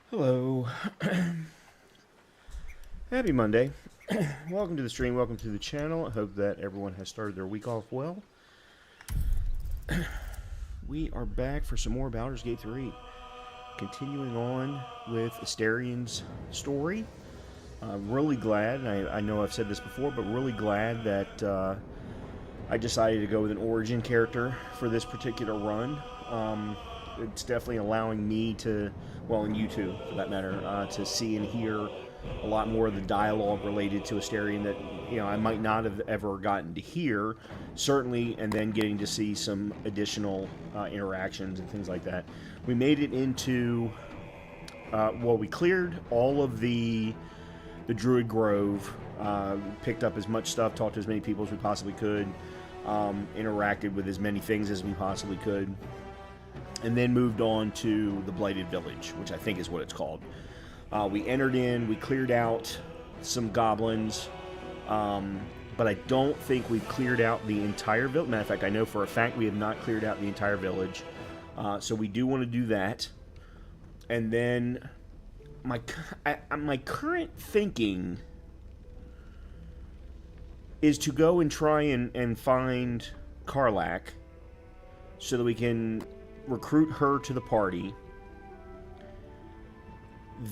Hello. Happy Monday. Welcome to the stream. Welcome to the channel. I hope that everyone has started their week off well. We are back for some more Baldur's Gate 3. Continuing on with Astarion's story. I'm really glad, and I know I've said this before, but really glad that I decided to go with an origin character for this particular run. It's definitely allowing me to, well, and you too, for that matter, to see and hear a lot more of the dialogue related to Astarion that, I might not have ever gotten to hear, certainly, and then getting to see some additional interactions and things like that. We made it into, we cleared all of the Druid Grove, picked up as much stuff, talked to as many people as we possibly could, interacted with as many things as we possibly could, and then moved on to the Blighted Village, which I think is what it's called. We entered in, we cleared out some goblins, but I don't think we've cleared out the entire village. Matter of fact, I know for a fact we have not cleared out the entire village, so we do want to do that. And then my current thinking is to go and try and find Karlach so that we can recruit her to the party,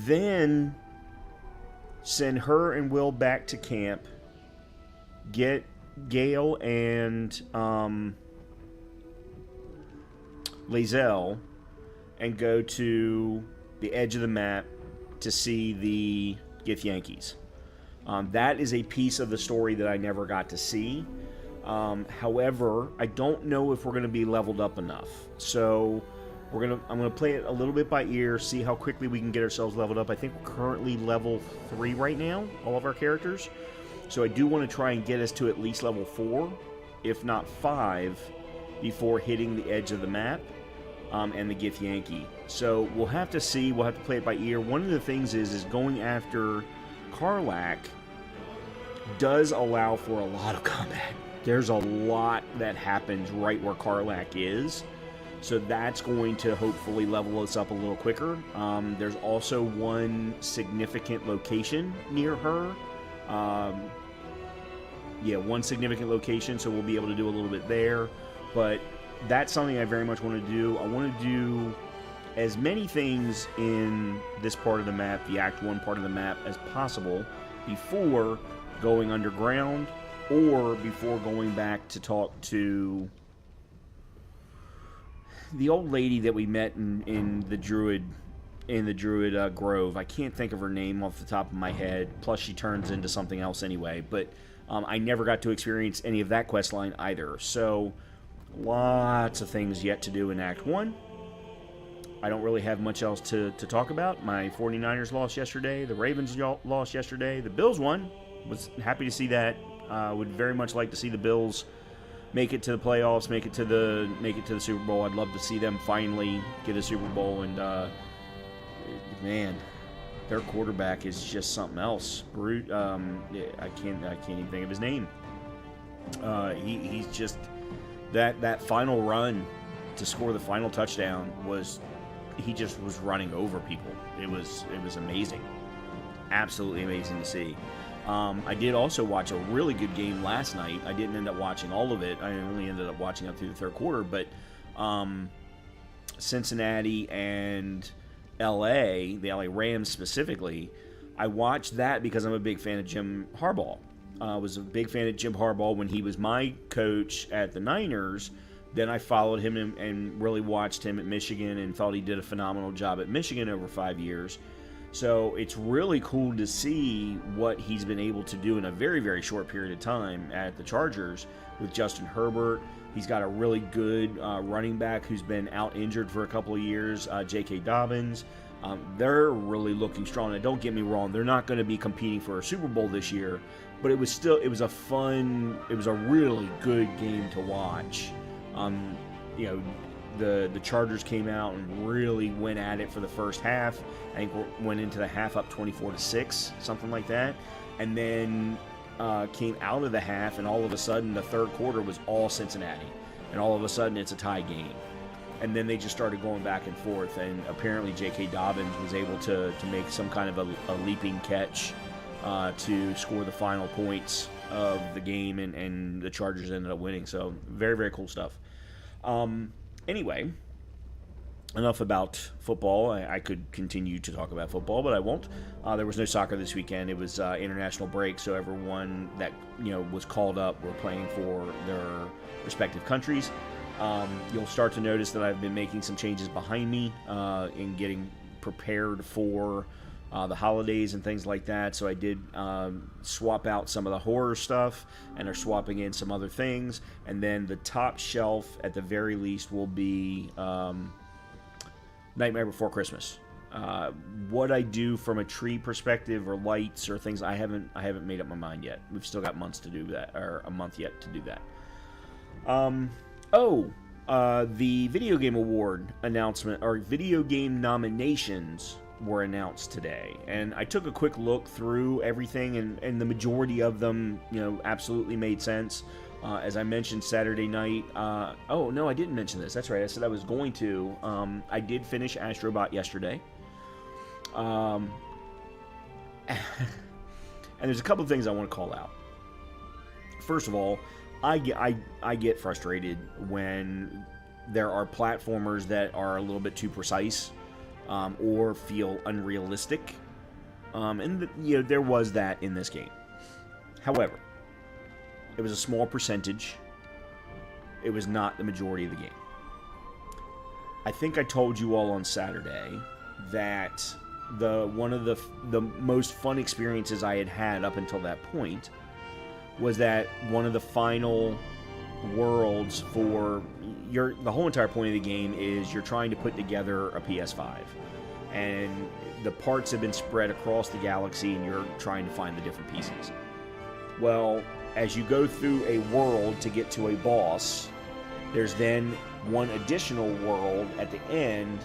then send her and Will back to camp, get Gale and Lae'zel, and go to the edge of the map to see the Githyanki's. That is a piece of the story that I never got to see. However, I don't know if we're going to be leveled up enough. So I'm gonna play it a little bit by ear, see how quickly we can get ourselves leveled up. I think we're currently level 3 right now, all of our characters. So I do want to try and get us to at least level 4, if not 5, before hitting the edge of the map and the Githyanki. So we'll have to see. We'll have to play it by ear. One of the things is going after Karlach does allow for a lot of combat. There's a lot that happens right where Karlach is, so that's going to hopefully level us up a little quicker. There's also one significant location near her. One significant location, so we'll be able to do a little bit there. But that's something I very much want to do. I want to do as many things in this part of the map, the Act 1 part of the map, as possible before going underground, or before going back to talk to the old lady that we met in the Druid Grove. I can't think of her name off the top of my head. Plus, she turns into something else anyway. But I never got to experience any of that quest line either. So, lots of things yet to do in Act 1. I don't really have much else to talk about. My 49ers lost yesterday. The Ravens lost yesterday. The Bills won. Was happy to see that. Would very much like to see the Bills make it to the playoffs, make it to the Super Bowl. I'd love to see them finally get a Super Bowl. And man, their quarterback is just something else. Brute. I can't even think of his name. He's just that final run to score the final touchdown was. He just was running over people. It was amazing. Absolutely amazing to see. I did also watch a really good game last night. I didn't end up watching all of it. I only ended up watching up through the third quarter. But Cincinnati and LA, the LA Rams specifically, I watched that because I'm a big fan of Jim Harbaugh. I was a big fan of Jim Harbaugh when he was my coach at the Niners. Then I followed him and really watched him at Michigan and thought he did a phenomenal job at Michigan over 5 years. So it's really cool to see what he's been able to do in a very, very short period of time at the Chargers with Justin Herbert. He's got a really good running back who's been out injured for a couple of years, J.K. Dobbins. They're really looking strong. And don't get me wrong, they're not going to be competing for a Super Bowl this year, but it was a really good game to watch. The Chargers came out and really went at it for the first half. I think went into the half up 24-6, something like that. And then came out of the half, and all of a sudden the third quarter was all Cincinnati. And all of a sudden it's a tie game. and then they just started going back and forth, and apparently J.K. Dobbins was able to make some kind of a leaping catch to score the final points of the game, and the Chargers ended up winning. So very, very cool stuff. Anyway, enough about football. I could continue to talk about football, but I won't. There was no soccer this weekend. It was international break, so everyone that was called up were playing for their respective countries. You'll start to notice that I've been making some changes behind me in getting prepared for the holidays and things like that. So I did swap out some of the horror stuff and are swapping in some other things. And then the top shelf, at the very least, will be Nightmare Before Christmas. What I do from a tree perspective or lights or things, I haven't made up my mind yet. We've still got months to do that, or a month yet to do that. The Video Game Award announcement, or video game nominations, were announced today, and I took a quick look through everything, and the majority of them, absolutely made sense. As I mentioned Saturday night, oh no, I didn't mention this. That's right. I said I was going to. I did finish Astrobot yesterday. And there's a couple of things I want to call out. First of all, I get frustrated when there are platformers that are a little bit too precise, or feel unrealistic. And there was that in this game. However, it was a small percentage. It was not the majority of the game. I think I told you all on Saturday that one of the most fun experiences I had up until that point was that one of the final worlds for the whole entire point of the game is you're trying to put together a PS5, and the parts have been spread across the galaxy, and you're trying to find the different pieces. Well, as you go through a world to get to a boss, there's then one additional world at the end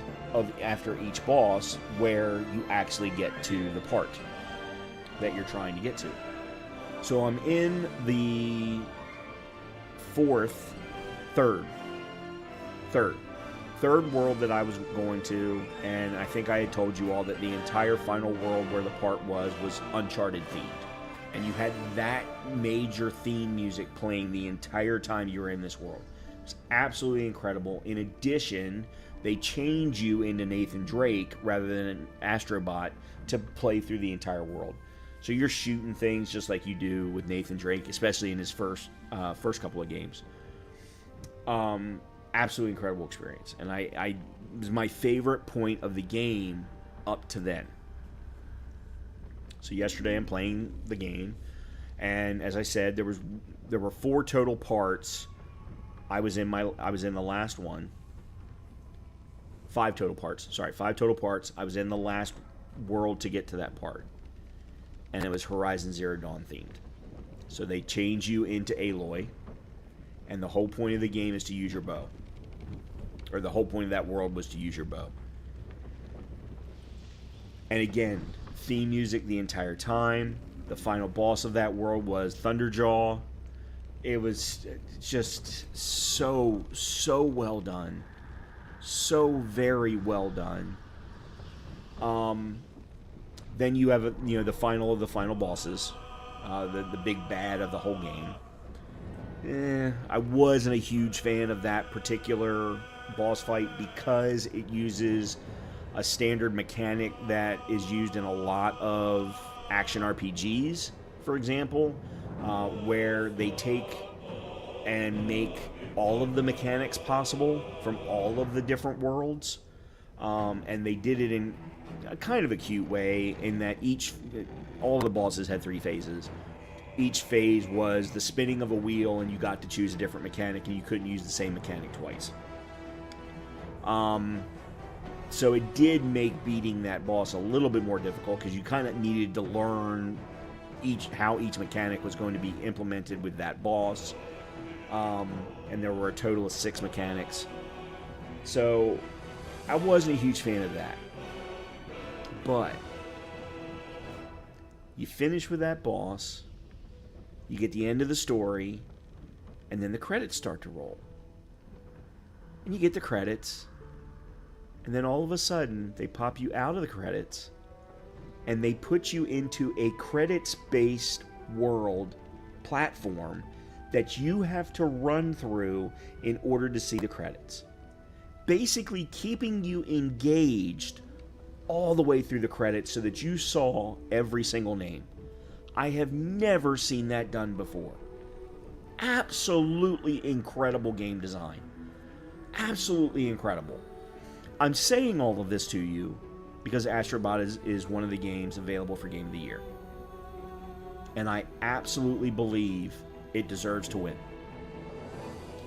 after each boss where you actually get to the part that you're trying to get to. So I'm in the third world that I was going to, and I think I had told you all that the entire final world where the part was Uncharted themed. And you had that major theme music playing the entire time you were in this world. It's absolutely incredible. In addition, they change you into Nathan Drake rather than an Astrobot to play through the entire world. So you're shooting things just like you do with Nathan Drake, especially in his first couple of games. Absolutely incredible experience, and it was my favorite point of the game up to then. So yesterday I'm playing the game, and as I said, there were 4 total parts. I was in the last one. 5 total parts. Sorry, 5 total parts. I was in the last world to get to that part, and it was Horizon Zero Dawn themed. So they change you into Aloy, and the whole point of the game is to use your bow. Or the whole point of that world was to use your bow. And again, theme music the entire time. The final boss of that world was Thunderjaw. It was just so well done. So very well done. Then you have the final of the final bosses, the big bad of the whole game. I wasn't a huge fan of that particular boss fight because it uses a standard mechanic that is used in a lot of action RPGs, for example, where they take and make all of the mechanics possible from all of the different worlds, and they did it in a kind of a cute way in that all of the bosses had 3 phases. Each phase was the spinning of a wheel, and you got to choose a different mechanic, and you couldn't use the same mechanic twice. So it did make beating that boss a little bit more difficult because you kind of needed to learn how each mechanic was going to be implemented with that boss. And there were a total of 6 mechanics. So I wasn't a huge fan of that. But you finish with that boss, you get the end of the story, and then the credits start to roll. and you get the credits, and then all of a sudden they pop you out of the credits and they put you into a credits-based world platform that you have to run through in order to see the credits. Basically keeping you engaged all the way through the credits so that you saw every single name. I have never seen that done before. Absolutely incredible game design. Absolutely incredible. I'm saying all of this to you because Astrobot is one of the games available for Game of the Year. And I absolutely believe it deserves to win.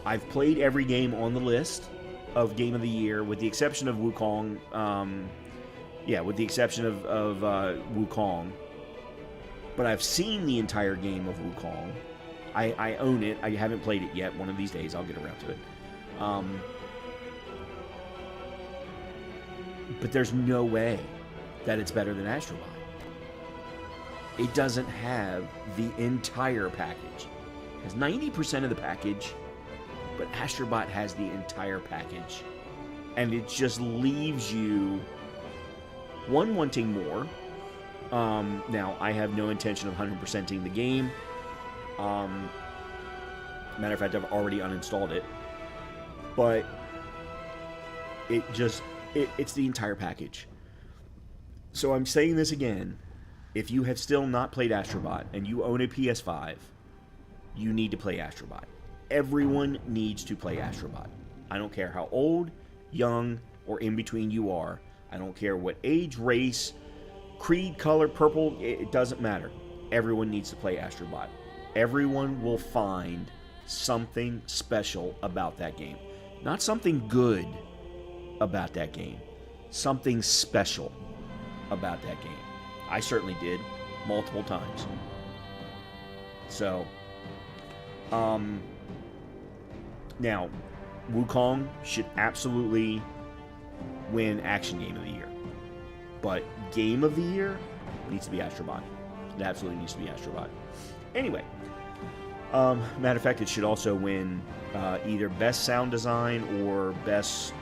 I've played every game on the list of Game of the Year, with the exception of Wukong. With the exception of Wukong. But I've seen the entire game of Wukong. I own it. I haven't played it yet. One of these days I'll get around to it. But there's no way that it's better than Astrobot. It doesn't have the entire package. It has 90% of the package, but Astrobot has the entire package. And it just leaves you, one, wanting more. Now, I have no intention of 100%ing the game. Matter of fact, I've already uninstalled it. But it's the entire package. So I'm saying this again. If you have still not played Astrobot and you own a PS5, you need to play Astrobot. Everyone needs to play Astrobot. I don't care how old, young, or in between you are. I don't care what age, race, creed, color, purple, it doesn't matter. Everyone needs to play Astrobot. Everyone will find something special about that game. Not something good about that game. Something special about that game. I certainly did, multiple times. So, now, Wukong should absolutely win Action Game of the Year. But Game of the Year needs to be Astrobot. It absolutely needs to be Astrobot. Anyway, matter of fact, it should also win either Best Sound Design or Best...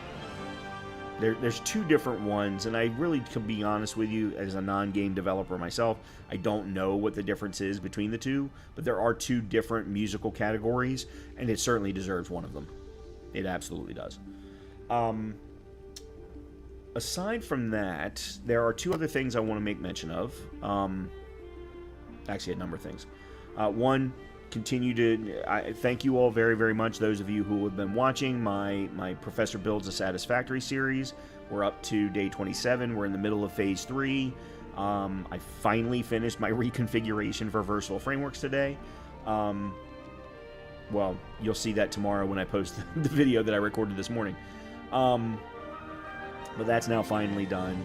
There's two different ones, and I really, to be honest with you, as a non-game developer myself, I don't know what the difference is between the two, but there are two different musical categories, and it certainly deserves one of them. It absolutely does. Aside from that, there are two other things I want to make mention of. Actually, a number of things. One, I thank you all very, very much, those of you who have been watching my Professor Builds a Satisfactory series. We're up to day 27. We're in the middle of phase 3. I finally finished my reconfiguration for Versatile Frameworks today. Well, you'll see that tomorrow when I post the video that I recorded this morning. But that's now finally done.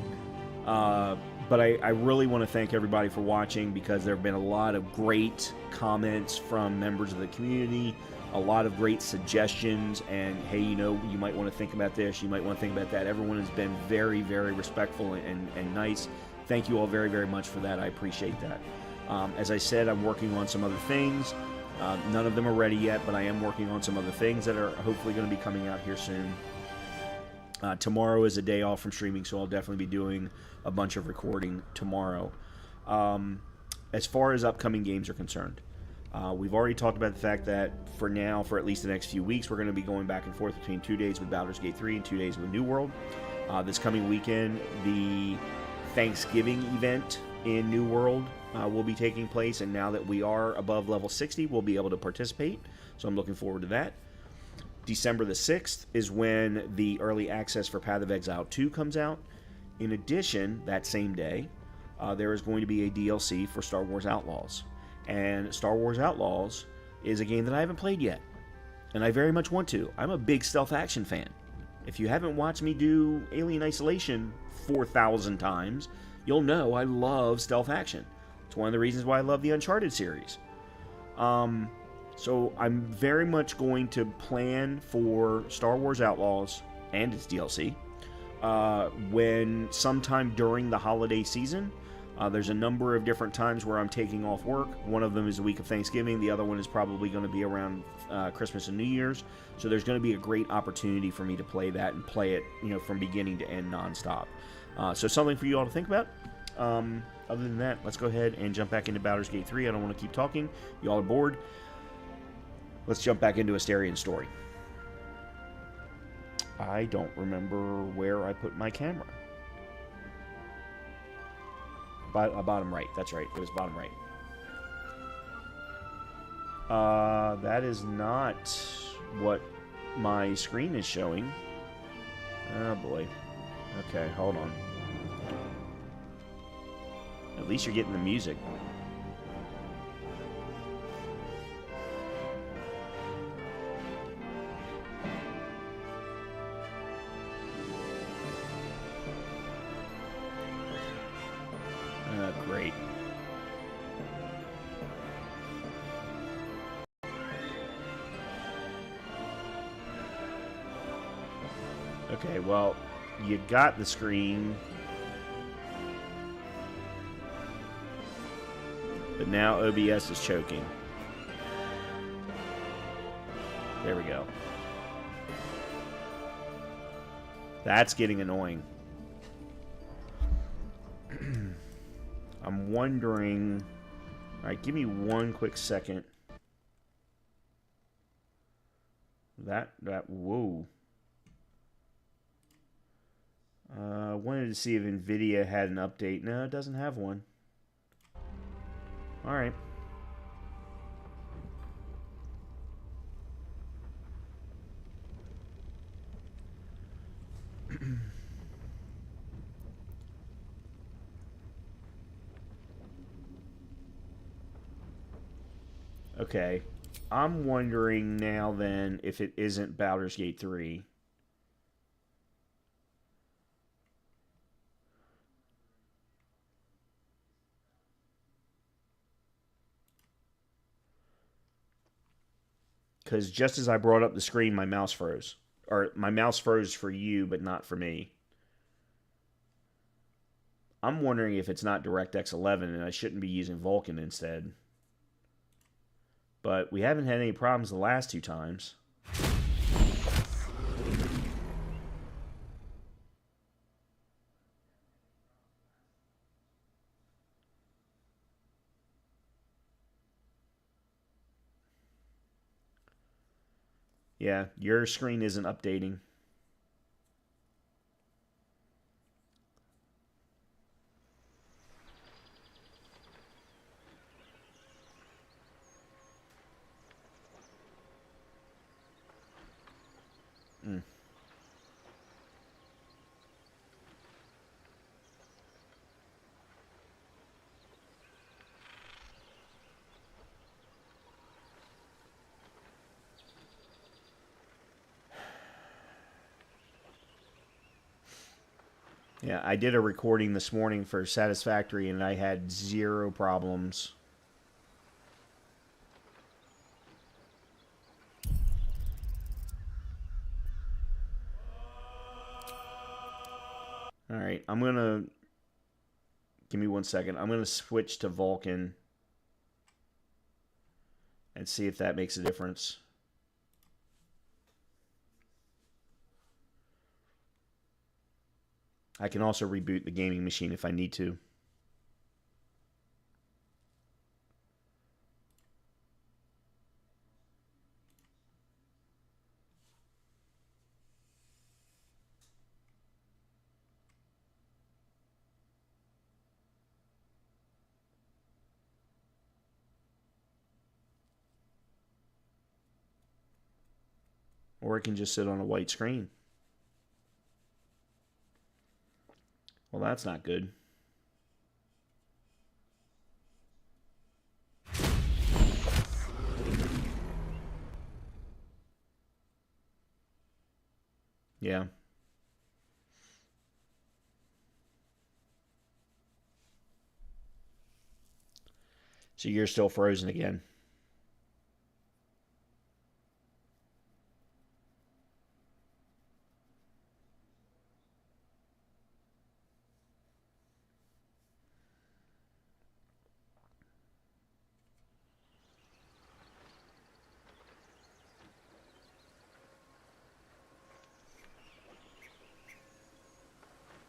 But I really want to thank everybody for watching, because there have been a lot of great comments from members of the community, a lot of great suggestions, and hey, you might want to think about this, you might want to think about that. Everyone has been very, very respectful and nice. Thank you all very, very much for that. I appreciate that. As I said, I'm working on some other things. None of them are ready yet, but I am working on some other things that are hopefully going to be coming out here soon. Tomorrow is a day off from streaming, so I'll definitely be doing a bunch of recording tomorrow. As far as upcoming games are concerned, we've already talked about the fact that for now, for at least the next few weeks, we're going to be going back and forth between 2 days with Baldur's Gate 3 and 2 days with New World. This coming weekend, the Thanksgiving event in New World will be taking place, and now that we are above level 60, we'll be able to participate, so I'm looking forward to that. December the 6th is when the early access for Path of Exile 2 comes out. In addition, that same day, there is going to be a DLC for Star Wars Outlaws. And Star Wars Outlaws is a game that I haven't played yet, and I very much want to. I'm a big stealth action fan. If you haven't watched me do Alien Isolation 4,000 times, you'll know I love stealth action. It's one of the reasons why I love the Uncharted series. So I'm very much going to plan for Star Wars Outlaws and its DLC when sometime during the holiday season. There's a number of different times where I'm taking off work. One of them is the week of Thanksgiving. The other one is probably going to be around Christmas and New Year's. So there's going to be a great opportunity for me to play that and play it, from beginning to end nonstop. So something for you all to think about. Other than that, let's go ahead and jump back into Baldur's Gate 3. I don't want to keep talking. You all are bored. Let's jump back into Astarion's story. I don't remember where I put my camera. Bottom right. That's right. It was bottom right. That is not what my screen is showing. Oh, boy. Okay, hold on. At least you're getting the music. Great. Okay, well, you got the screen. But now OBS is choking. There we go. That's getting annoying. I'm wondering... Alright, give me one quick second. Whoa. Wanted to see if NVIDIA had an update. No, it doesn't have one. Alright. Okay. I'm wondering now then if it isn't Baldur's Gate 3. Because just as I brought up the screen, my mouse froze. Or my mouse froze for you, but not for me. I'm wondering if it's not DirectX 11 and I shouldn't be using Vulkan instead. But we haven't had any problems the last two times. Yeah, your screen isn't updating. Yeah, I did a recording this morning for Satisfactory and I had 0 problems. Alright, I'm going to... Give me one second. I'm going to switch to Vulkan and see if that makes a difference. I can also reboot the gaming machine if I need to. Or it can just sit on a white screen. Well, that's not good. Yeah. So you're still frozen again.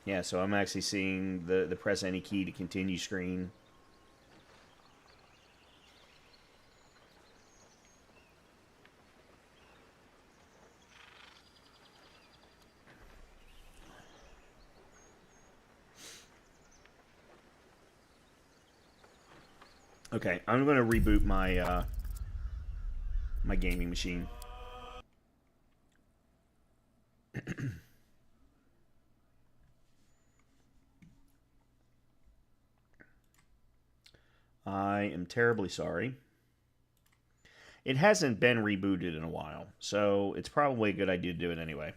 Yeah, so I'm actually seeing the press any key to continue screen. Okay, I'm going to reboot my my gaming machine. I am terribly sorry. It hasn't been rebooted in a while, so it's probably a good idea to do it anyway.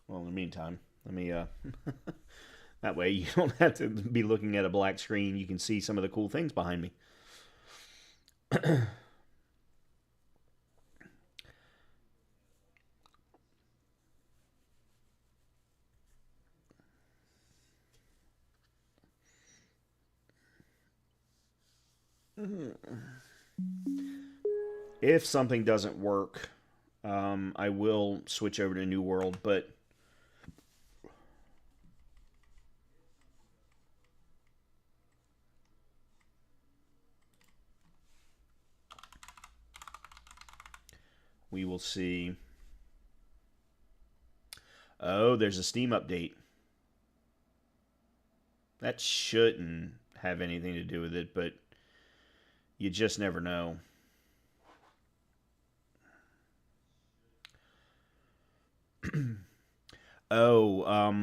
Well, in the meantime, let me that way you don't have to be looking at a black screen. You can see some of the cool things behind me. If something doesn't work, I will switch over to New World, but we will see. Oh, there's a Steam update. That shouldn't have anything to do with it, but you just never know. Oh,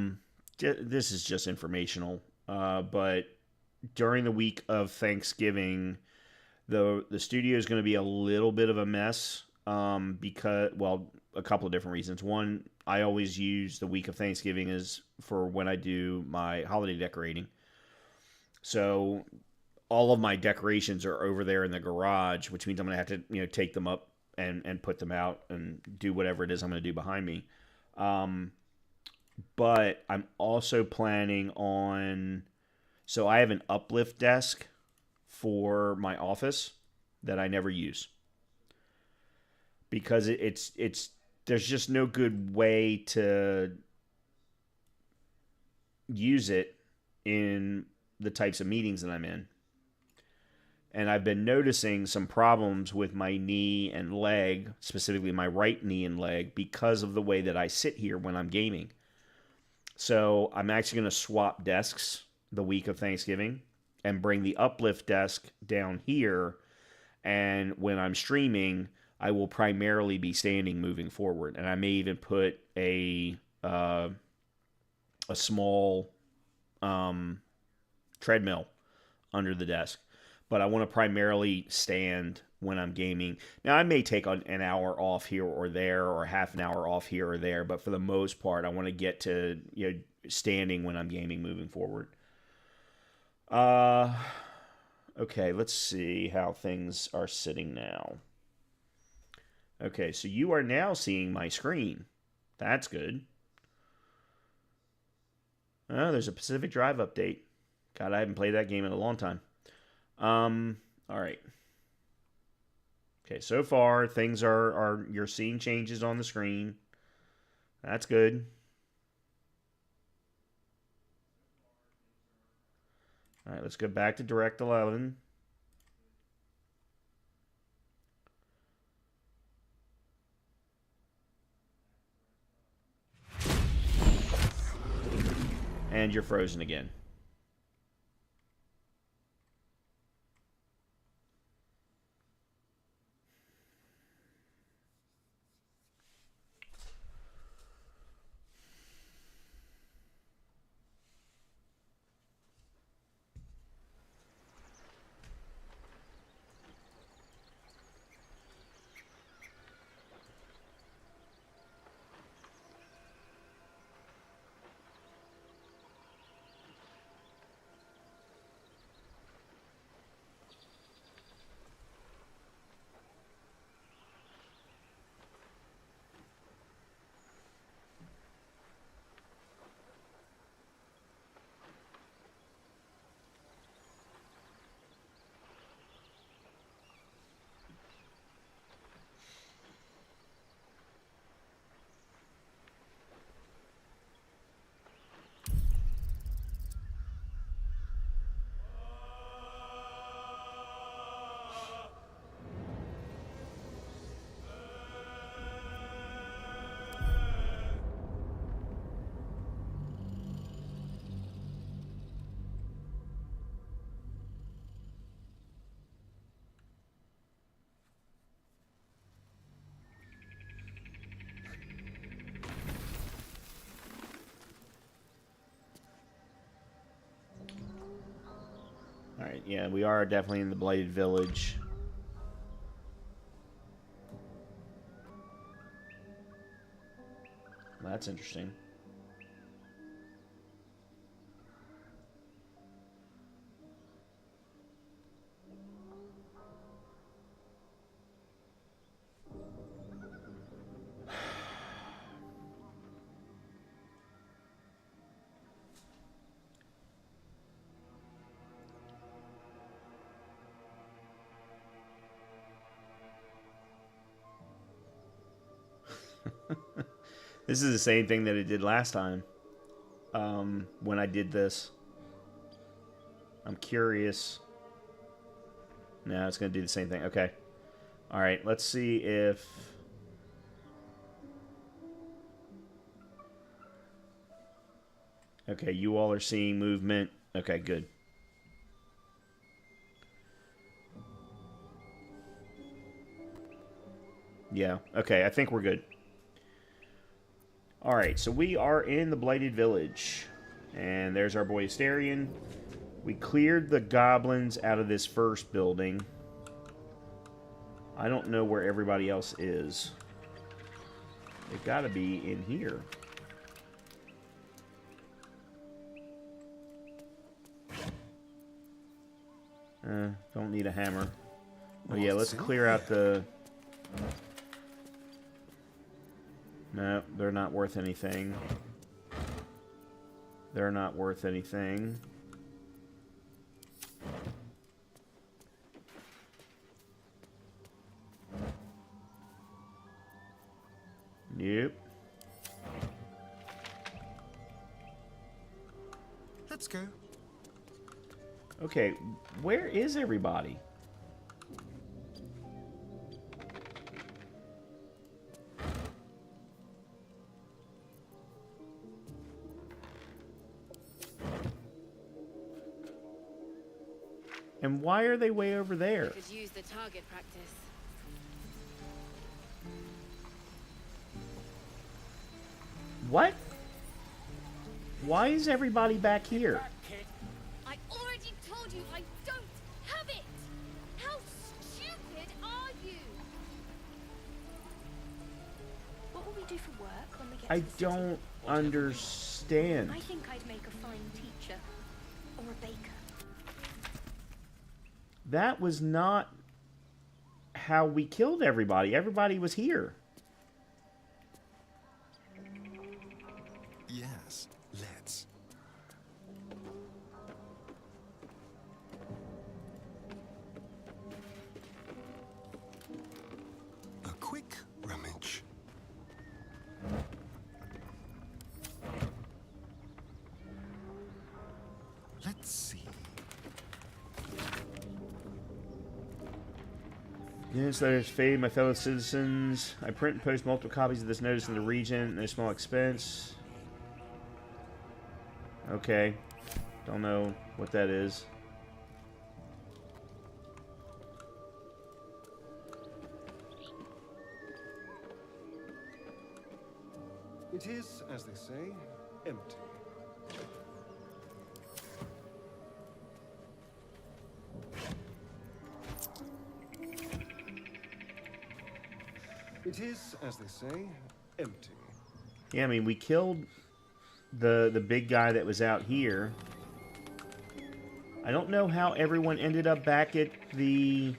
this is just informational. But during the week of Thanksgiving, the studio is going to be a little bit of a mess. Because, well, a couple of different reasons. One, I always use the week of Thanksgiving as for when I do my holiday decorating. So all of my decorations are over there in the garage, which means I'm going to have to take them up and put them out and do whatever it is I'm going to do behind me. Um, but I'm also planning on. So I have an uplift desk for my office that I never use because it's there's just no good way to use it in the types of meetings that I'm in. And I've been noticing some problems with my knee and leg, specifically my right knee and leg, because of the way that I sit here when I'm gaming. So I'm actually going to swap desks the week of Thanksgiving and bring the uplift desk down here. And when I'm streaming, I will primarily be standing moving forward. And I may even put a small treadmill under the desk. But I want to primarily stand when I'm gaming. Now, I may take an hour off here or there, or half an hour off here or there, but for the most part, I want to get to standing when I'm gaming moving forward. Okay, let's see how things are sitting now. Okay, so you are now seeing my screen. That's good. Oh, there's a Pacific Drive update. God, I haven't played that game in a long time. All right. Okay, so far things are you're seeing changes on the screen. That's good. All right, let's go back to Direct 11. And you're frozen again. Alright, yeah, we are definitely in the Blighted Village. Well, that's interesting. This is the same thing that it did last time. When I did this. I'm curious. No, it's going to do the same thing. Okay. Alright, let's see if... Okay, you all are seeing movement. Okay, good. Yeah, okay, I think we're good. Alright, so we are in the Blighted Village. And there's our boy Astarion. We cleared the goblins out of this first building. I don't know where everybody else is. They've got to be in here. Don't need a hammer. Oh yeah, let's clear out the... No, they're not worth anything. They're not worth anything. Yep. Let's go. Okay, where is everybody? And why are they way over there? Could use the target practice. What? Why is everybody back here? I already told you I don't have it! How stupid are you? What will we do for work when we get I to the city? don't understand. I think I'd make a fine teacher. Or a baker. That was not how we killed everybody. Everybody was here. Yes, let's. A quick rummage. Let's see. Newsletters fade, my fellow citizens. I print and post multiple copies of this notice in the region. No small expense. Okay. Don't know what that is. It is, as they say, empty. It is, as they say, empty. Yeah, I mean, we killed the big guy that was out here. I don't know how everyone ended up back at the...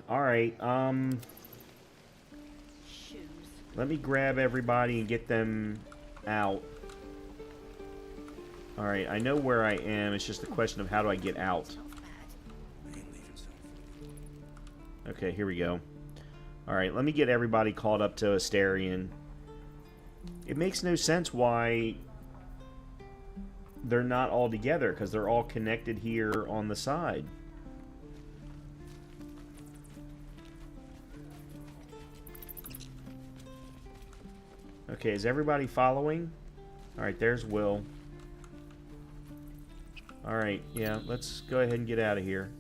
Alright, Shoes. let me grab everybody and get them out. Alright, I know where I am. It's just a question of how do I get out. Okay, here we go. Alright, let me get everybody called up to Astarion. It makes no sense why they're not all together, because they're all connected here on the side. Okay, is everybody following? Alright, there's Will. Alright, yeah, let's go ahead and get out of here.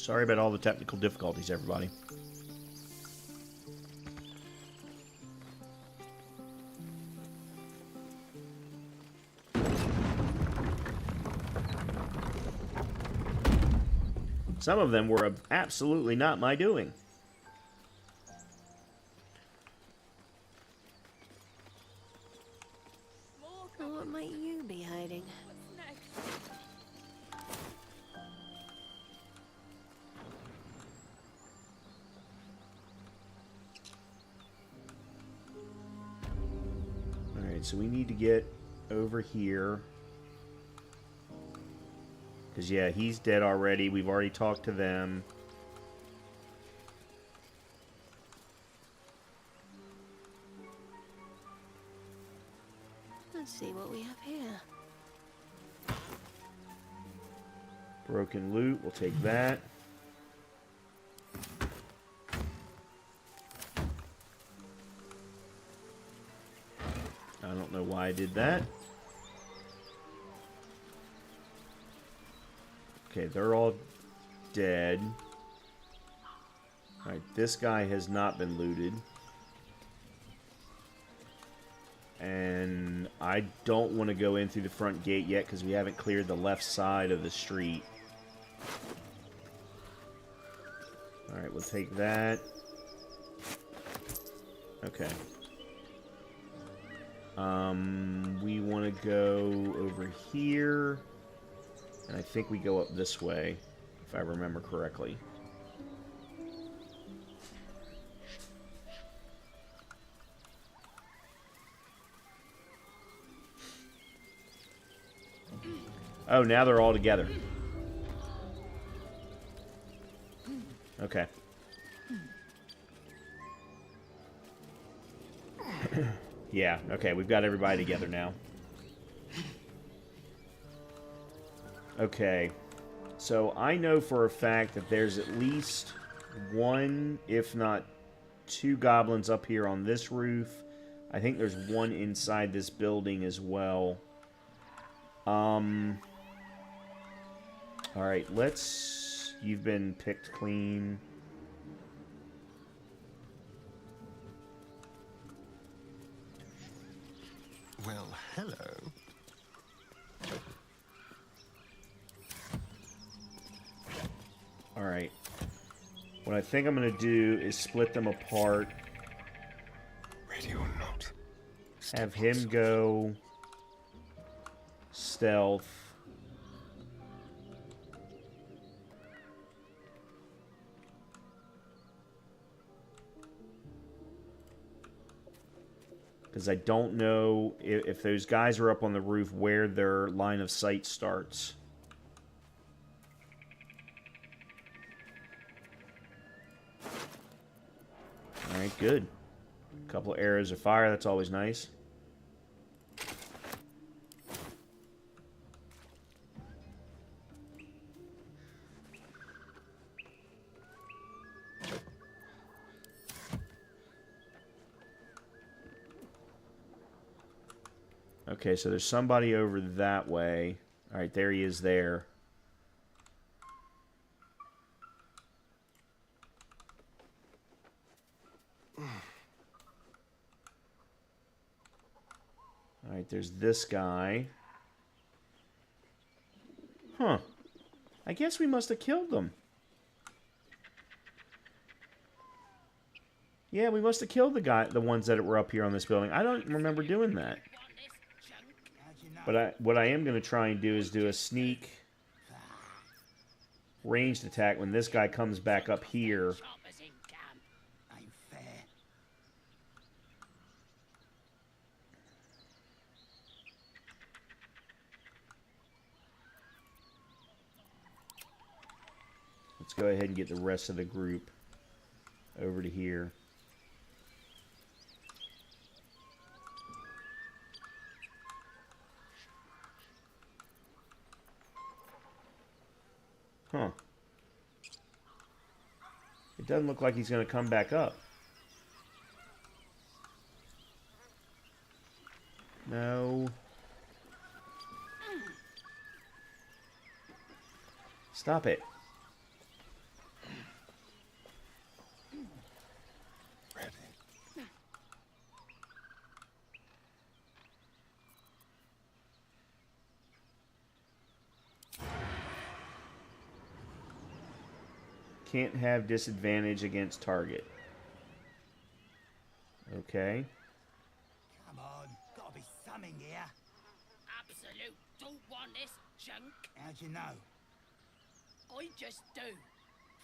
Sorry about all the technical difficulties, everybody. Some of them were absolutely not my doing. What might you be hiding? Alright, so we need to get over here. Because, yeah, he's dead already. We've already talked to them. Let's see what we have here. Broken loot, we'll take that. I don't know why I did that. Okay, they're all dead. Alright, this guy has not been looted. And I don't want to go in through the front gate yet because we haven't cleared the left side of the street. Alright, we'll take that. Okay. We want to go over here. And I think we go up this way, if I remember correctly. Oh, now they're all together. Okay. Yeah, okay, we've got everybody together now. Okay, so I know for a fact that there's at least one, if not two goblins up here on this roof. I think there's one inside this building as well. Alright, let's... You've been picked clean. Well, hello. Alright. What I think I'm going to do is split them apart. Ready or not. Have him go stealth. Because I don't know if those guys are up on the roof where their line of sight starts. Alright, good. A couple of arrows of fire, that's always nice. Okay, so there's somebody over that way. Alright, there he is there. Alright, there's this guy. Huh. I guess we must have killed them. Yeah, we must have killed the ones that were up here on this building. I don't remember doing that. But what I am going to try and do is do a sneak ranged attack when this guy comes back up here. Let's go ahead and get the rest of the group over to here. Huh. It doesn't look like he's going to come back up. No. Stop it. Can't have disadvantage against target. Okay. Come on, gotta be something here. Absolute don't want this junk. How'd you know? I just do.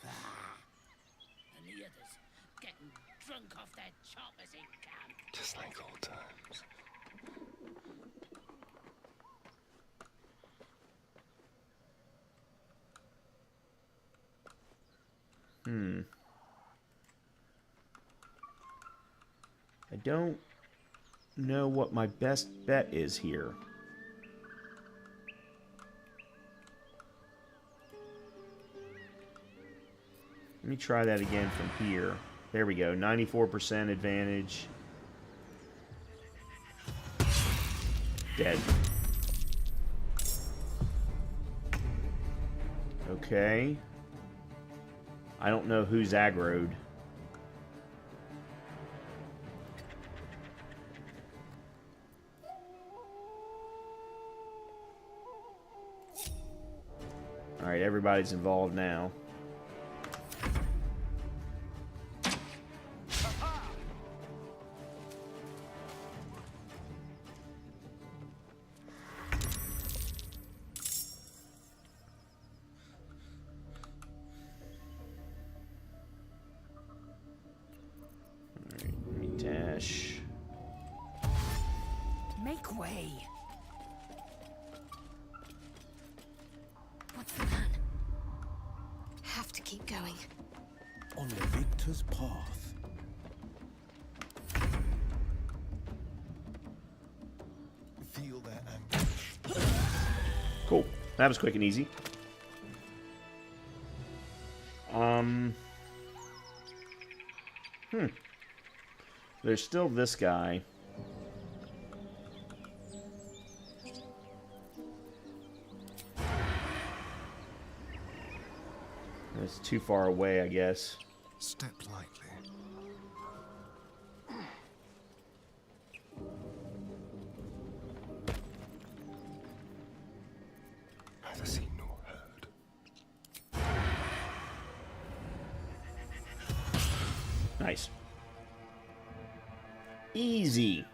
And the others getting drunk off their choppers in camp. Just like old times. I don't know what my best bet is here. Let me try that again from here. There we go. 94% advantage. Dead. Okay. I don't know who's aggroed. Alright, everybody's involved now. Alright, let me dash. Make way. What's the plan? Have to keep going. On the victor's path. Feel their ambush. Cool. That was quick and easy. There's still this guy. That's too far away, I guess. Step lightly. Neither seen nor heard. Nice. Easy.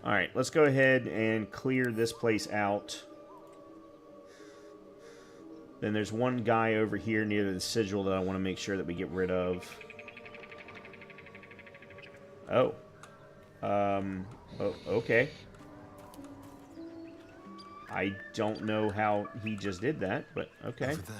Alright, let's go ahead and clear this place out. Then there's one guy over here near the sigil that I want to make sure that we get rid of. Oh. Oh, okay. I don't know how he just did that, but okay. Over there.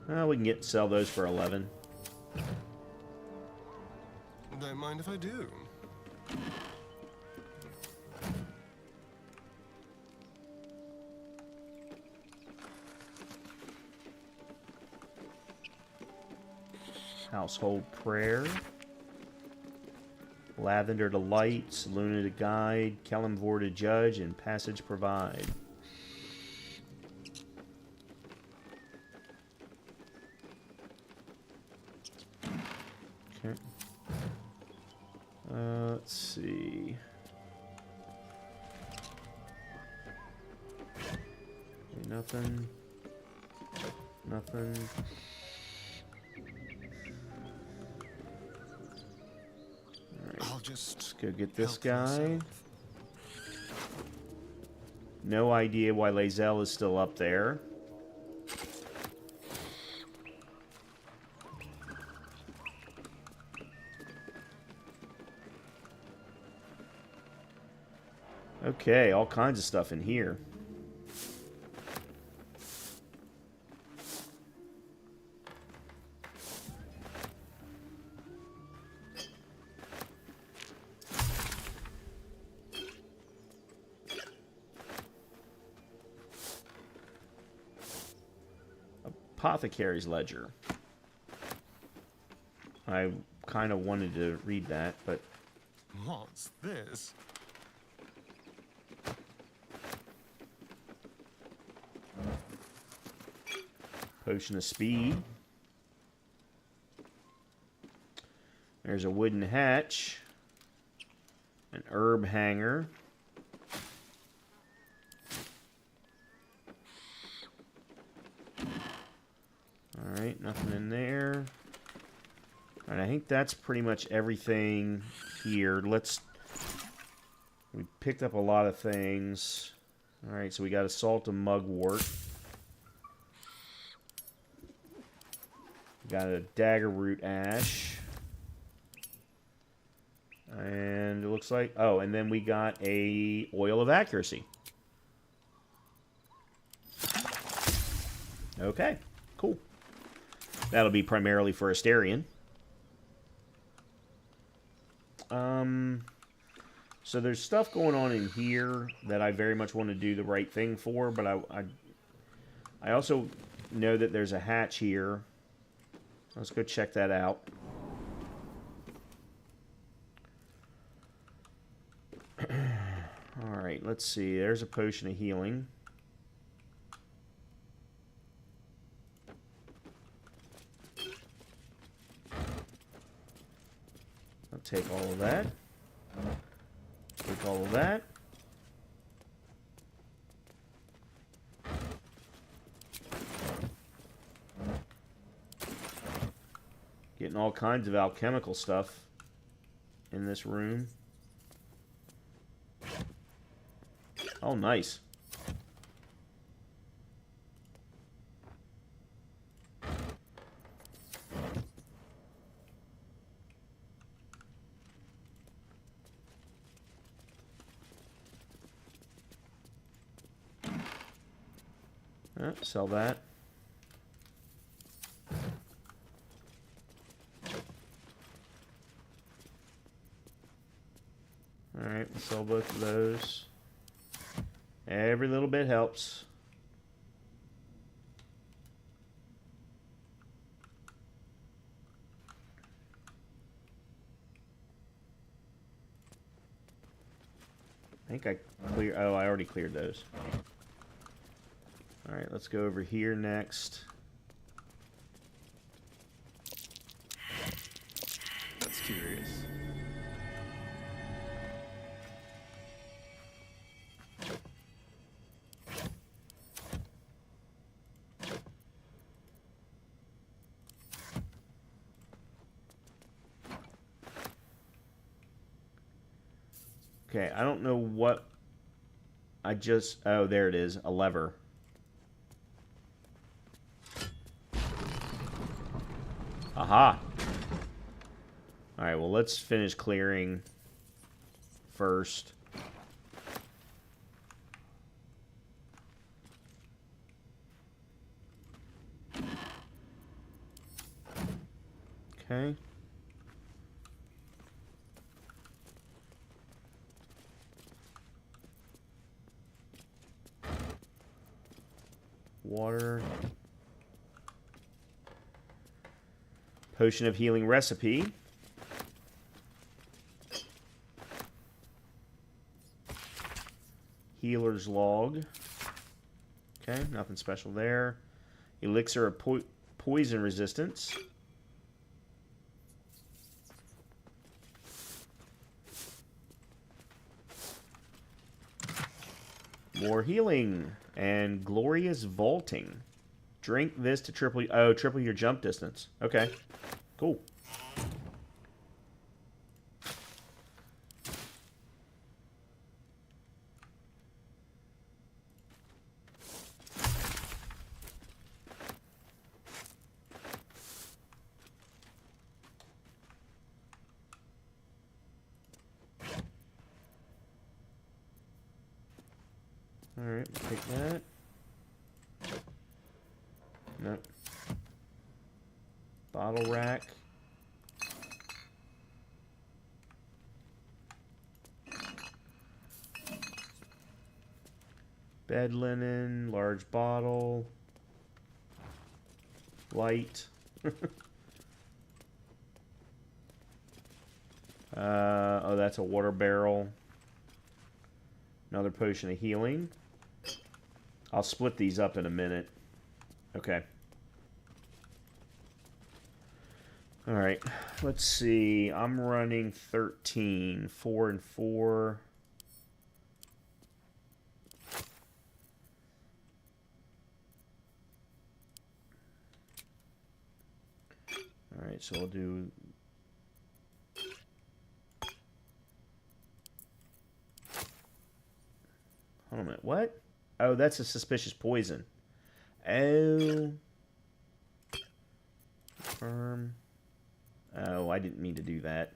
Well, we can sell those for 11. Don't mind if I do. Household prayer. Lavender to light, Luna to guide, Kellamvor to judge, and passage provide. Okay. Let's see. Okay, nothing. Nothing. I'll just Let's go get this help guy. myself. No idea why Lae'zel is still up there. Okay, all kinds of stuff in here. Apothecary's Ledger. I kind of wanted to read that, but What's this? Potion of speed. There's a wooden hatch. An herb hanger. Alright, nothing in there. Alright, I think that's pretty much everything here. We picked up a lot of things. Alright, so we got a salt and mugwort. We got a dagger root ash. And it looks like... Oh, and then we got a oil of accuracy. Okay, cool. That'll be primarily for Astarion. So there's stuff going on in here that I very much want to do the right thing for, but I also know that there's a hatch here. Let's go check that out. Alright, let's see. There's a potion of healing. I'll take all of that. Take all of that. Getting all kinds of alchemical stuff in this room. Oh, nice. Sell that. Alright, we'll sell both of those. Every little bit helps. I think I cleared... Oh, I already cleared those. Alright, let's go over here next. That's curious. Okay, I don't know what I just... Oh, there it is. A lever. Aha! Alright, well, let's finish clearing first. Okay. Water. Potion of healing recipe. Healer's log. Okay, nothing special there. Elixir of poison resistance. More healing. And glorious vaulting. Drink this to triple your jump distance. Okay. Cool. Alright, we'll take that. Nope. Bottle rack. Bed linen, large bottle. Light. Oh, that's a water barrel. Another potion of healing. I'll split these up in a minute. Okay. Alright, let's see. I'm running 13. 4 and 4. Alright, so I'll do... Hold on a minute. What? Oh, that's a suspicious poison. Oh. Confirm. Oh, I didn't mean to do that.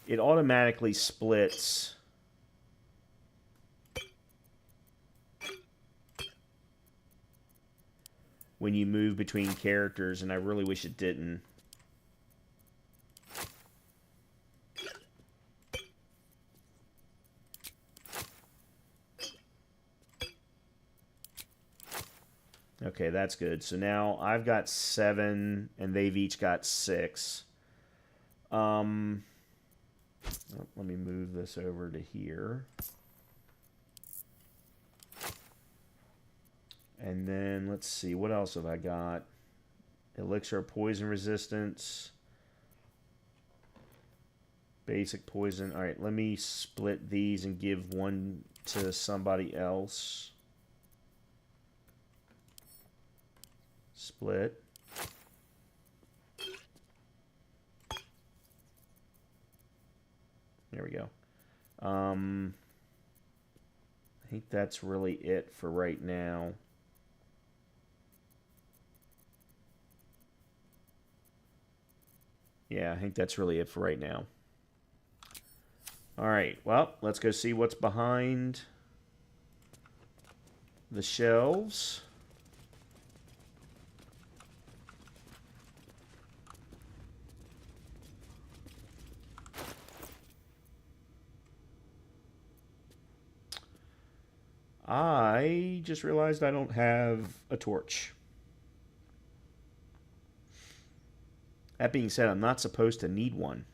It automatically splits. When you move between characters, and I really wish it didn't. Okay, that's good. So now I've got 7, and they've each got 6. Let me move this over to here. And then, let's see, what else have I got? Elixir of poison resistance. Basic poison. Alright, let me split these and give one to somebody else. Split. There we go. I think that's really it for right now. Yeah, I think that's really it for right now. Alright, well, let's go see what's behind the shelves. I just realized I don't have a torch. That being said, I'm not supposed to need one.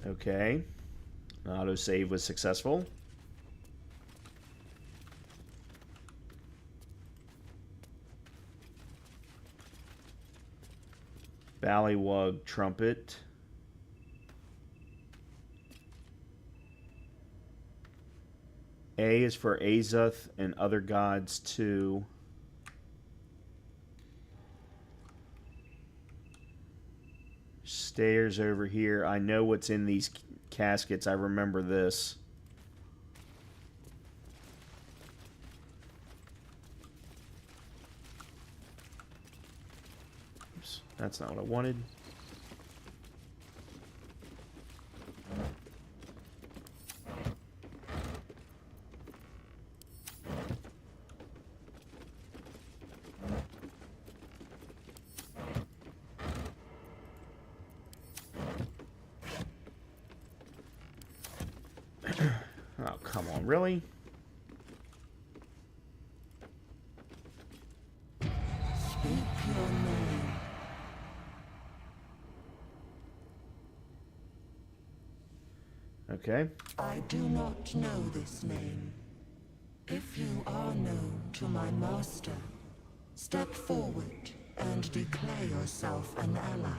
Okay. Autosave was successful. Ballywug trumpet. A is for Azuth and other gods too. Stairs over here. I know what's in these caskets. I remember this. Oops, that's not what I wanted. Oh, come on, really? Speak your name. Okay. I do not know this name. If you are known to my master, step forward and declare yourself an ally.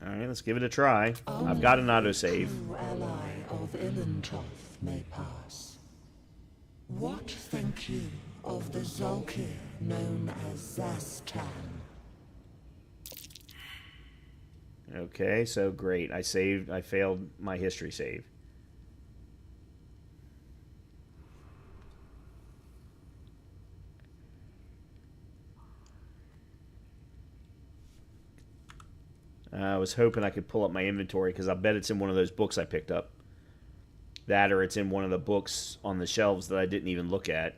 Alright, let's give it a try. I've got an autosave. True ally of Ilintoth may pass. What think you of the Zolkir known as Zastan? Okay, so great. I failed my history save. I was hoping I could pull up my inventory because I bet it's in one of those books I picked up. That or it's in one of the books on the shelves that I didn't even look at.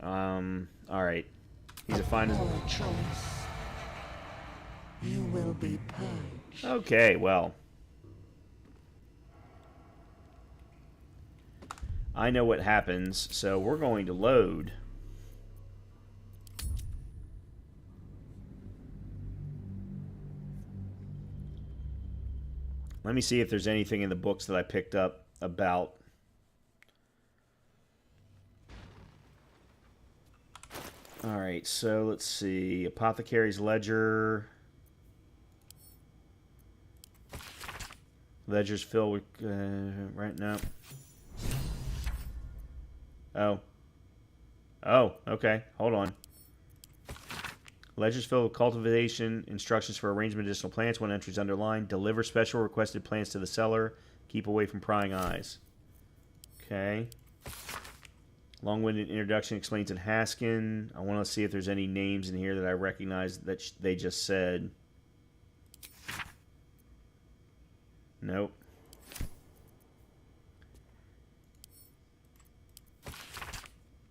Alright. He's a fine... Poor choice. You will be purged. Okay, well. I know what happens, so we're going to load. Let me see if there's anything in the books that I picked up about. Alright, so let's see. Apothecary's Ledger. Ledger's filled with... right now. Oh. Oh, okay. Hold on. Ledger's filled with cultivation, instructions for arranging medicinal plants. One entry is underlined. Deliver special requested plants to the seller. Keep away from prying eyes. Okay. Long-winded introduction explains in Haskin. I want to see if there's any names in here that I recognize that they just said. Nope.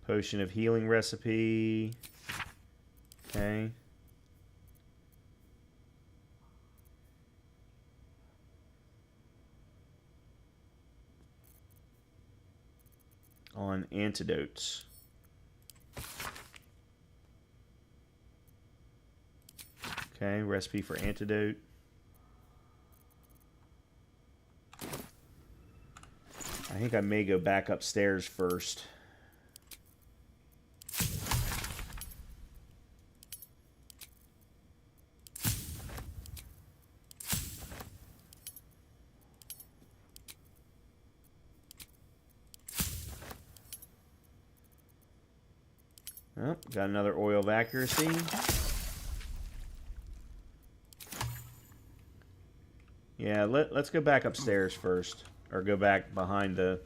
Potion of healing recipe. Okay. On antidotes. Okay, recipe for antidote. I think I may go back upstairs first. Oh, got another oil of accuracy. Yeah, let's go back upstairs first. Or go back behind the...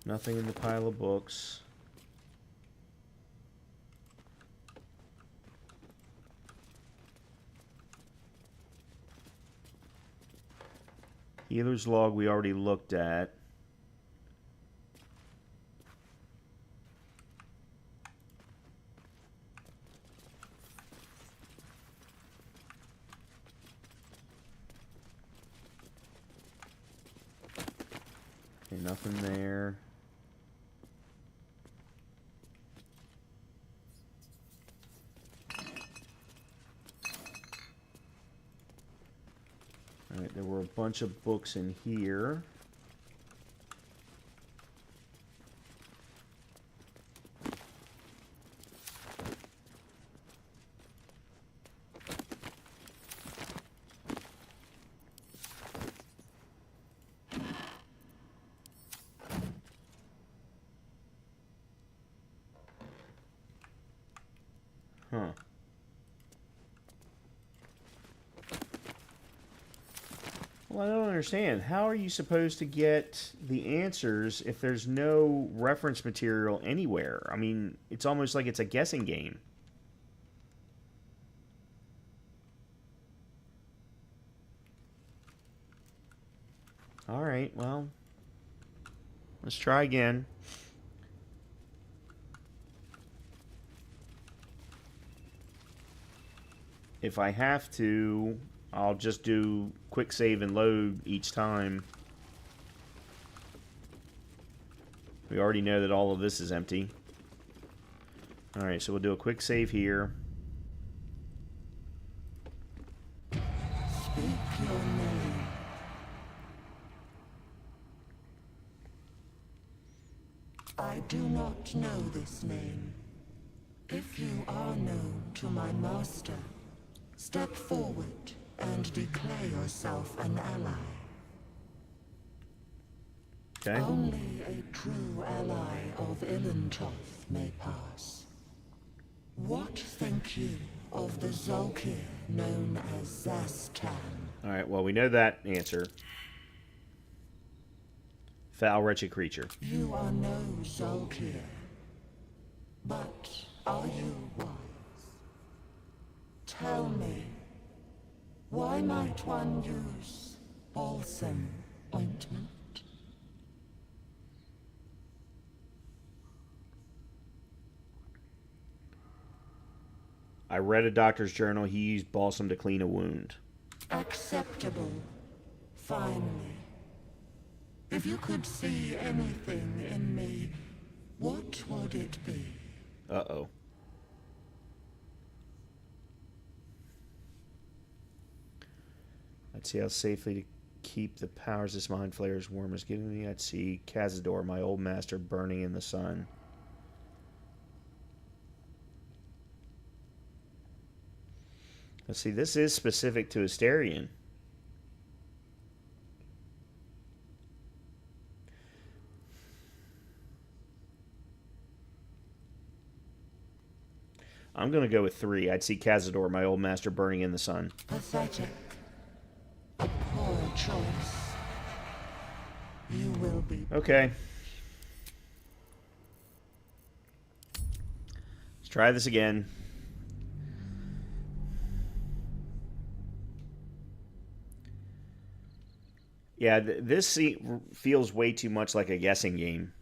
Nothing in the pile of books. Healer's log we already looked at. Okay, nothing there. Alright, there were a bunch of books in here. Huh. Well, I don't understand. How are you supposed to get the answers if there's no reference material anywhere? I mean, it's almost like it's a guessing game. Alright, well, let's try again. If I have to, I'll just do quick save and load each time. We already know that all of this is empty. Alright, so we'll do a quick save here. Speak your name. I do not know this name. If you are known to my master, step forward and declare yourself an ally. Okay. Only a true ally of Ilintoth may pass. What think you of the Zolkir known as Zastan? Alright, well, we know that answer. Foul, wretched creature. You are no Zolkir, but are you wise? Tell me, why might one use balsam ointment? I read a doctor's journal. He used balsam to clean a wound. Acceptable. Finally. If you could see anything in me, what would it be? Uh-oh. I'd see how safely to keep the powers this mind flayer's worm is giving me. I'd see Cazador, my old master, burning in the sun. Let's see, this is specific to Astarion. I'm going to go with 3. I'd see Cazador, my old master, burning in the sun. Pathetic. A poor choice. You will be. Okay. Let's try this again. Yeah, this feels way too much like a guessing game.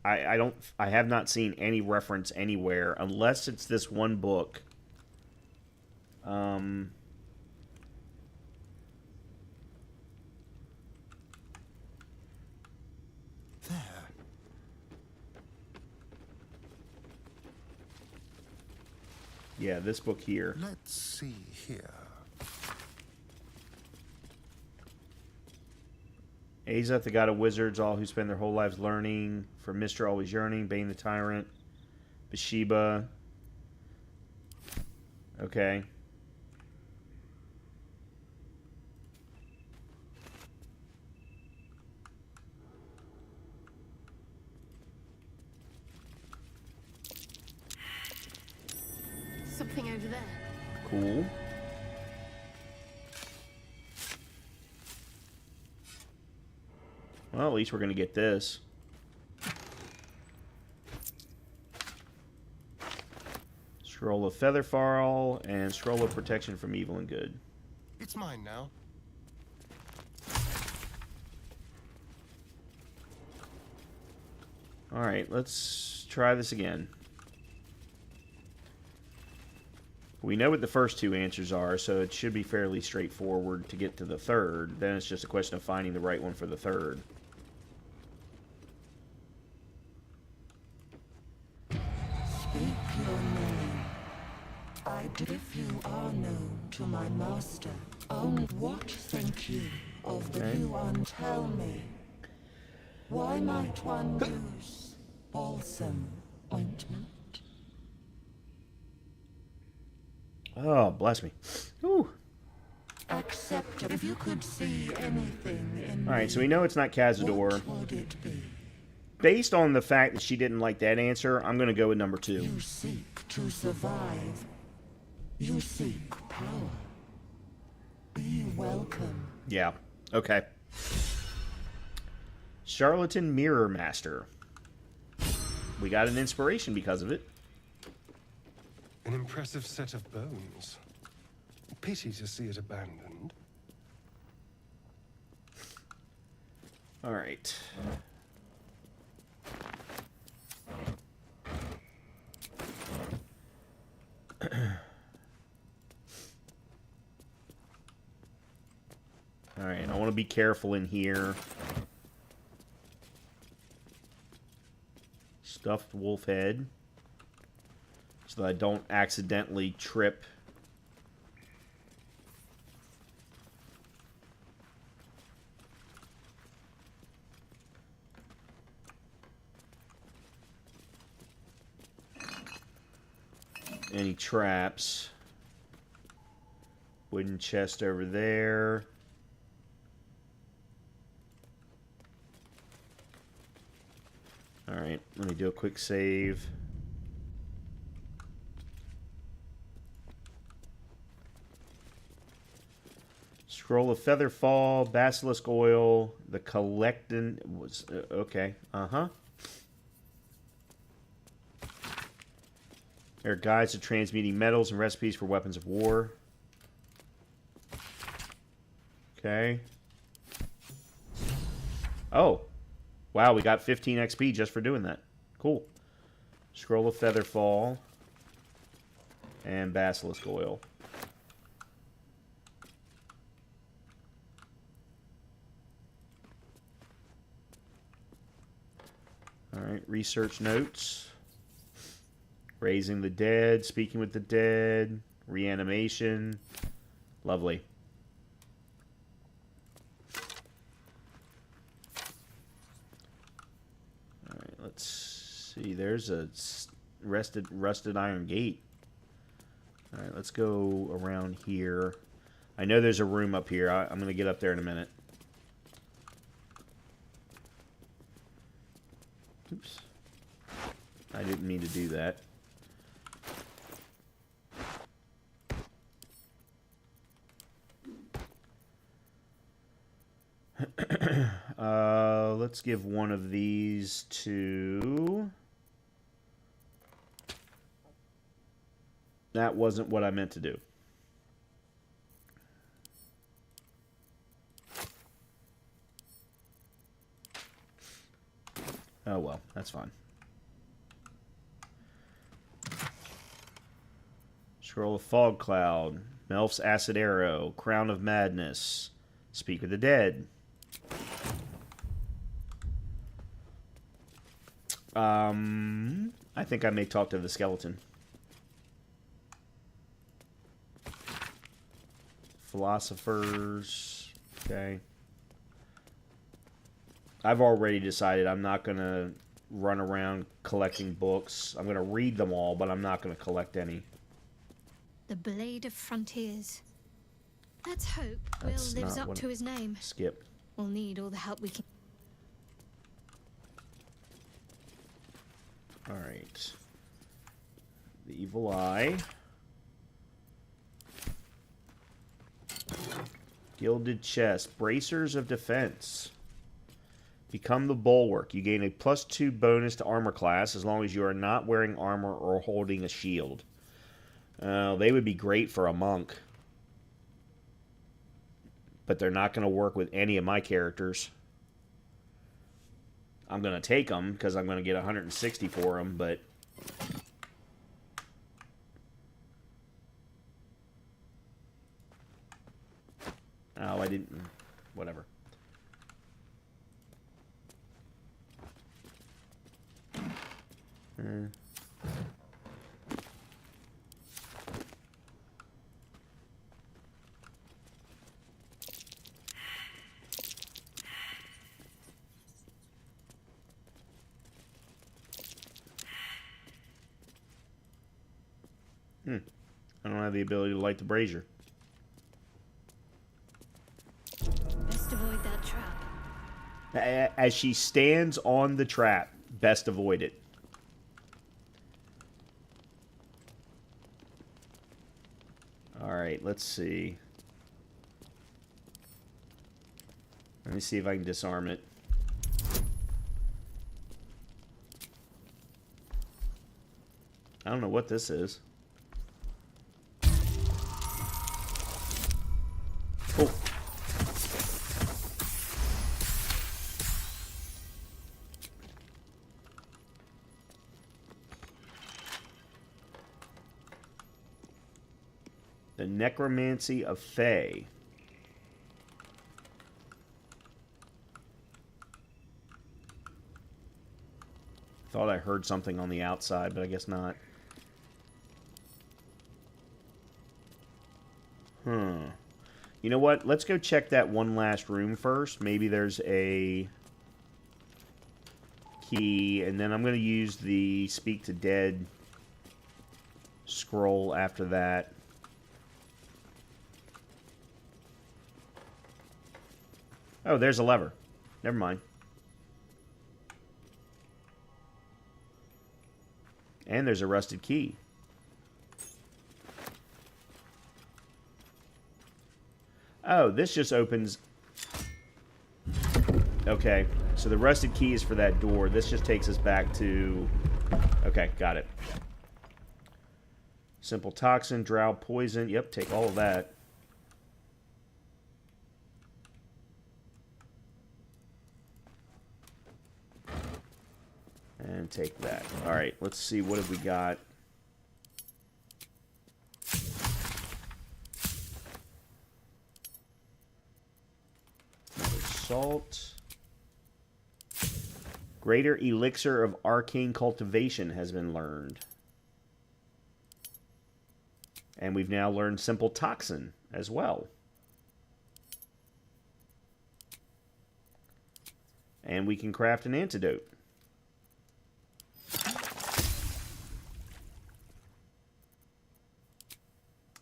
I have not seen any reference anywhere, unless it's this one book. There. Yeah, this book here. Let's see here. Azoth, the god of wizards, all who spend their whole lives learning. For Mr. always yearning. Bane the tyrant. Bathsheba. Okay. Something over there. Cool. Well, at least we're going to get this. Scroll of Featherfall and Scroll of Protection from Evil and Good. It's mine now. Alright, let's try this again. We know what the first 2 answers are, so it should be fairly straightforward to get to the third. Then it's just a question of finding the right one for the third. Speak your name. If you are known to my master, what think you of the new one? Tell me. Why might one use balsam ointment? Oh, bless me. Ooh. Accept if you could see anything in Alright, so we know it's not Cazador. what would it be? Based on the fact that she didn't like that answer, I'm going to go with number 2. You seek to survive. You seek power. Be welcome. Yeah. Okay. Charlatan Mirror Master. We got an inspiration because of it. An impressive set of bones. Pity to see it abandoned. All right. All right, I want to be careful in here. Stuffed wolf head. So that I don't accidentally trip. Any traps. Wooden chest over there. Alright, let me do a quick save. Scroll of Featherfall, Basilisk Oil, the Collectin was okay. Uh-huh. There are guides to transmuting metals and recipes for weapons of war. Okay. Oh. Wow, we got 15 XP just for doing that. Cool. Scroll of Featherfall. And basilisk oil. Alright, research notes. Raising the dead, speaking with the dead, reanimation. Lovely. Alright, let's see. There's a rusted iron gate. Alright, let's go around here. I know there's a room up here. I'm going to get up there in a minute. Oops. I didn't mean to do that. Let's give one of these to... That wasn't what I meant to do. Oh well, that's fine. Scroll of Fog Cloud, Melf's Acid Arrow, Crown of Madness, Speak with the Dead. I think I may talk to the skeleton. Philosophers. Okay. I've already decided I'm not going to run around collecting books. I'm going to read them all, but I'm not going to collect any. The Blade of Frontiers. Let's hope That's Will lives not up to his name. Skip. We'll need all the help we can. Alright. The Evil Eye. Gilded Chest. Bracers of Defense. Become the Bulwark. You gain a +2 bonus to armor class as long as you are not wearing armor or holding a shield. They would be great for a monk. But they're not going to work with any of my characters. I'm going to take them because I'm going to get 160 for them, but... Oh, I didn't... Whatever. I don't have the ability to light the brazier. Best avoid that trap. As she stands on the trap, best avoid it. Alright, let's see. Let me see if I can disarm it. I don't know what this is. Oh. The Necromancy of Fae. Thought I heard something on the outside, but I guess not. You know what? Let's go check that one last room first. Maybe there's a key, and then I'm going to use the Speak to Dead scroll after that. Oh, there's a lever. Never mind. And there's a rusted key. Oh, this just opens... Okay, so the rusted key is for that door. This just takes us back to... Okay, got it. Simple toxin, drow poison. Yep, take all of that. And take that. Alright, let's see. What have we got? Greater elixir of arcane cultivation has been learned. And we've now learned simple toxin as well. And we can craft an antidote.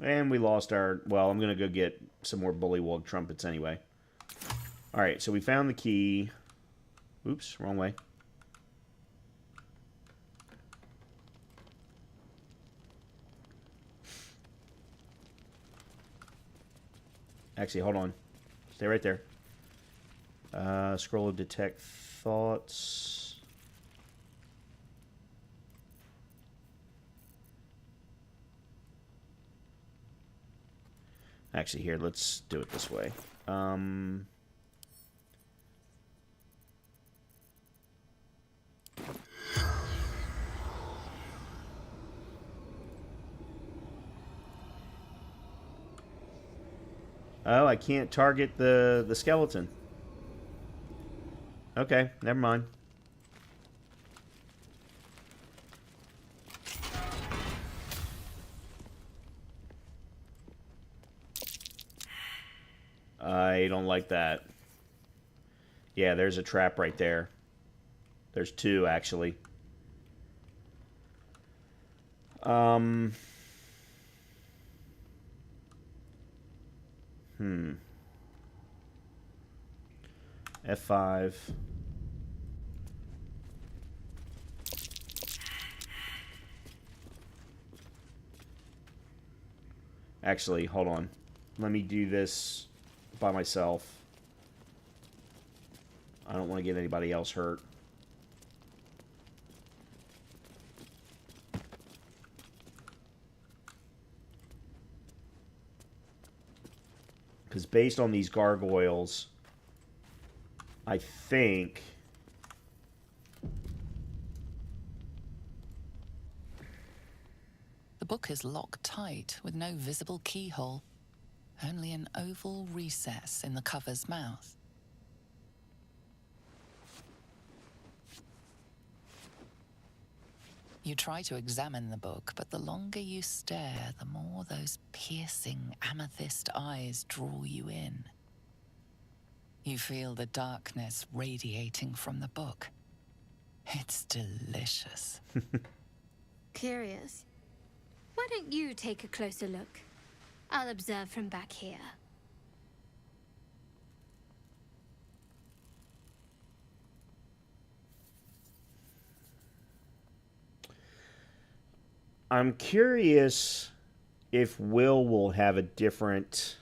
And we lost our... Well, I'm going to go get some more bullywug trumpets anyway. Alright, so we found the key. Oops, wrong way. Actually, hold on. Stay right there. Scroll of detect thoughts. Actually, here, let's do it this way. Oh, I can't target the skeleton. Okay, never mind. I don't like that. Yeah, there's a trap right there. There's two, actually. F5. Actually, hold on. Let me do this by myself. I don't want to get anybody else hurt. Because based on these gargoyles, I think... The book is locked tight with no visible keyhole. Only an oval recess in the cover's mouth. You try to examine the book, but the longer you stare, the more those piercing amethyst eyes draw you in. You feel the darkness radiating from the book. It's delicious. Curious. Why don't you take a closer look? I'll observe from back here. I'm curious if will have a different...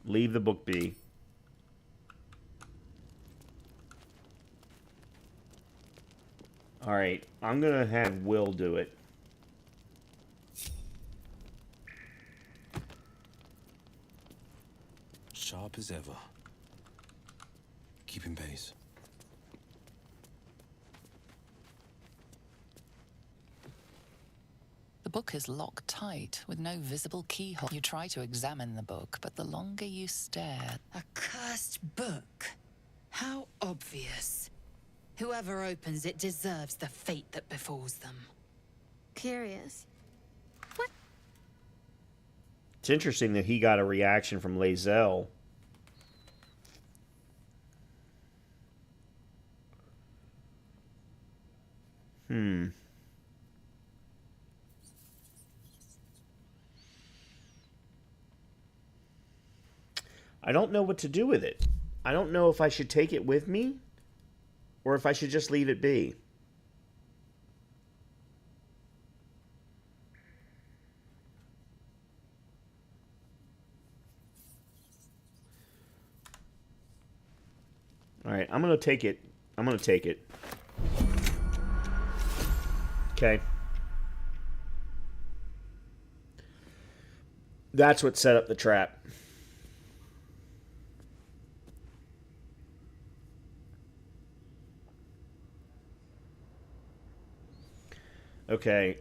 leave the book be. Alright, I'm gonna have Will do it. Sharp as ever. Keeping pace. The book is locked tight with no visible keyhole. You try to examine the book, but the longer you stare... A cursed book? How obvious. Whoever opens it deserves the fate that befalls them. Curious. It's interesting that he got a reaction from Lae'zel. I don't know what to do with it. I don't know if I should take it with me or if I should just leave it be. All right, I'm going to take it. I'm going to take it. Okay. That's what set up the trap. Okay,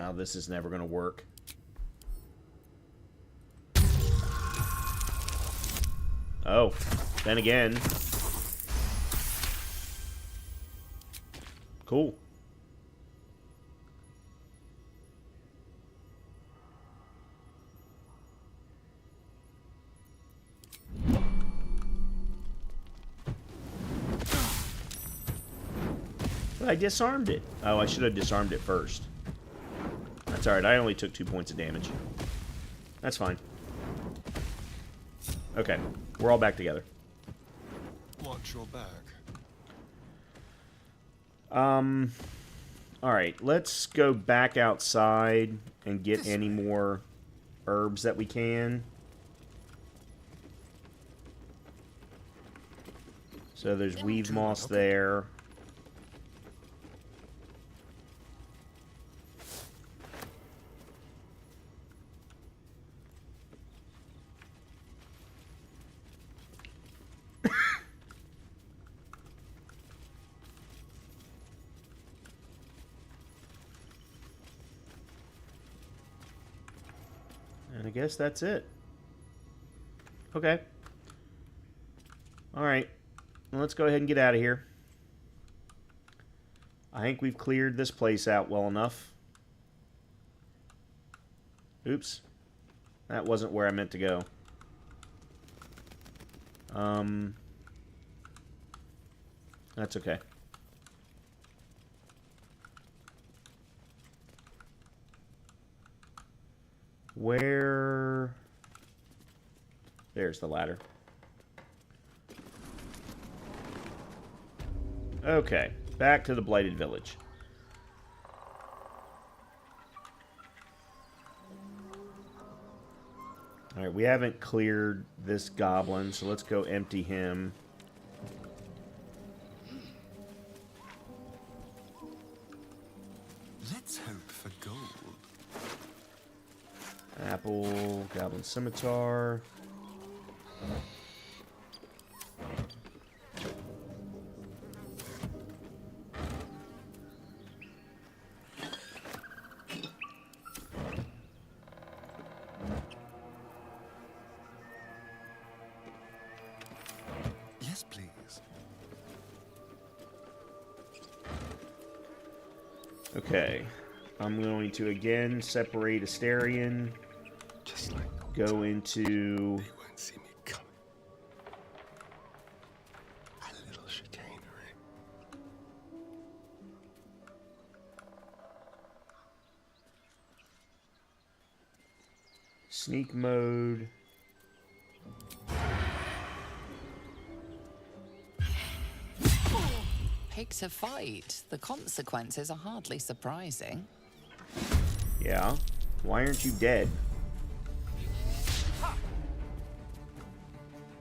Oh, this is never going to work. Oh, then again. Cool. But I disarmed it. Oh, I should have disarmed it first. That's alright, I only took 2 points of damage. That's fine. Okay, we're all back together. Watch your back. Alright, let's go back outside and get any more herbs that we can. So there's weave moss there. And I guess that's it. Okay. Alright. Well, let's go ahead and get out of here. I think we've cleared this place out well enough. Oops. That wasn't where I meant to go. That's okay. Where... There's the ladder. Okay, back to the Blighted Village. Alright, we haven't cleared this goblin, so let's go empty him. Let's hope for gold. Apple, Goblin Scimitar. Yes, please. Okay. I'm going to again separate Astarion. Just like Go into... they won't see me coming. A little chicanery. Sneak mode. Pick to fight. The consequences are hardly surprising. Yeah. Why aren't you dead?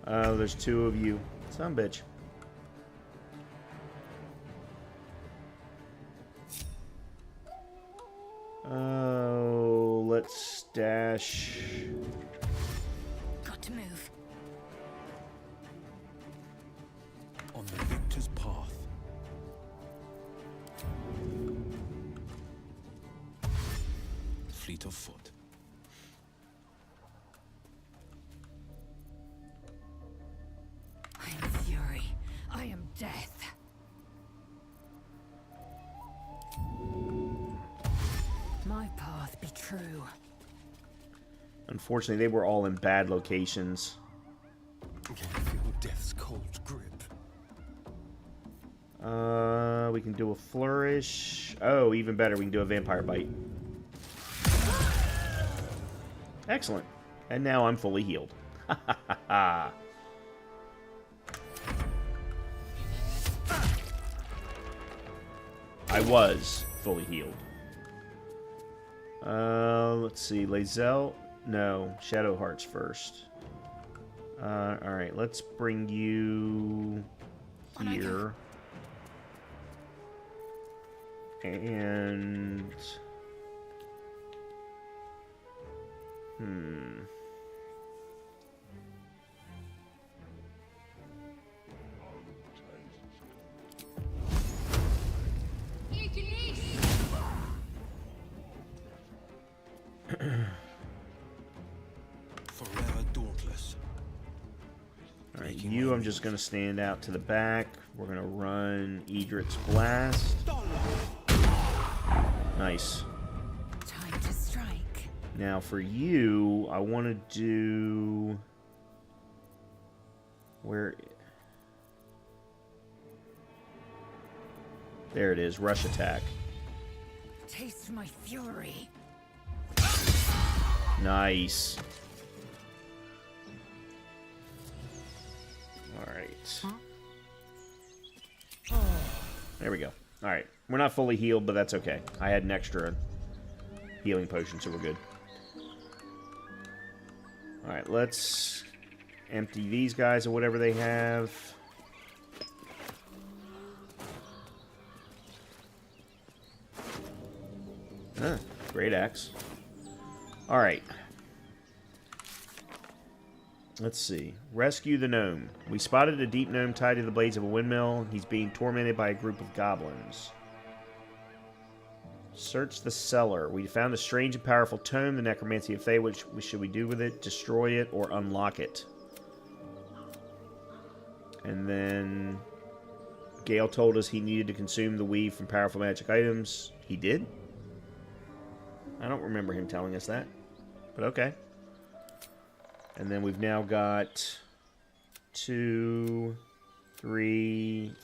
Oh, there's two of you. Son of a bitch. Oh, let's stash. Got to move. On the victor's path. Fleet of foot. I am fury. I am death. My path be true. Unfortunately, they were all in bad locations. Can you feel death's cold grip? We can do a flourish. Oh, even better, we can do a vampire bite. Excellent. And now I'm fully healed. Ha ha ha ha. I was fully healed. Let's see. Lae'zel? No. Shadow Hearts first. Alright, let's bring you here. And... I'm just going to stand out to the back. We're going to run Edric's Blast. Nice. Time to strike. Now for you, I want to do... Where... There it is, Rush Attack. Taste my fury. Nice. Alright. There we go. Alright. We're not fully healed, but that's okay. I had an extra healing potion, so we're good. Alright, let's empty these guys of whatever they have. Ah, great axe. Alright. Let's see. Rescue the gnome. We spotted a deep gnome tied to the blades of a windmill. He's being tormented by a group of goblins. Search the cellar. We found a strange and powerful tome, the Necromancy of Thay. What should we do with it? Destroy it or unlock it? And then Gale told us he needed to consume the weave from powerful magic items. He did? I don't remember him telling us that. But okay. And then we've now got three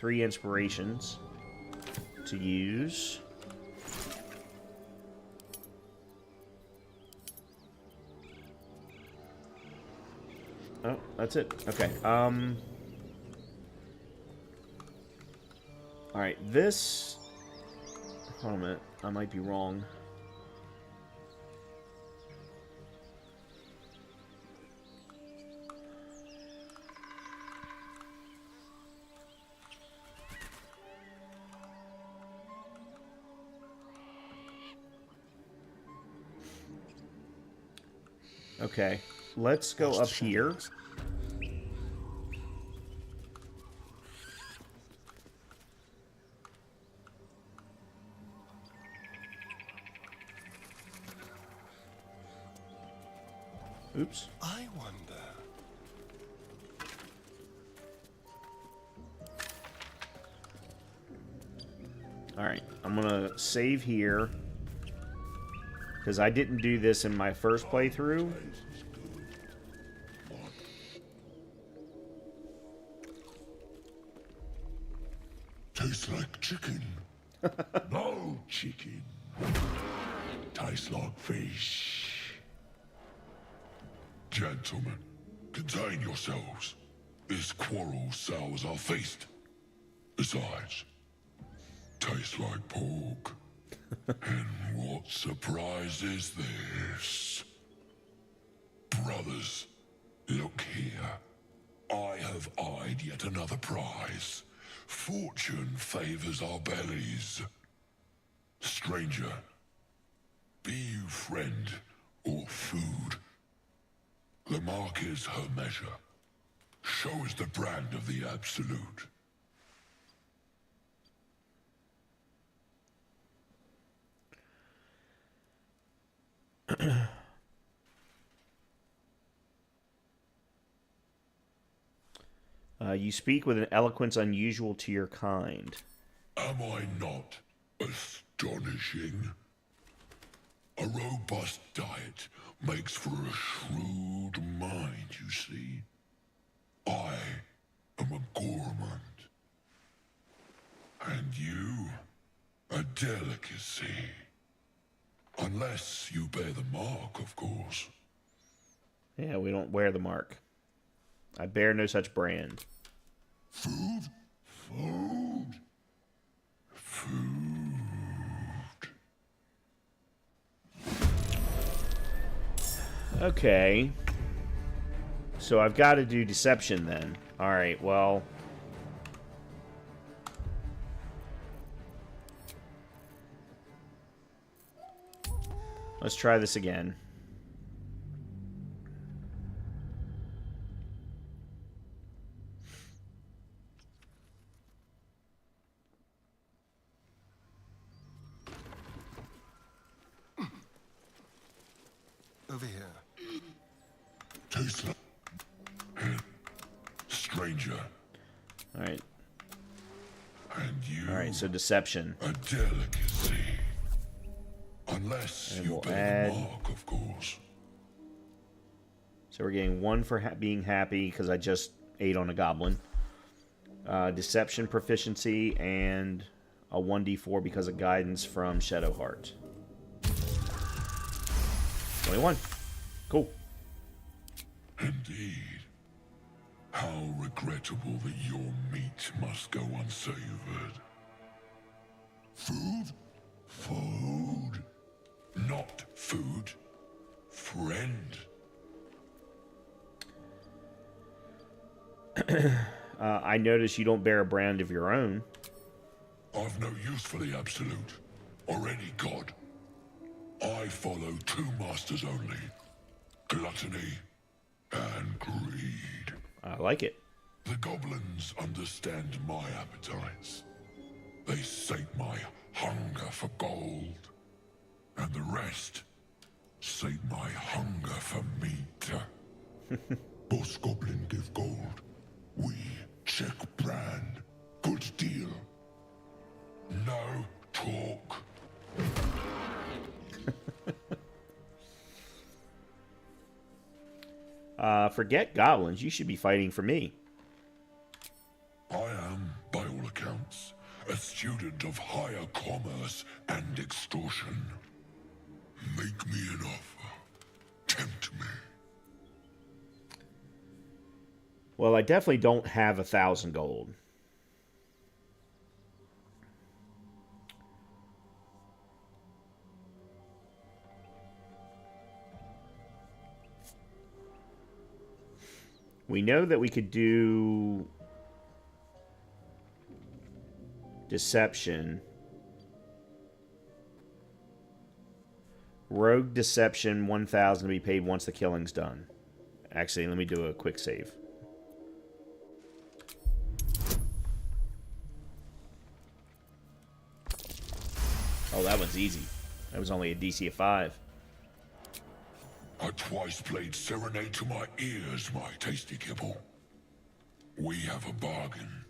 inspirations to use. Oh, that's it. Okay. Alright, this... Hold on a minute. I might be wrong. Okay, let's go up here. Oops. I wonder. Alright, I'm gonna save here. Because I didn't do this in my first playthrough. Tastes like chicken. No chicken. Tastes like fish. Gentlemen, contain yourselves. This quarrel sours our feast. Besides, tastes like pork. And what surprise is this? Brothers, look here. I have eyed yet another prize. Fortune favors our bellies. Stranger, be you friend or food. The mark is her measure. Show us the brand of the absolute. You speak with an eloquence unusual to your kind. Am I not astonishing? A robust diet makes for a shrewd mind, you see. I am a gourmand. And you, a delicacy. Unless you bear the mark, of course. Yeah, we don't wear the mark. I bear no such brand. Food? Food? Food. Okay. So I've got to do deception then. Alright, well... Let's try this again. Over here. Tastes like... stranger. Alright. And you. Alright, so deception. A delicacy. Unless And you we'll bear add- the mark, of course. So we're getting 1 for being happy because I just ate on a goblin. Deception proficiency and a 1d4 because of guidance from Shadowheart. 21. Cool. Indeed. How regrettable that your meat must go unsavored. Food? Food. Not food. Friend. I notice you don't bear a brand of your own. I've no use for the absolute, or any god. I follow 2 masters only. Gluttony and greed. I like it. The goblins understand my appetites. They sate my hunger for gold. And the rest sate my hunger for meat. Boss goblin give gold. We check brand. Good deal. No talk. Forget goblins. You should be fighting for me. I am, by all accounts, a student of higher commerce and extortion. Make me an offer. Tempt me. Well, I definitely don't have 1,000 gold. We know that we could do deception. Rogue deception 1,000 to be paid once the killing's done. Actually, let me do a quick save. Oh, that one's easy. That was only a DC of 5. I twice played serenade to my ears, my tasty kibble. We have a bargain.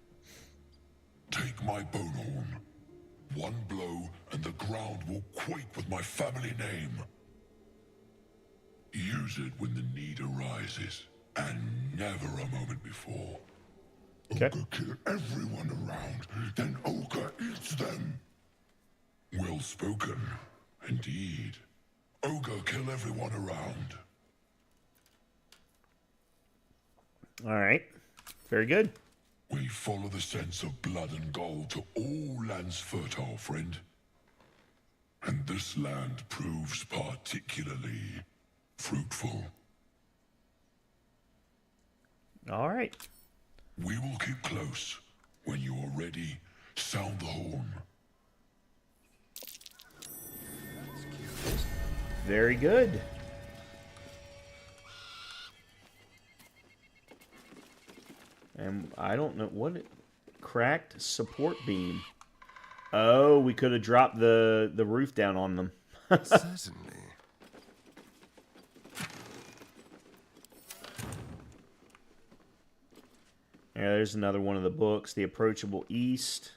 Take my bone horn. 1 blow and the ground will quake with my family name. Use it when the need arises, and never a moment before. Okay. Ogre kill everyone around, then Ogre eats them. Well spoken, indeed. Ogre kill everyone around. Alright. Very good. We follow the sense of blood and gold to all lands fertile, friend. And this land proves particularly fruitful. Alright. We will keep close. When you are ready, sound the horn. Very good. And I don't know what cracked support beam. Oh, we could have dropped the roof down on them. Certainly. Yeah, there's another one of the books, The Approachable East.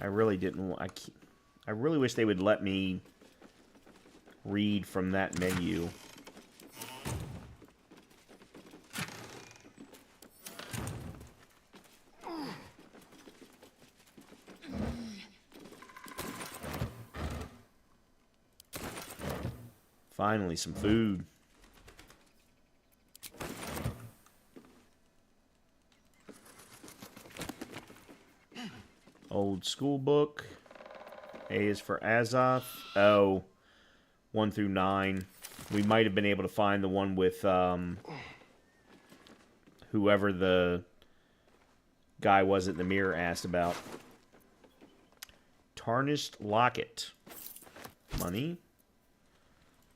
I really didn't. I really wish they would let me read from that menu. Finally, some food. Old school book. A is for Azoth. Oh, 1 through 9. We might have been able to find the one with whoever the guy was at the mirror asked about. Tarnished Locket. Money.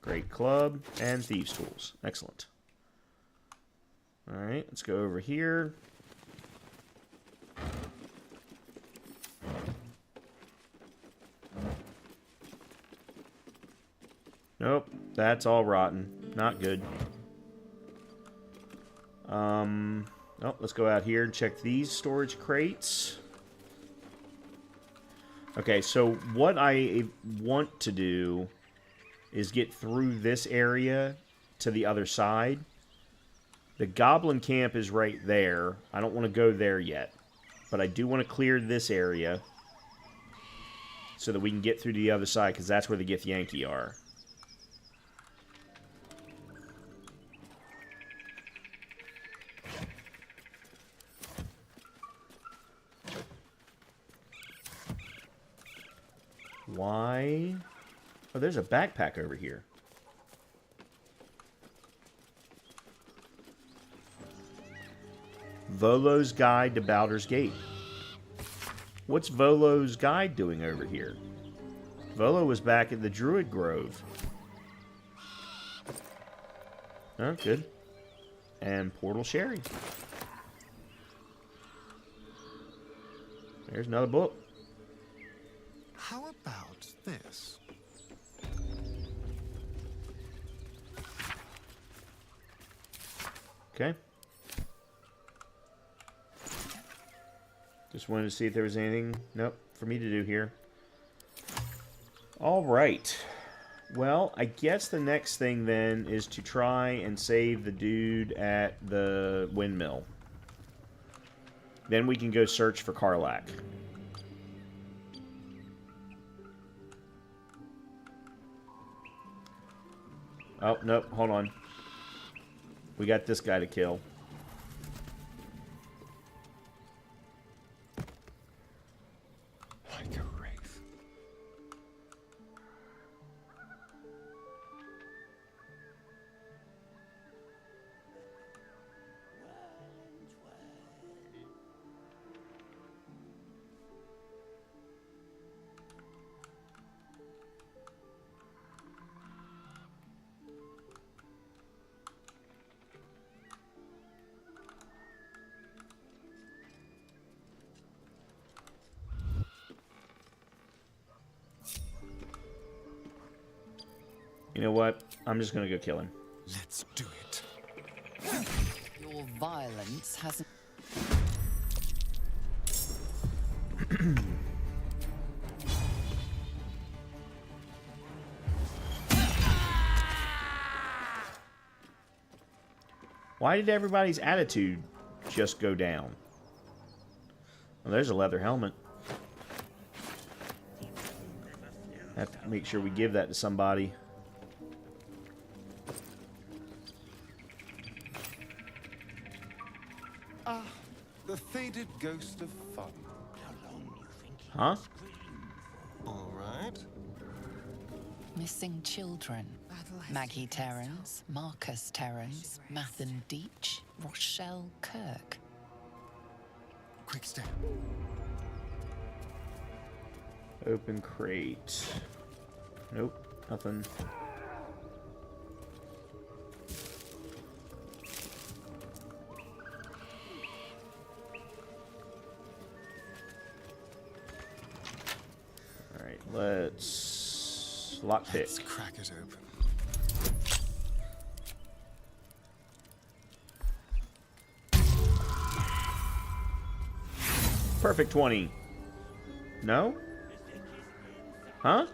Great Club. And Thieves' Tools. Excellent. Alright, let's go over here. Nope, that's all rotten. Not good. Oh, let's go out here and check these storage crates. Okay, so what I want to do is get through this area to the other side. The goblin camp is right there. I don't want to go there yet. But I do want to clear this area so that we can get through to the other side, because that's where the Githyanki are. Why? Oh, there's a backpack over here. Volo's Guide to Baldur's Gate. What's Volo's Guide doing over here? Volo was back at the Druid Grove. Oh, good. And Portal Sherry. There's another book. How about this? Okay. Just wanted to see if there was anything, nope, for me to do here. All right. Well, I guess the next thing then is to try and save the dude at the windmill. Then we can go search for Karlach. Oh, nope, hold on. We got this guy to kill. Like a wraith. You know what? I'm just gonna go kill him. Let's do it. Your violence hasn't... Why did everybody's attitude just go down? Well, there's a leather helmet. Have to make sure we give that to somebody. Ah, the faded ghost of fun. Huh? All right. Missing children. Maggie Terrans, Marcus Terrans, Mathan Deach, Rochelle Kirk. Quick step. Open crate. Nope, nothing. Alright, let's lockpick. Let's crack it open. Perfect 20. No? Huh?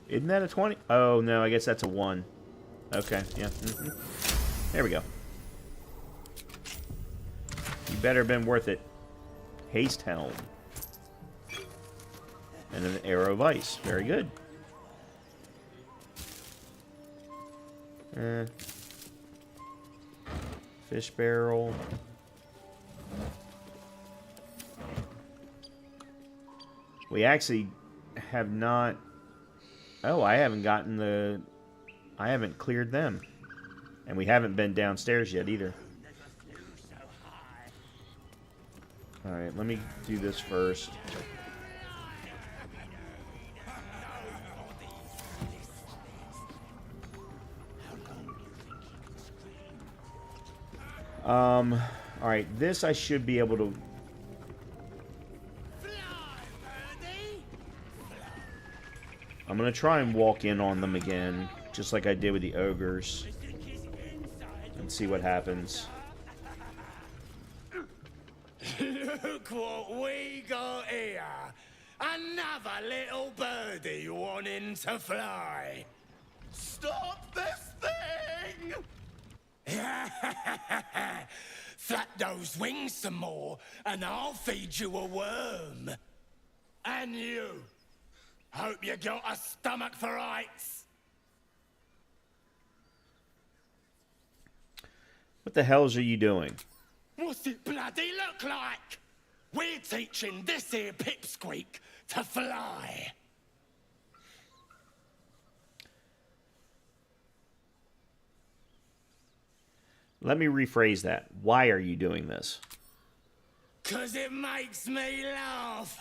Isn't that a 20? Oh, no, I guess that's a 1. Okay, yeah. There we go. You better have been worth it. Haste Helm. And an Arrow of Ice. Very good. Fish barrel. We actually have not... Oh, I haven't gotten the... I haven't cleared them. And we haven't been downstairs yet either. Alright, let me do this first. Alright, this I should be able to... I'm gonna try and walk in on them again, just like I did with the ogres. and see what happens. Look what we got here. Another little birdie wanting to fly. Stop this thing! Flap those wings some more, and I'll feed you a worm. And you. Hope you got a stomach for heights. What the hells are you doing? What's it bloody look like? We're teaching this here pipsqueak to fly. Let me rephrase that. Why are you doing this? 'Cause it makes me laugh.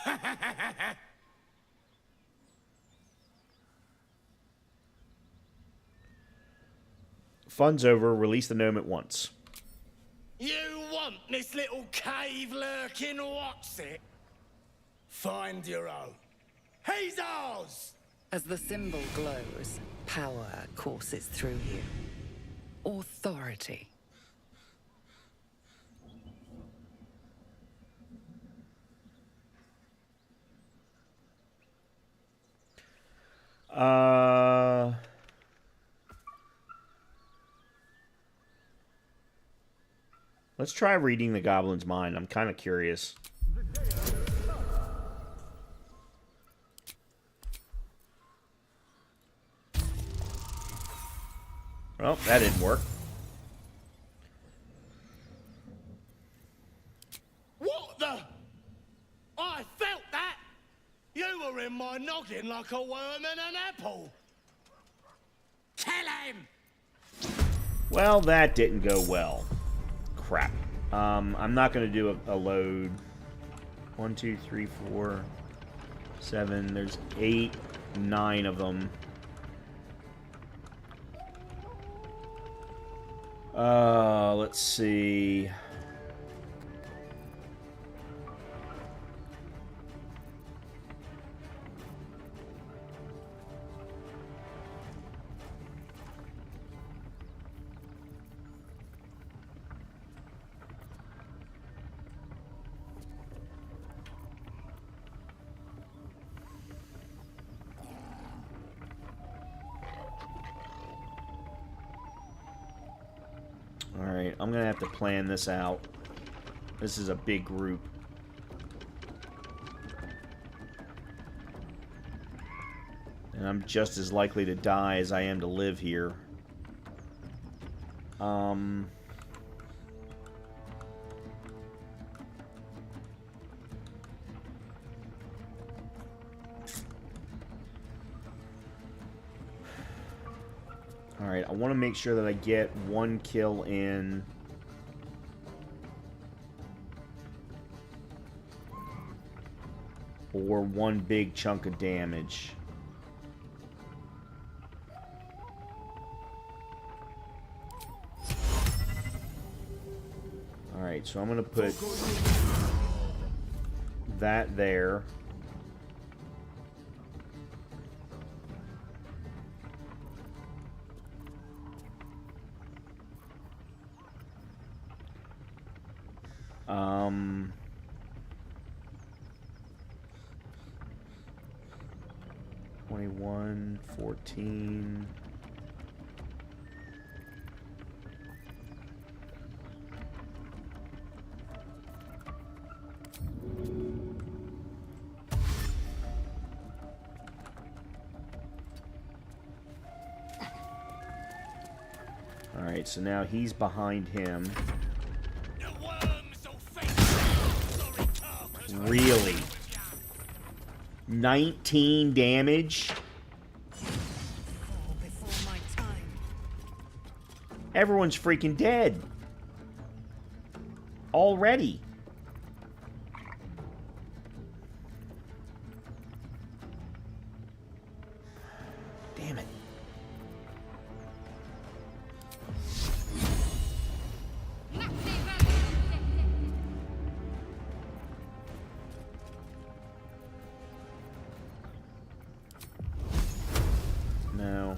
Fun's over. Release the gnome at once. You want this little cave lurking what's it? Find your own. He's ours! As the symbol glows, power courses through you. Authority. Let's try reading the goblin's mind. I'm kind of curious. Well, that didn't work. What the? I felt that! You were in my noggin like a worm in an apple. Kill him! Well, that didn't go well. Crap. I'm not going to do a load. 1, 2, 3, 4, 7. There's 8, 9 of them. Let's see. Alright, I'm gonna have to plan this out. This is a big group. And I'm just as likely to die as I am to live here. Alright, I want to make sure that I get 1 kill in. Or 1 big chunk of damage. Alright, so I'm going to put that there. Um... 21, 14... Alright, so now he's behind him. Really? 19 damage? Everyone's freaking dead. Already. Damn it. No.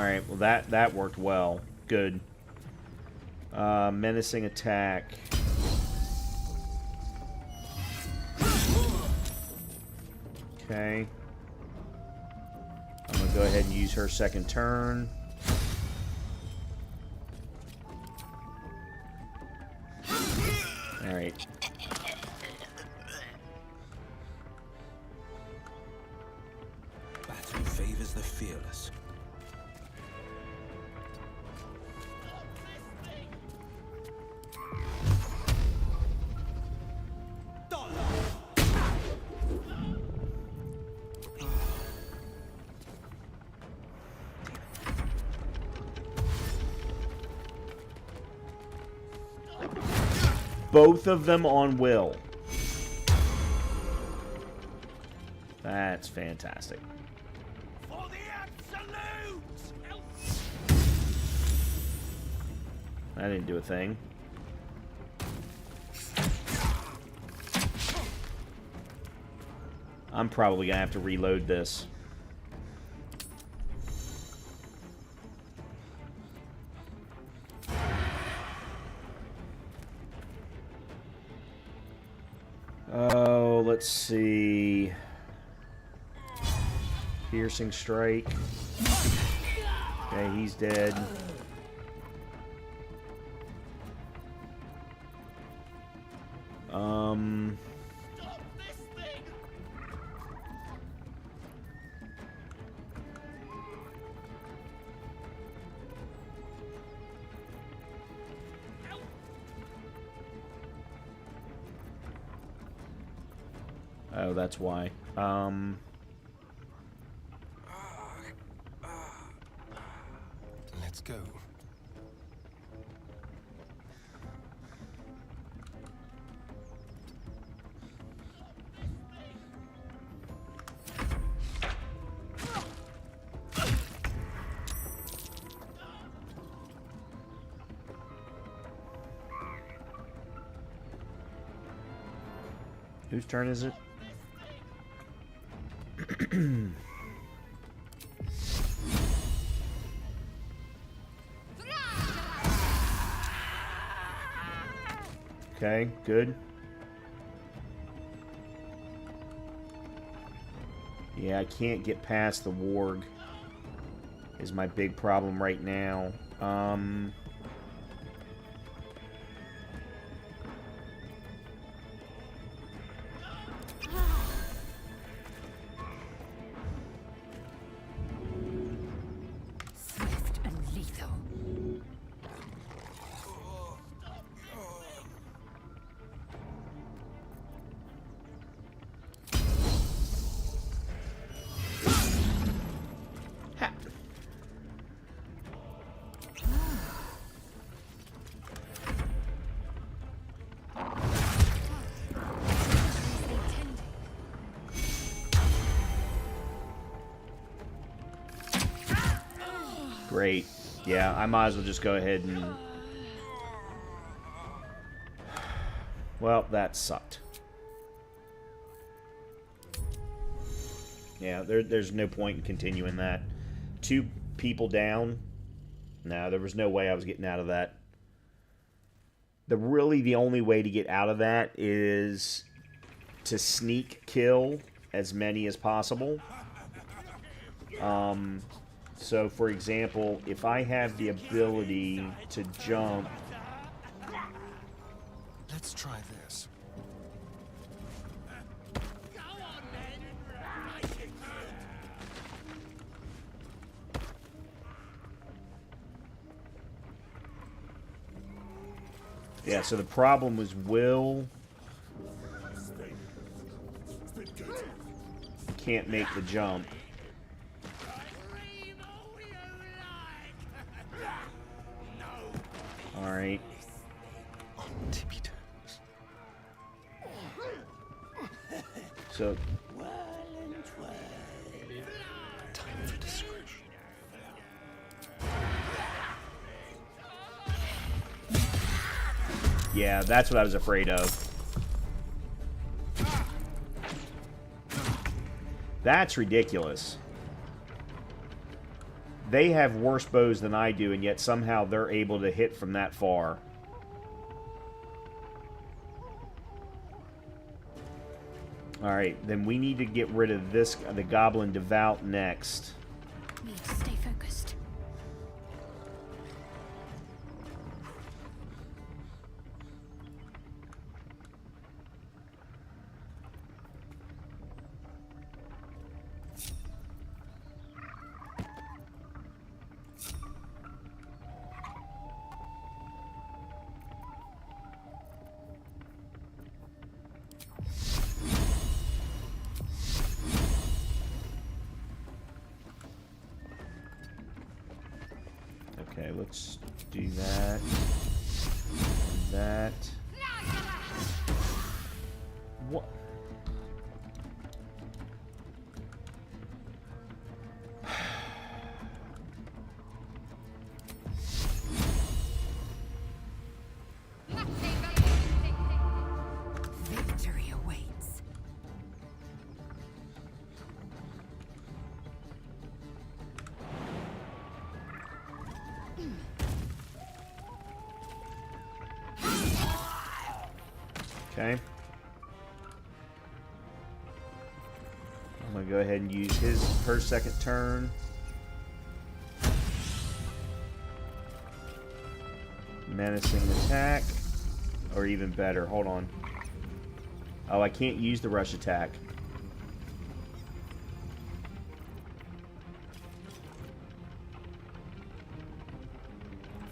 Alright, well that worked well. Good. Menacing attack. Okay. I'm gonna go ahead and use her second turn. Alright. Battle favors the fearless. Both of them on will. That's fantastic. For the absolute! That didn't do a thing. I'm probably gonna have to reload this. Oh, let's see. Piercing strike. Okay, he's dead. Oh, that's why. Let's go. Whose turn is it? Okay, good. Yeah, I can't get past the warg. Is my big problem right now. Swift and lethal. Great. Yeah, I might as well just go ahead and... Well, that sucked. Yeah, there's no point in continuing that. 2 people down. No, there was no way I was getting out of that. Really the only way to get out of that is to sneak kill as many as possible. So, for example, if I have the ability to jump... Let's try this. Yeah, so the problem was Will can't make the jump. Alright. On tippy toes. So... Time for discretion. Yeah, that's what I was afraid of. That's ridiculous. They have worse bows than I do, and yet somehow they're able to hit from that far. Alright, then we need to get rid of this, the Goblin Devout next. Need to stay focused. Okay, let's do that. And that. What? Victory awaits. Okay. I'm gonna go ahead and use her second turn. Menacing attack. Or even better, hold on. Oh, I can't use the rush attack.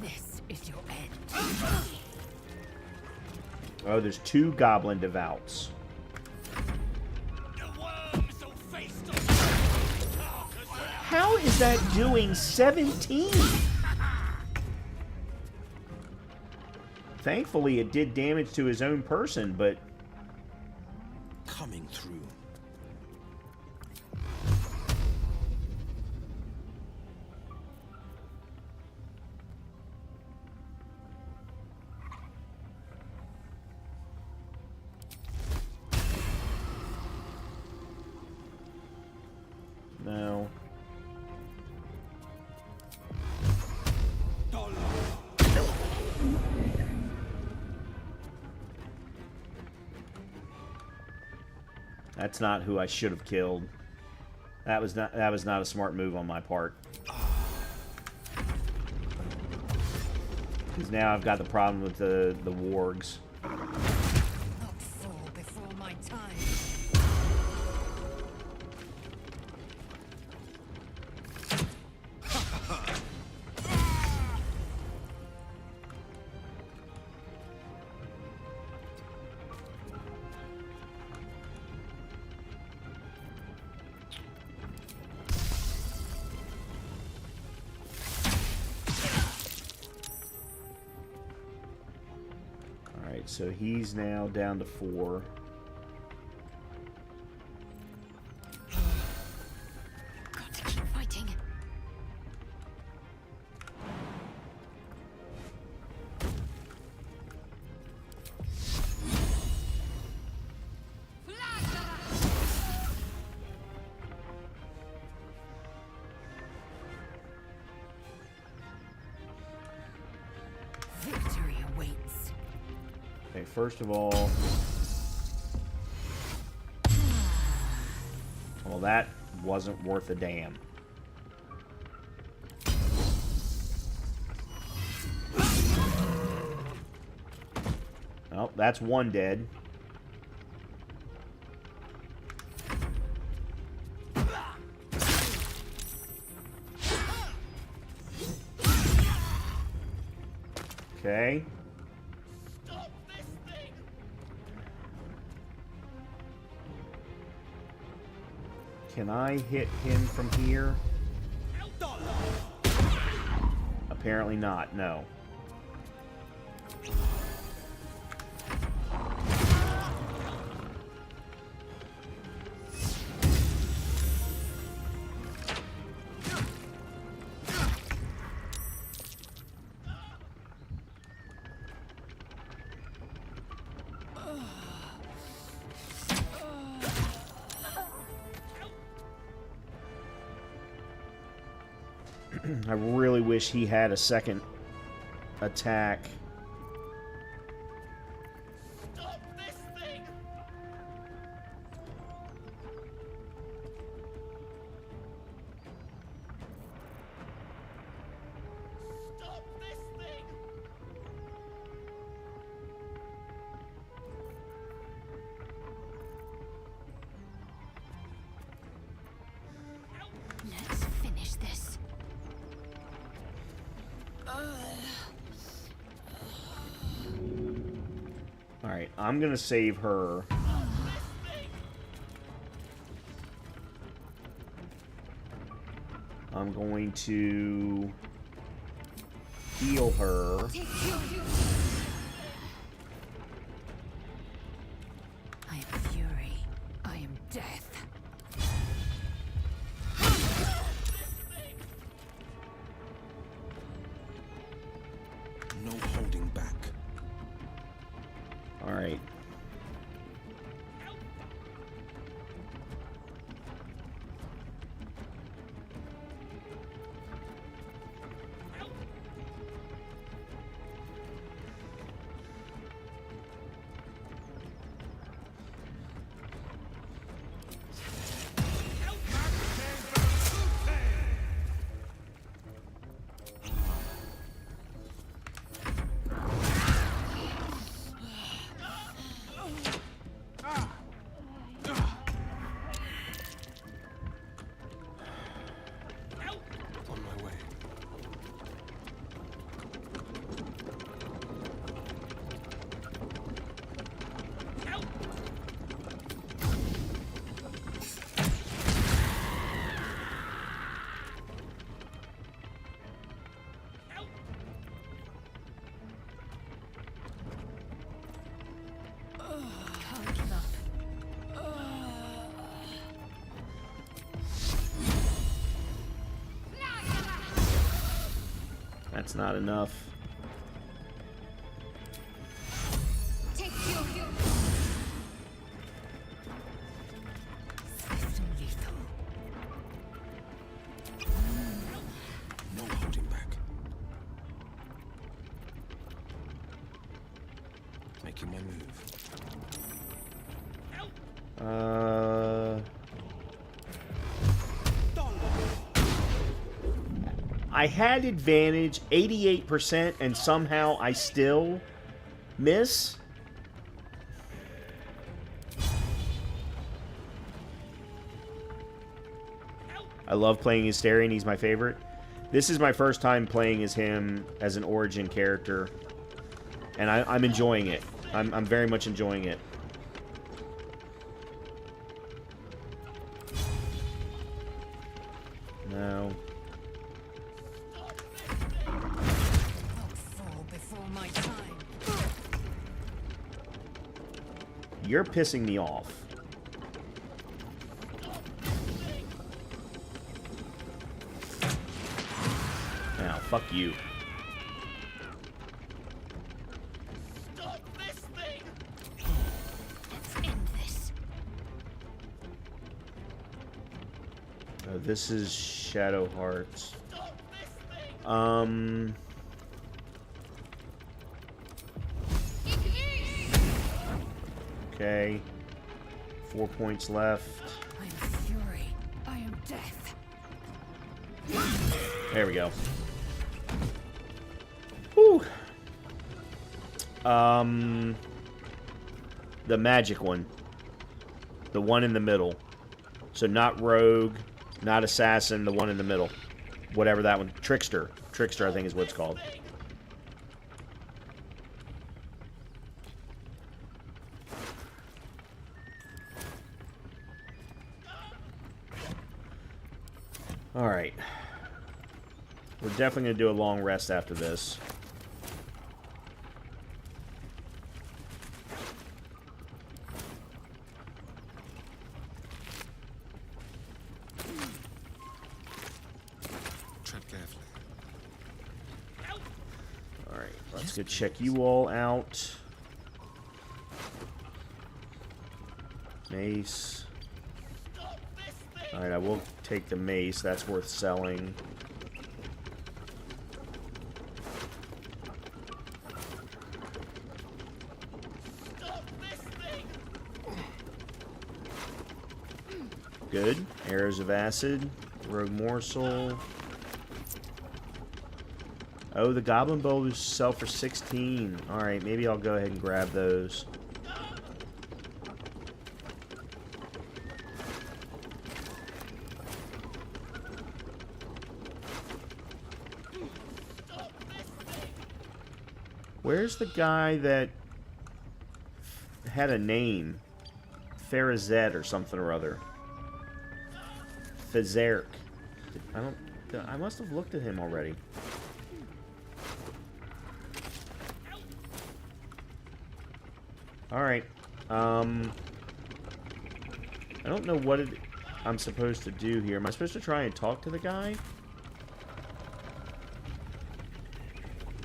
This is your end. Oh, there's 2 Goblin Devouts. How is that doing 17? Thankfully, it did damage to his own person, but... Coming through. No. That's not who I should have killed. That was not a smart move on my part. Because now I've got the problem with the wargs. Not fall before my time. Alright, so he's now down to 4. Got to keep fighting. Victory awaits. Okay, first of all... Well, that wasn't worth a damn. Oh, that's 1 dead. Okay. Stop this thing! Can I hit him from here? Apparently not, no. I really wish he had a second attack. Stop this thing! Stop this thing! Let's finish this. Alright, I'm gonna save her. I'm going to heal her. I am fury. I am death. No holding back. Alright. On my way. I'll give up. That's not enough. Take you. Swift and lethal. No holding back. Making my move. I had advantage 88% and somehow I still miss. I love playing Astarion, he's my favorite. This is my first time playing as him as an origin character. And I'm enjoying it. I'm very much enjoying it. No. You're pissing me off. Now, fuck you. Stop this thing! Let's end this. This is Shadow Hearts. Stop this thing! Okay. 4 points left. I am fury. I am death. There we go. Whew. The magic one. The one in the middle. So not rogue, not assassin, the one in the middle. Whatever that one. Trickster. Trickster, I think is what it's called. Alright. We're definitely going to do a long rest after this. Tread carefully. Alright, let's go check you all out. Mace. Alright, I will take the mace. That's worth selling. Good. Arrows of acid. Rogue morsel. Oh, the goblin bows sell for 16. Alright, maybe I'll go ahead and grab those. Where's the guy that had a name? Pharazet or something or other. Fazerk. I must have looked at him already. Alright. I don't know what I'm supposed to do here. Am I supposed to try and talk to the guy?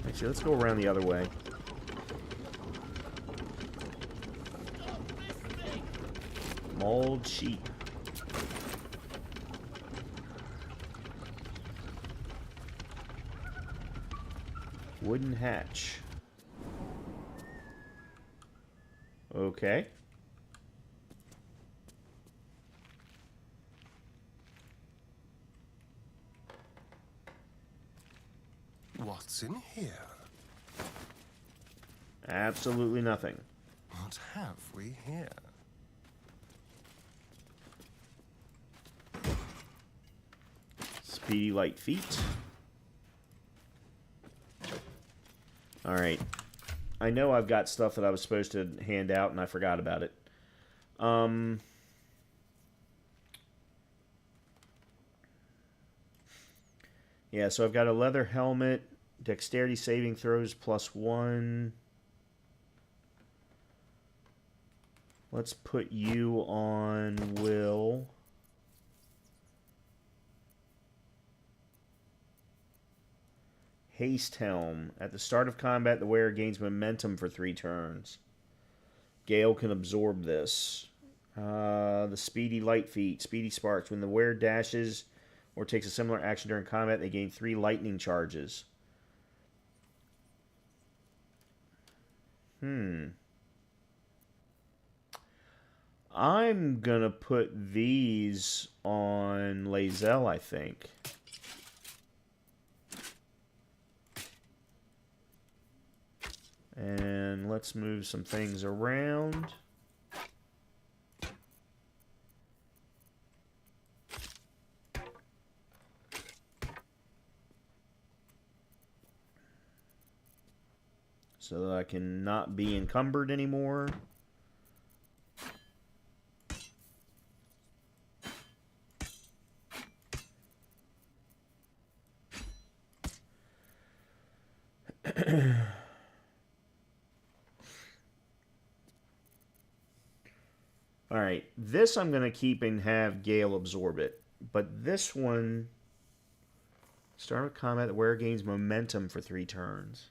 Actually, let's go around the other way. Mauled sheep. Wooden hatch. Okay. What's in here? Absolutely nothing. What have we here? Speedy light feet. Alright. I know I've got stuff that I was supposed to hand out and I forgot about it. Yeah, so I've got a leather helmet, dexterity saving throws +1. Let's put you on Will. Haste Helm. At the start of combat, the wearer gains momentum for 3 turns. Gale can absorb this. The Speedy Light Feet. Speedy Sparks. When the wearer dashes or takes a similar action during combat, they gain 3 lightning charges. I'm gonna put these on Lae'zel, I think. And let's move some things around. So that I can not be encumbered anymore. Alright, this I'm going to keep and have Gale absorb it. But this one, start with combat, the wearer gains momentum for 3 turns.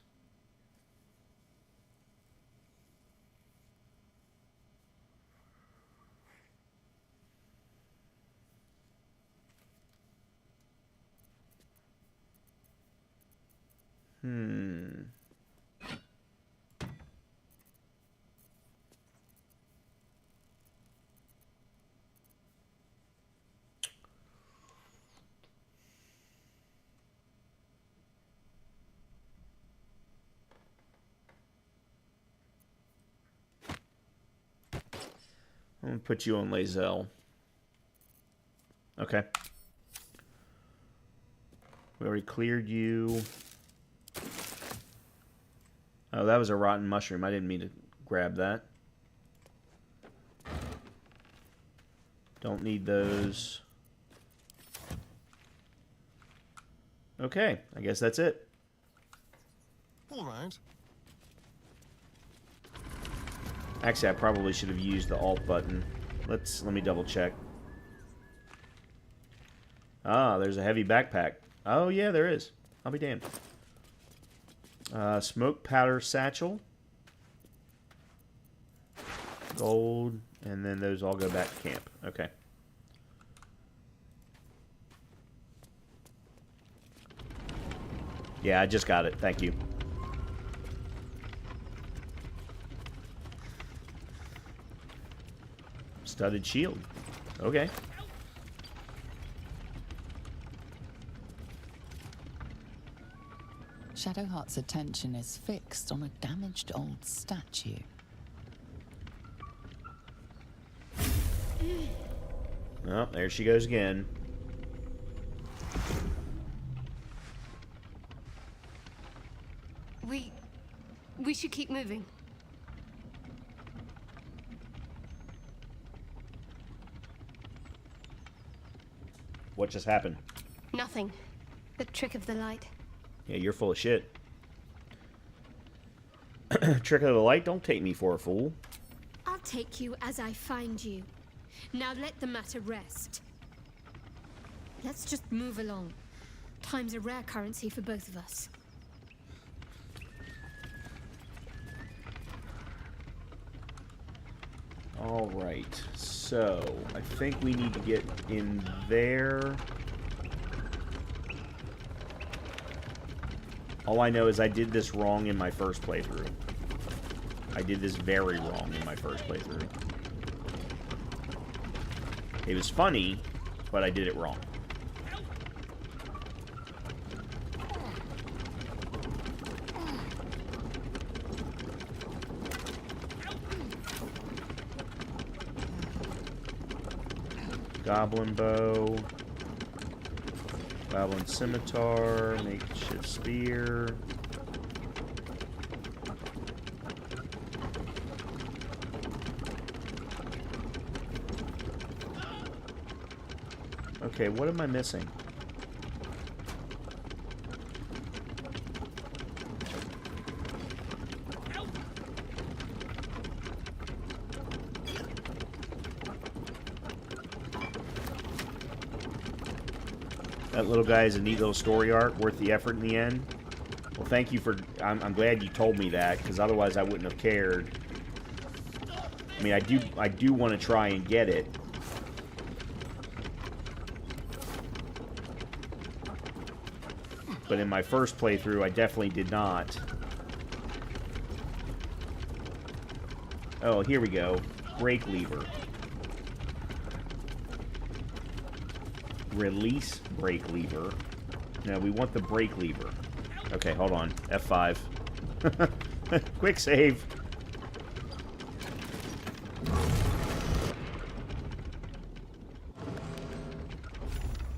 I'm going to put you on Lae'zel. Okay. We already cleared you. Oh, that was a rotten mushroom. I didn't mean to grab that. Don't need those. Okay, I guess that's it. All right. Actually, I probably should have used the Alt button. Let me double check. Ah, there's a heavy backpack. Oh, yeah, there is. I'll be damned. Smoke powder satchel. Gold. And then those all go back to camp. Okay. Yeah, I just got it. Thank you. Studded shield. Okay. Shadowheart's attention is fixed on a damaged old statue. Oh, there she goes again. We should keep moving. What just happened? Nothing. The trick of the light. Yeah, you're full of shit. Trick of the light? Don't take me for a fool. I'll take you as I find you. Now let the matter rest. Let's just move along. Time's a rare currency for both of us. Alright, so I think we need to get in there. All I know is I did this wrong in my first playthrough. I did this very wrong in my first playthrough. It was funny, but I did it wrong. Goblin bow, goblin scimitar, makeshift spear. Okay, what am I missing? That little guy is a neat little story arc, worth the effort in the end. Well, thank you for... I'm glad you told me that, because otherwise I wouldn't have cared. I mean, I do want to try and get it. But in my first playthrough, I definitely did not. Oh, here we go. Brake lever. Release brake lever. No, we want the brake lever. Okay, hold on. F5. Quick save.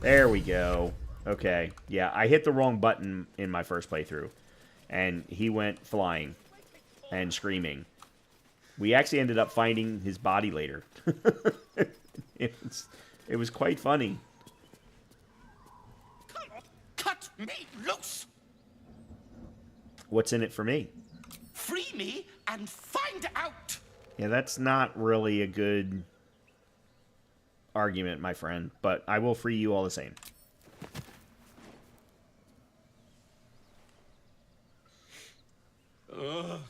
There we go. Okay. Yeah, I hit the wrong button in my first playthrough. And he went flying and screaming. We actually ended up finding his body later. It was quite funny. Cut me loose! What's in it for me? Free me and find out! Yeah, that's not really a good argument, my friend, but I will free you all the same. Ugh.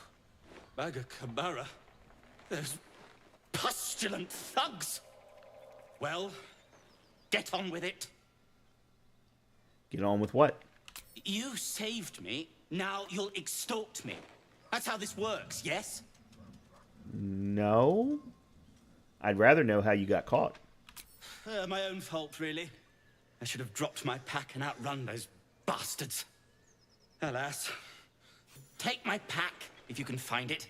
Maga Kamara. Those pustulant thugs. Well, get on with it. Get on with what? You saved me, now you'll extort me. That's how this works, yes? No. I'd rather know how you got caught. My own fault, really. I should have dropped my pack and outrun those bastards. Alas. Take my pack, if you can find it.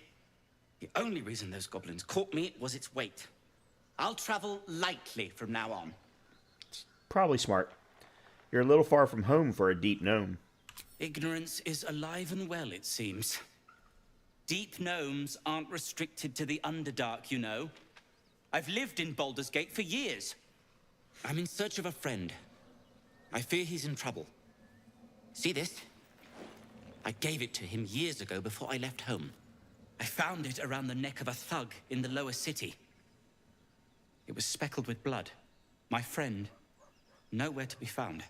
The only reason those goblins caught me was its weight. I'll travel lightly from now on. Probably smart. You're a little far from home for a deep gnome. Ignorance is alive and well, it seems. Deep gnomes aren't restricted to the Underdark, you know. I've lived in Baldur's Gate for years. I'm in search of a friend. I fear he's in trouble. See this? I gave it to him years ago before I left home. I found it around the neck of a thug in the lower city. It was speckled with blood. My friend, nowhere to be found.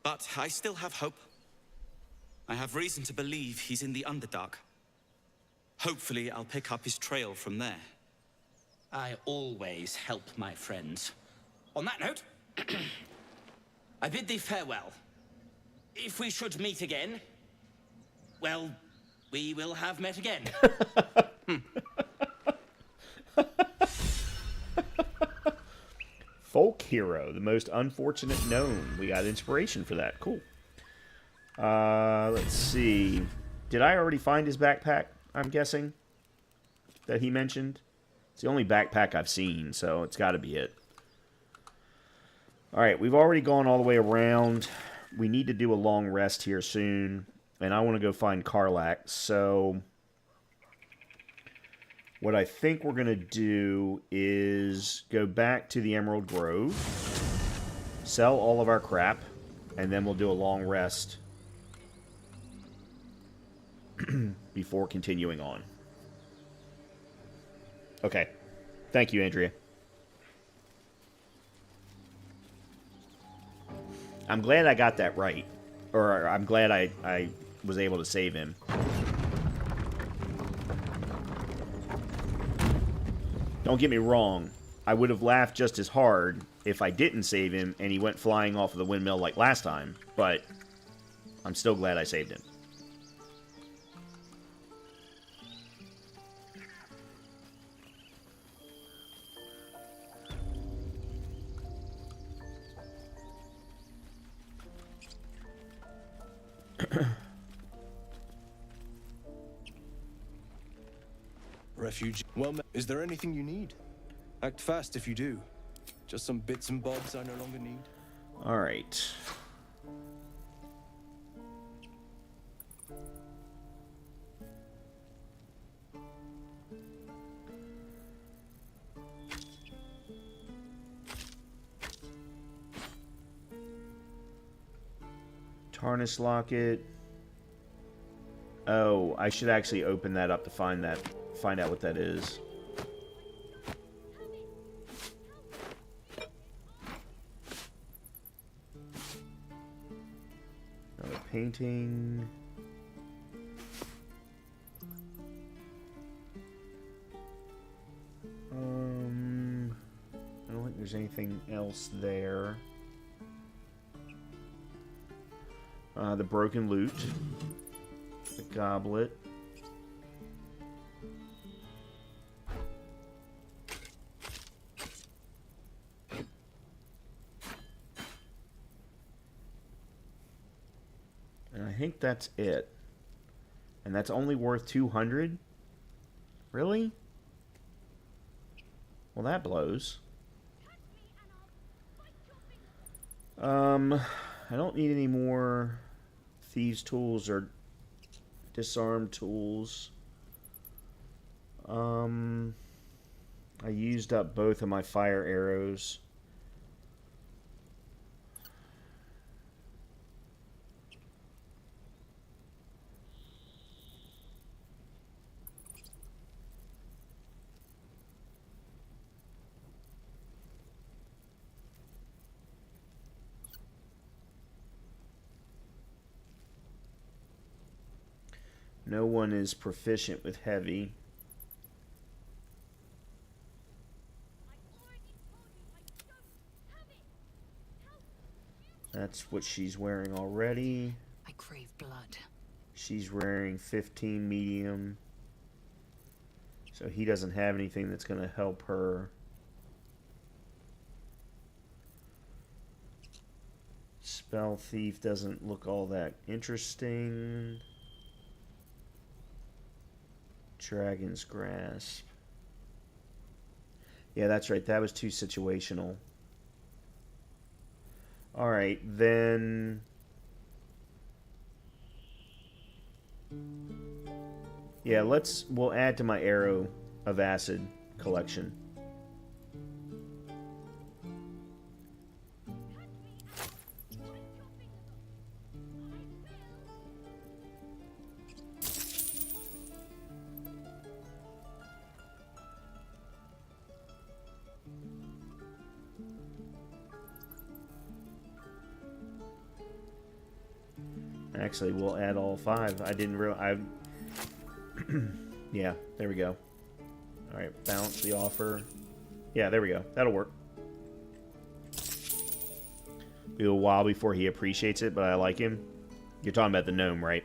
But I still have hope. I have reason to believe he's in the Underdark. Hopefully, I'll pick up his trail from there. I always help my friends. On that note, I bid thee farewell. If we should meet again, well, we will have met again. Folk hero, the most unfortunate gnome. We got inspiration for that. Cool. Let's see. Did I already find his backpack, I'm guessing? That he mentioned? It's the only backpack I've seen, so it's got to be it. Alright, we've already gone all the way around. We need to do a long rest here soon. And I want to go find Karlak, so... What I think we're going to do is go back to the Emerald Grove, sell all of our crap, and then we'll do a long rest before continuing on. Okay. Thank you, Andrea. I'm glad I got that right. Or I'm glad I was able to save him. Don't get me wrong, I would have laughed just as hard if I didn't save him and he went flying off of the windmill like last time, but I'm still glad I saved him. Refugee. Well, is there anything you need? Act fast if you do. Just some bits and bobs I no longer need. All right. Tarnish locket. Oh, I should actually open that up to find out what that is. Another painting. I don't think there's anything else there. The broken lute. The goblet. And I think that's it. And that's only worth 200? Really? Well, that blows. I don't need any more thieves' tools or disarm tools. I used up both of my fire arrows. No one is proficient with heavy. That's what she's wearing already. I crave blood. She's wearing 15 medium. So he doesn't have anything that's going to help her. Spell Thief doesn't look all that interesting. Dragon's Grasp. Yeah, that's right. That was too situational. Alright, then... Yeah, we'll add to my Arrow of Acid collection. Actually, we'll add all 5. I didn't realize... Yeah, there we go. Alright, balance the offer. Yeah, there we go. That'll work. Be a while before he appreciates it, but I like him. You're talking about the gnome, right?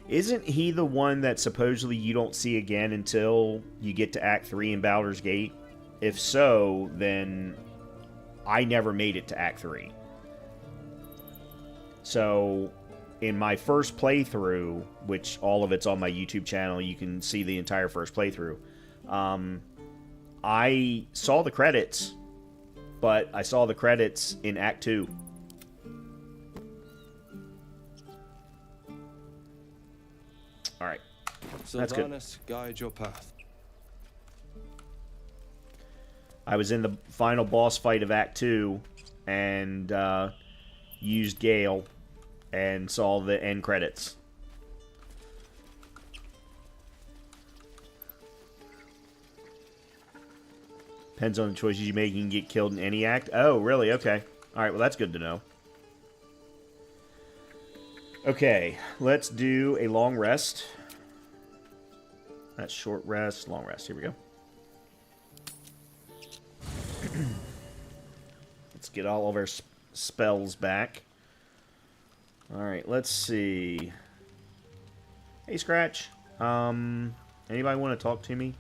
Isn't he the one that supposedly you don't see again until you get to Act 3 in Baldur's Gate? If so, then I never made it to Act 3. So, in my first playthrough, which all of it's on my YouTube channel, you can see the entire first playthrough. I saw the credits, but I saw the credits in Act 2. Alright. That's good. Sylvanas, guide your path. I was in the final boss fight of Act 2 and used Gale and saw the end credits. Depends on the choices you make, you can get killed in any act. Oh, really? Okay. Alright, well that's good to know. Okay, let's do a long rest. That's short rest, long rest. Here we go. Let's get all of our spells back. Alright, let's see. Hey, Scratch. Anybody want to talk to me?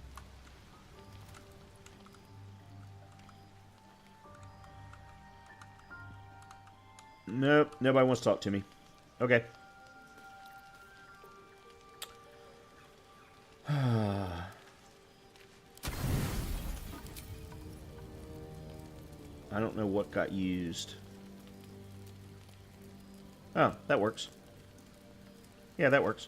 Nope, nobody wants to talk to me. Okay. I don't know what got used. Oh, that works. Yeah, that works.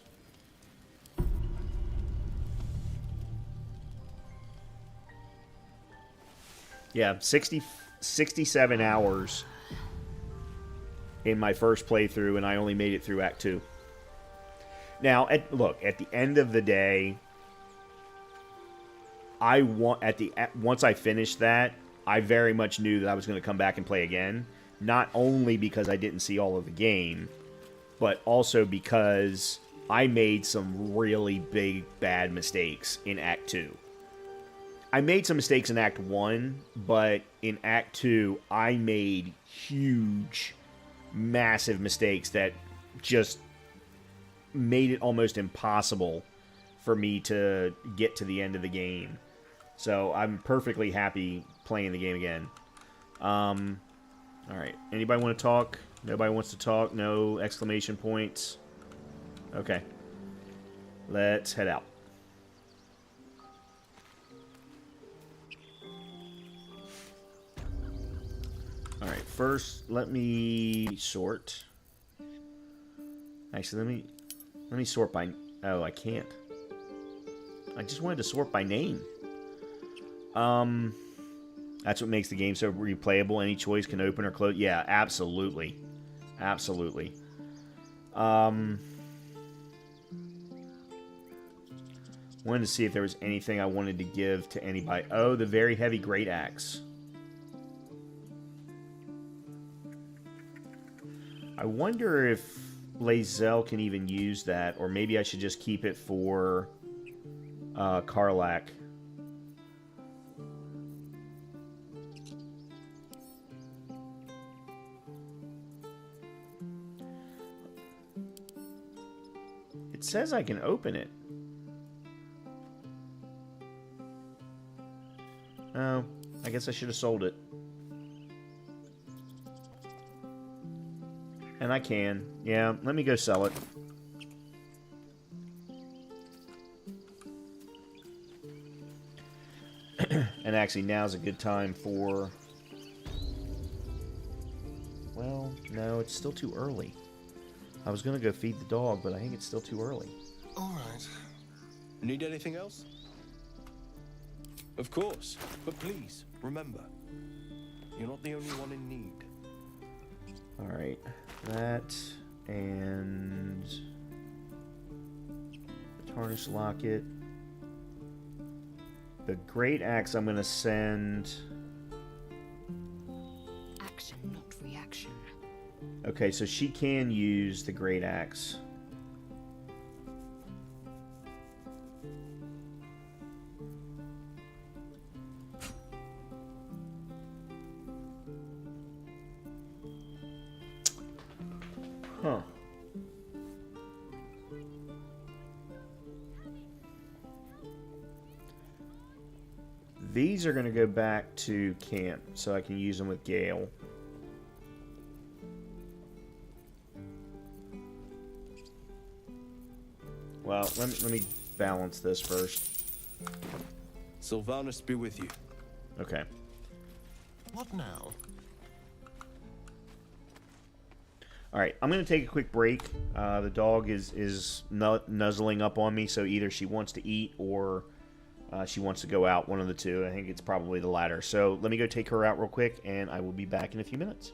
Yeah, 67 hours in my first playthrough, and I only made it through Act 2. Now, look, at the end of the day, once I finished that, I very much knew that I was going to come back and play again. Not only because I didn't see all of the game, but also because I made some really big, bad mistakes in Act 2. I made some mistakes in Act 1, but in Act 2, I made huge, massive mistakes that just made it almost impossible for me to get to the end of the game. So I'm perfectly happy playing the game again. Alright, anybody want to talk? Nobody wants to talk? No exclamation points? Okay. Let's head out. Alright, first let me sort. Actually, let me sort by... Oh, I can't. I just wanted to sort by name. That's what makes the game so replayable. Any choice can open or close. Yeah, absolutely. Absolutely. Wanted to see if there was anything I wanted to give to anybody. Oh, the very heavy great axe. I wonder if Lae'zel can even use that, or maybe I should just keep it for Karlach. It says I can open it. Oh, I guess I should have sold it. And I can. Yeah, let me go sell it. And actually, now's a good time for... Well, no, it's still too early. I was going to go feed the dog, but I think it's still too early. All right. Need anything else? Of course, but please, remember, you're not the only one in need. Alright, that, and the tarnished locket. The great axe I'm going to send... Action, not reaction. Okay, so she can use the great axe. Huh. These are going to go back to camp, so I can use them with Gale. Well, let me balance this first. Sylvanus be with you. Okay. What now? All right, I'm going to take a quick break. The dog is nuzzling up on me, so either she wants to eat or she wants to go out, one of the two. I think it's probably the latter. So let me go take her out real quick, and I will be back in a few minutes.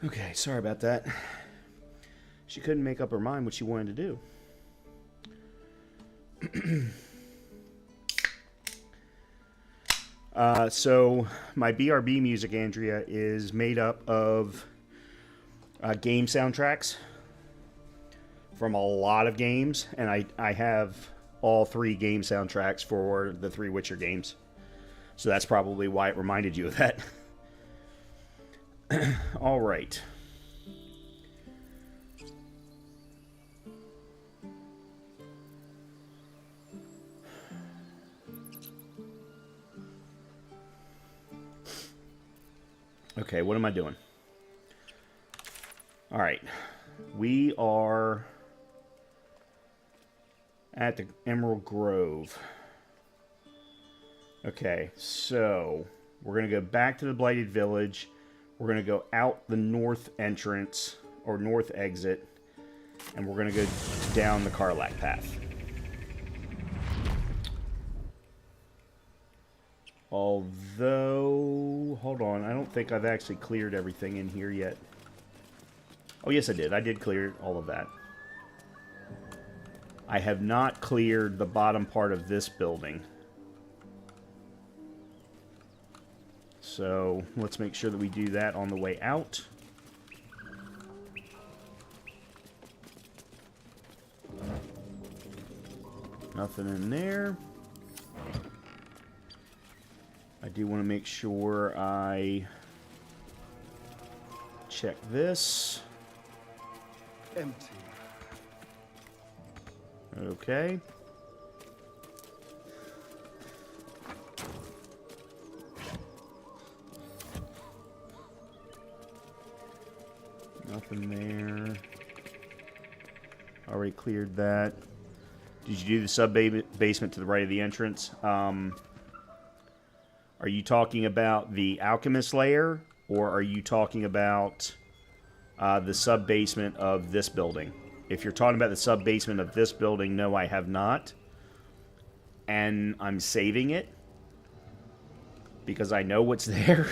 Okay, sorry about that. She couldn't make up her mind what she wanted to do. So my BRB music, Andrea, is made up of game soundtracks from a lot of games, and I have all 3 game soundtracks for the 3 Witcher games. So that's probably why it reminded you of that. All right. Okay, what am I doing? All right. We are at the Emerald Grove. Okay, so we're going to go back to the Blighted Village. We're going to go out the north entrance, or north exit, and we're going to go down the Karlak path. Although, hold on, I don't think I've actually cleared everything in here yet. Oh, yes, I did. I did clear all of that. I have not cleared the bottom part of this building. So, let's make sure that we do that on the way out. Nothing in there. I do want to make sure I check this. Empty. Okay. Nothing there. Already cleared that. Did you do the sub-basement to the right of the entrance? Are you talking about the alchemist layer, or are you talking about the sub-basement of this building? If you're talking about the sub-basement of this building, no, I have not. And I'm saving it because I know what's there.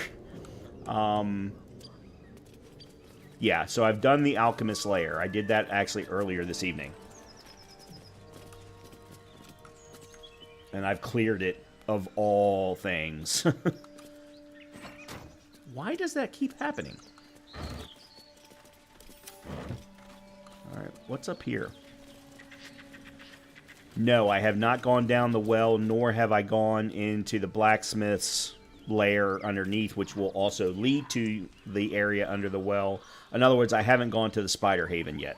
Yeah, so I've done the alchemist layer. I did that actually earlier this evening. And I've cleared it of all things. Why does that keep happening? Alright, what's up here? No, I have not gone down the well, nor have I gone into the blacksmith's lair underneath, which will also lead to the area under the well. In other words, I haven't gone to the Spider Haven yet.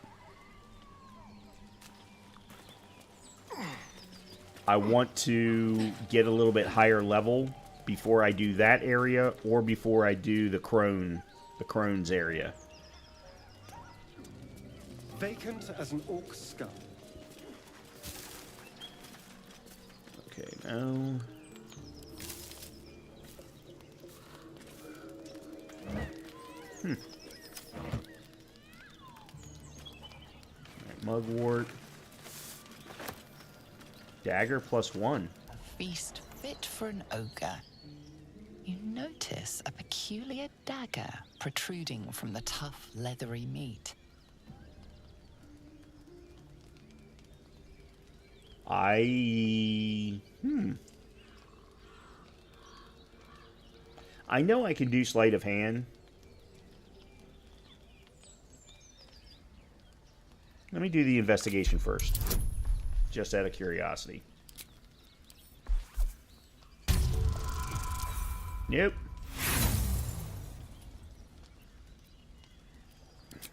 I want to get a little bit higher level before I do that area, or before I do the Crone's area. Vacant as an orc skull. Okay, now... Alright, mugwort. Dagger +1. A feast fit for an ogre. You notice a peculiar dagger protruding from the tough, leathery meat. I know I can do sleight of hand. Let me do the investigation first, just out of curiosity. Nope.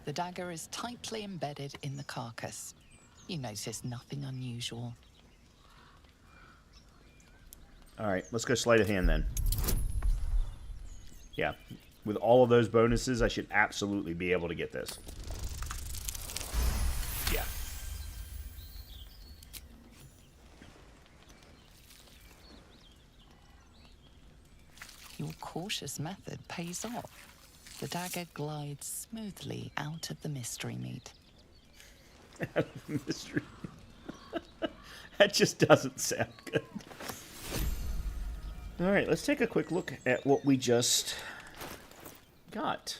The dagger is tightly embedded in the carcass. You notice nothing unusual. Alright, let's go sleight of hand then. Yeah, with all of those bonuses, I should absolutely be able to get this. Yeah. Your cautious method pays off. The dagger glides smoothly out of the mystery meat. Out of the mystery. That just doesn't sound good. Alright, let's take a quick look at what we just got.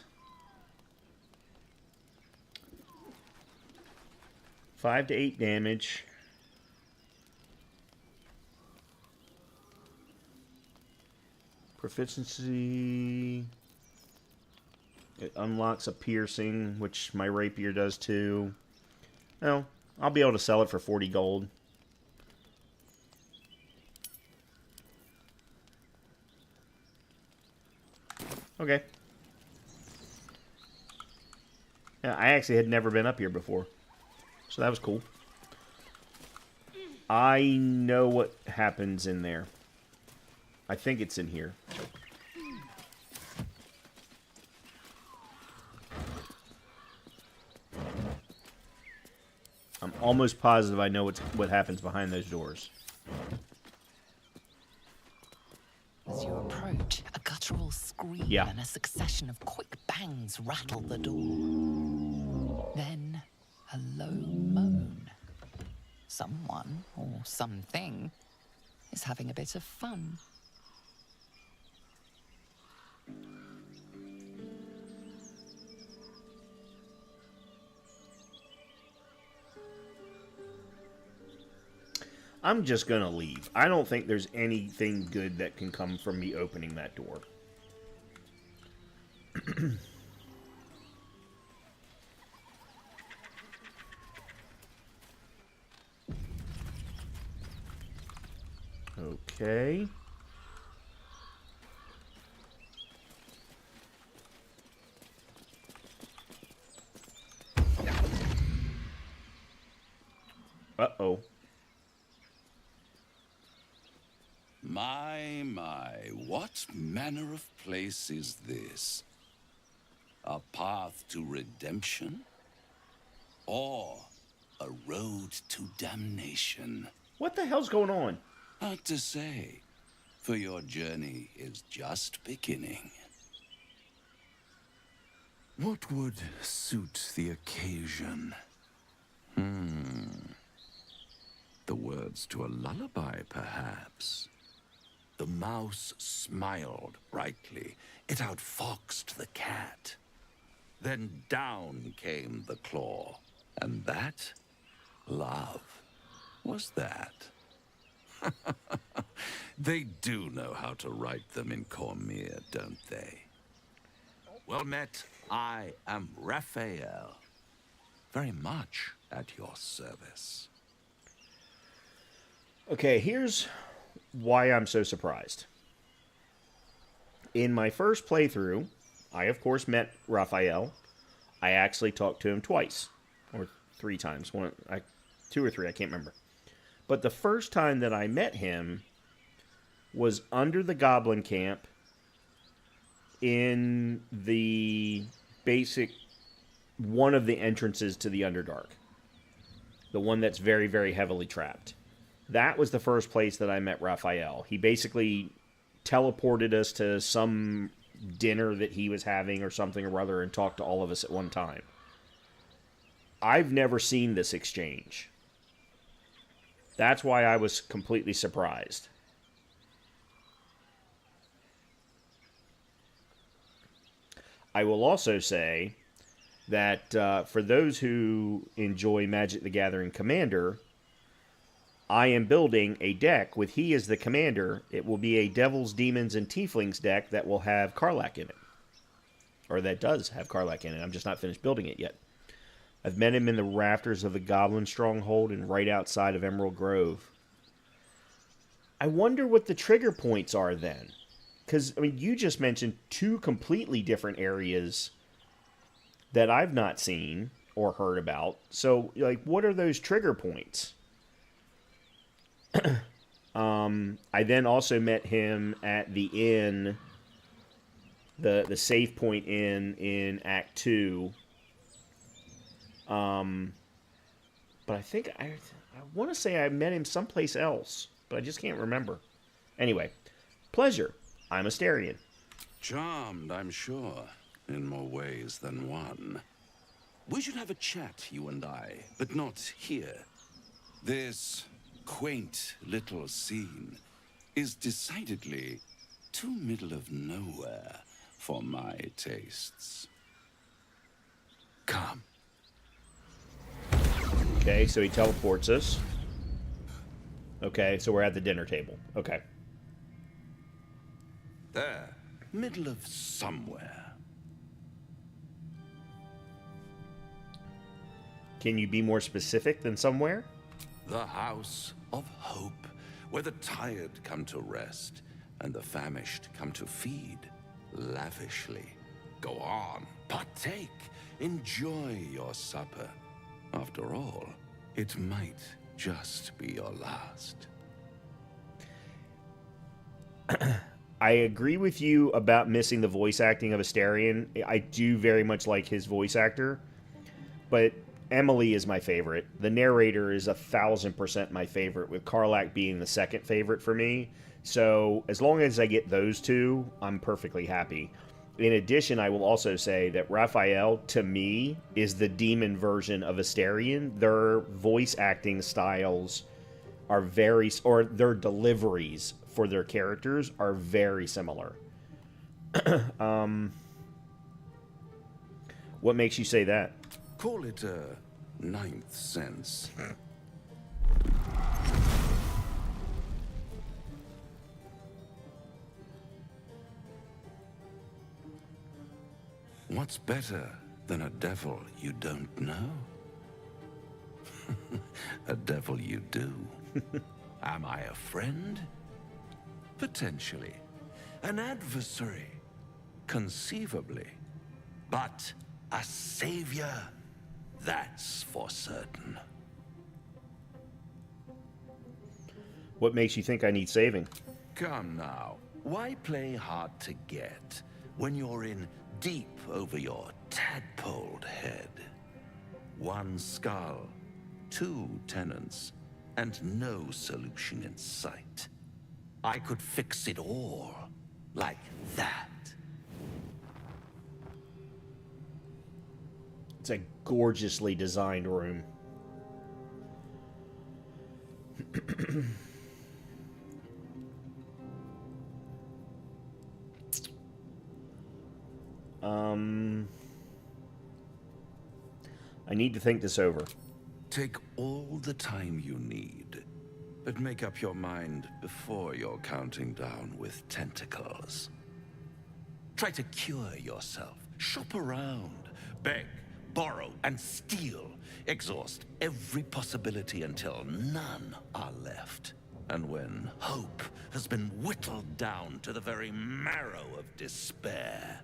5 to 8 damage. Proficiency. It unlocks a piercing, which my rapier does too. Well, I'll be able to sell it for 40 gold. Okay. Yeah, I actually had never been up here before. So that was cool. I know what happens in there. I think it's in here. I'm almost positive I know what happens behind those doors. As you approach, a guttural scream and a succession of quick bangs rattle the door. Then, a low moan. Someone, or something, is having a bit of fun. I'm just gonna leave. I don't think there's anything good that can come from me opening that door. Okay. Uh-oh. My, what manner of place is this? A path to redemption? Or a road to damnation? What the hell's going on? Hard to say, for your journey is just beginning. What would suit the occasion? The words to a lullaby, perhaps. The mouse smiled brightly. It outfoxed the cat. Then down came the claw. And that, love, was that. They do know how to write them in Cormier, don't they? Well met, I am Raphael. Very much at your service. Okay, here's why I'm so surprised. In my first playthrough, I of course met Raphael. I actually talked to him twice, or 3 times. 2 or 3, I can't remember. But the first time that I met him was under the goblin camp in the basic one of the entrances to the Underdark. The one that's very, very heavily trapped. That was the first place that I met Raphael. He basically teleported us to some dinner that he was having or something or other and talked to all of us at one time. I've never seen this exchange. That's why I was completely surprised. I will also say that for those who enjoy Magic the Gathering Commander, I am building a deck with he as the commander. It will be a Devils, Demons, and Tieflings deck that will have Karlach in it. Or that does have Karlach in it. I'm just not finished building it yet. I've met him in the rafters of the Goblin Stronghold and right outside of Emerald Grove. I wonder what the trigger points are then. Because, I mean, you just mentioned 2 completely different areas that I've not seen or heard about. So, like, what are those trigger points? I then also met him at the inn, the save point inn in Act 2. But I think I want to say I met him someplace else, but I just can't remember. Anyway, pleasure. I'm Astarion. Charmed, I'm sure, in more ways than one. We should have a chat, you and I, but not here. This quaint little scene is decidedly too middle of nowhere for my tastes. Come. Okay, so he teleports us. Okay, so we're at the dinner table. Okay. There, middle of somewhere. Can you be more specific than somewhere? The House of Hope, where the tired come to rest and the famished come to feed lavishly. Go on, partake, enjoy your supper. After all, it might just be your last. I agree with you about missing the voice acting of Astarion. I do very much like his voice actor, but Emily is my favorite. The narrator is 1000% my favorite, with Karlak being the second favorite for me. So as long as I get those two, I'm perfectly happy. In addition, I will also say that Raphael, to me, is the demon version of Astarion. Their voice acting styles are or their deliveries for their characters are very similar. What makes you say that? Call it a ninth sense. What's better than a devil you don't know? A devil you do. Am I a friend? Potentially. An adversary? Conceivably. But a savior? That's for certain. What makes you think I need saving? Come now. Why play hard to get when you're in deep over your tadpoled head? One skull, two tenants, and no solution in sight. I could fix it all, like that. It's a gorgeously designed room. I need to think this over. Take all the time you need, but make up your mind before you're counting down with tentacles. Try to cure yourself. Shop around. Beg, borrow, and steal. Exhaust every possibility until none are left. And when hope has been whittled down to the very marrow of despair,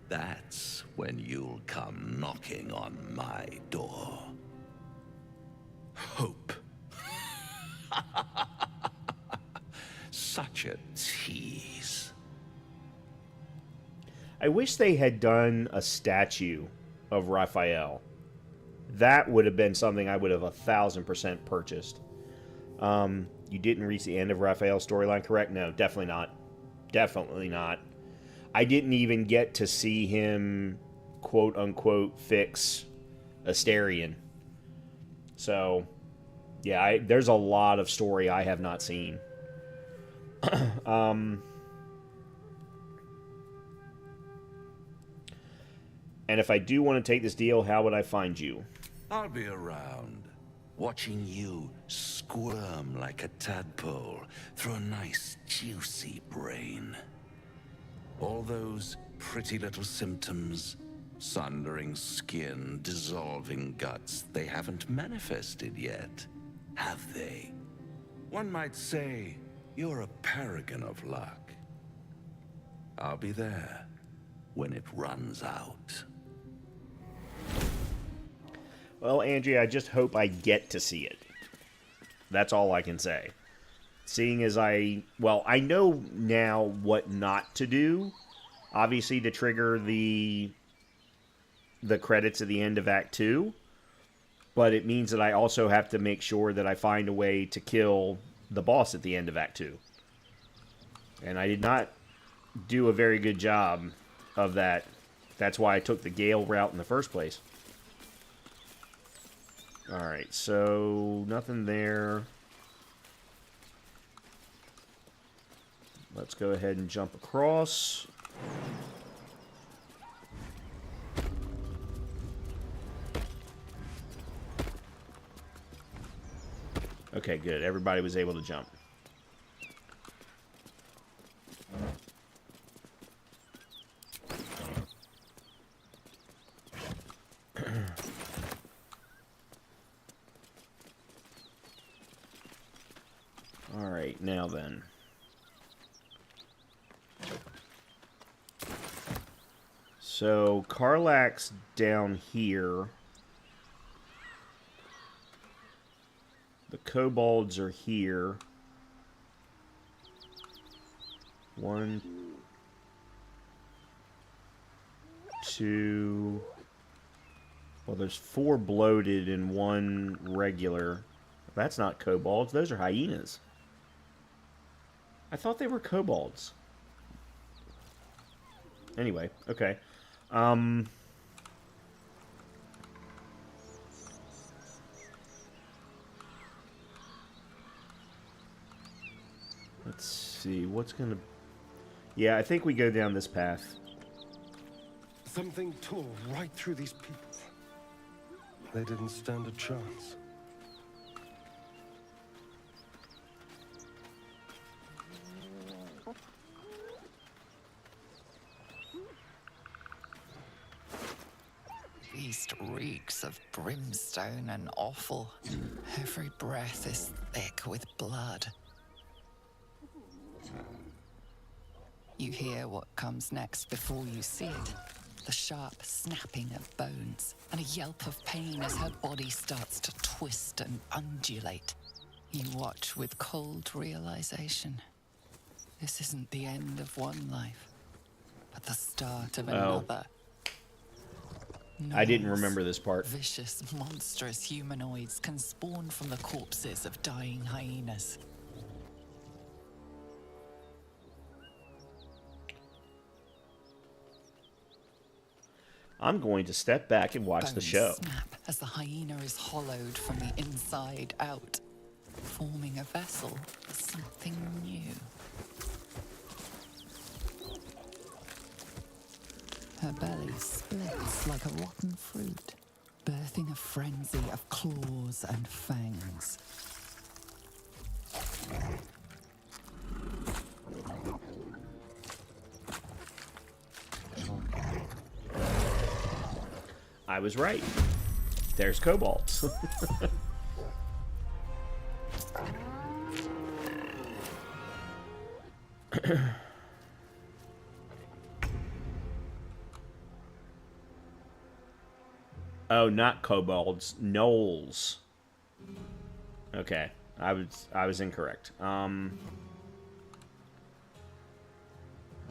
that's when you'll come knocking on my door. Hope. Such a tease. I wish they had done a statue of Raphael. That would have been something I would have 1000% purchased. You didn't reach the end of Raphael's storyline, correct? No, definitely not. Definitely not. I didn't even get to see him, quote-unquote, fix Astarion. So, yeah, there's a lot of story I have not seen. And if I do want to take this deal, how would I find you? I'll be around, watching you squirm like a tadpole through a nice, juicy brain. All those pretty little symptoms, sundering skin, dissolving guts, they haven't manifested yet, have they? One might say you're a paragon of luck. I'll be there when it runs out. Well, Andrea, I just hope I get to see it. That's all I can say. Seeing as I know now what not to do. Obviously, to trigger the credits at the end of Act 2. But it means that I also have to make sure that I find a way to kill the boss at the end of Act 2. And I did not do a very good job of that. That's why I took the Gale route in the first place. Alright, so nothing there. Let's go ahead and jump across. Okay, good. Everybody was able to jump. Alright, now then. So, Karlak's down here. The kobolds are here. 1, 2... Well, there's 4 bloated and 1 regular. That's not kobolds. Those are hyenas. I thought they were kobolds. Anyway, okay. Let's see, what's gonna... Yeah, I think we go down this path. Something tore right through these people. They didn't stand a chance. Feast reeks of brimstone and offal. Every breath is thick with blood. You hear what comes next before you see it. The sharp snapping of bones, and a yelp of pain as her body starts to twist and undulate. You watch with cold realization. This isn't the end of one life, but the start of another. I didn't remember this part. Vicious, monstrous humanoids can spawn from the corpses of dying hyenas. I'm going to step back and watch the show. Snap as the hyena is hollowed from the inside out, forming a vessel for something new. Her belly splits like a rotten fruit, birthing a frenzy of claws and fangs. I was right. There's kobolds. Oh, not kobolds, gnolls. Okay, I was incorrect. All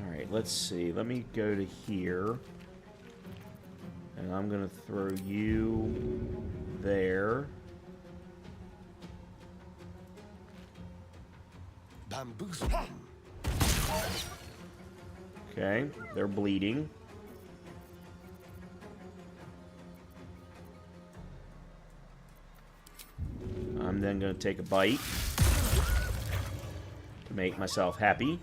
right, let's see. Let me go to here. And I'm gonna throw you there. Bamboozle. Okay, they're bleeding. I'm then gonna take a bite to make myself happy.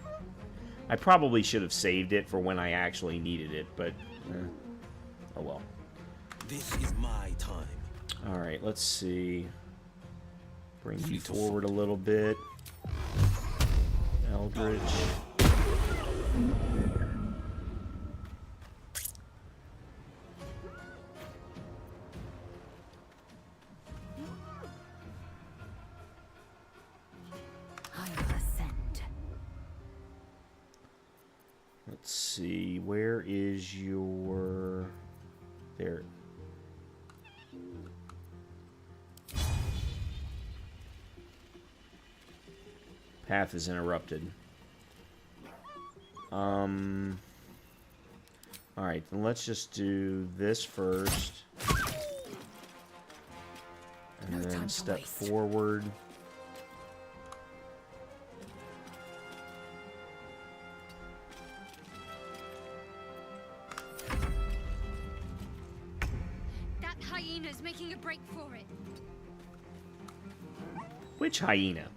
I probably should have saved it for when I actually needed it, but oh well. This is my time. Alright, let's see. Bring you forward a little bit. Eldritch. I will ascend. Let's see, where is your... There. Path is interrupted. Alright, then let's just do this first. And then step forward. That hyena's making a break for it. Which hyena?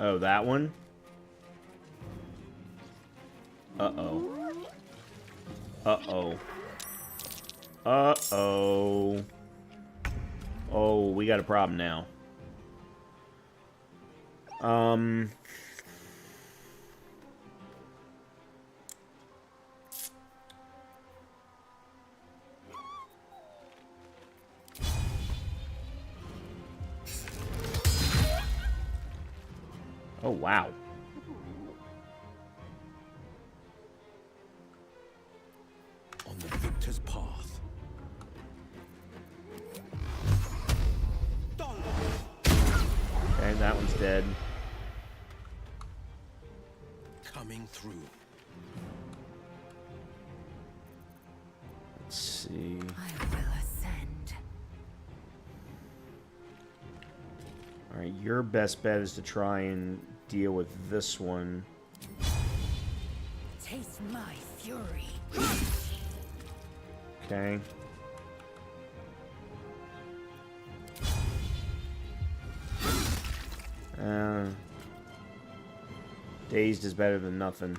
Oh, that one? Uh-oh. Uh-oh. Uh-oh. Oh, we got a problem now. Oh, wow. On the victor's path. Okay, that one's dead. Coming through. Let's see. I will ascend. Alright, your best bet is to try and deal with this one. Taste my fury. Okay. Dazed is better than nothing.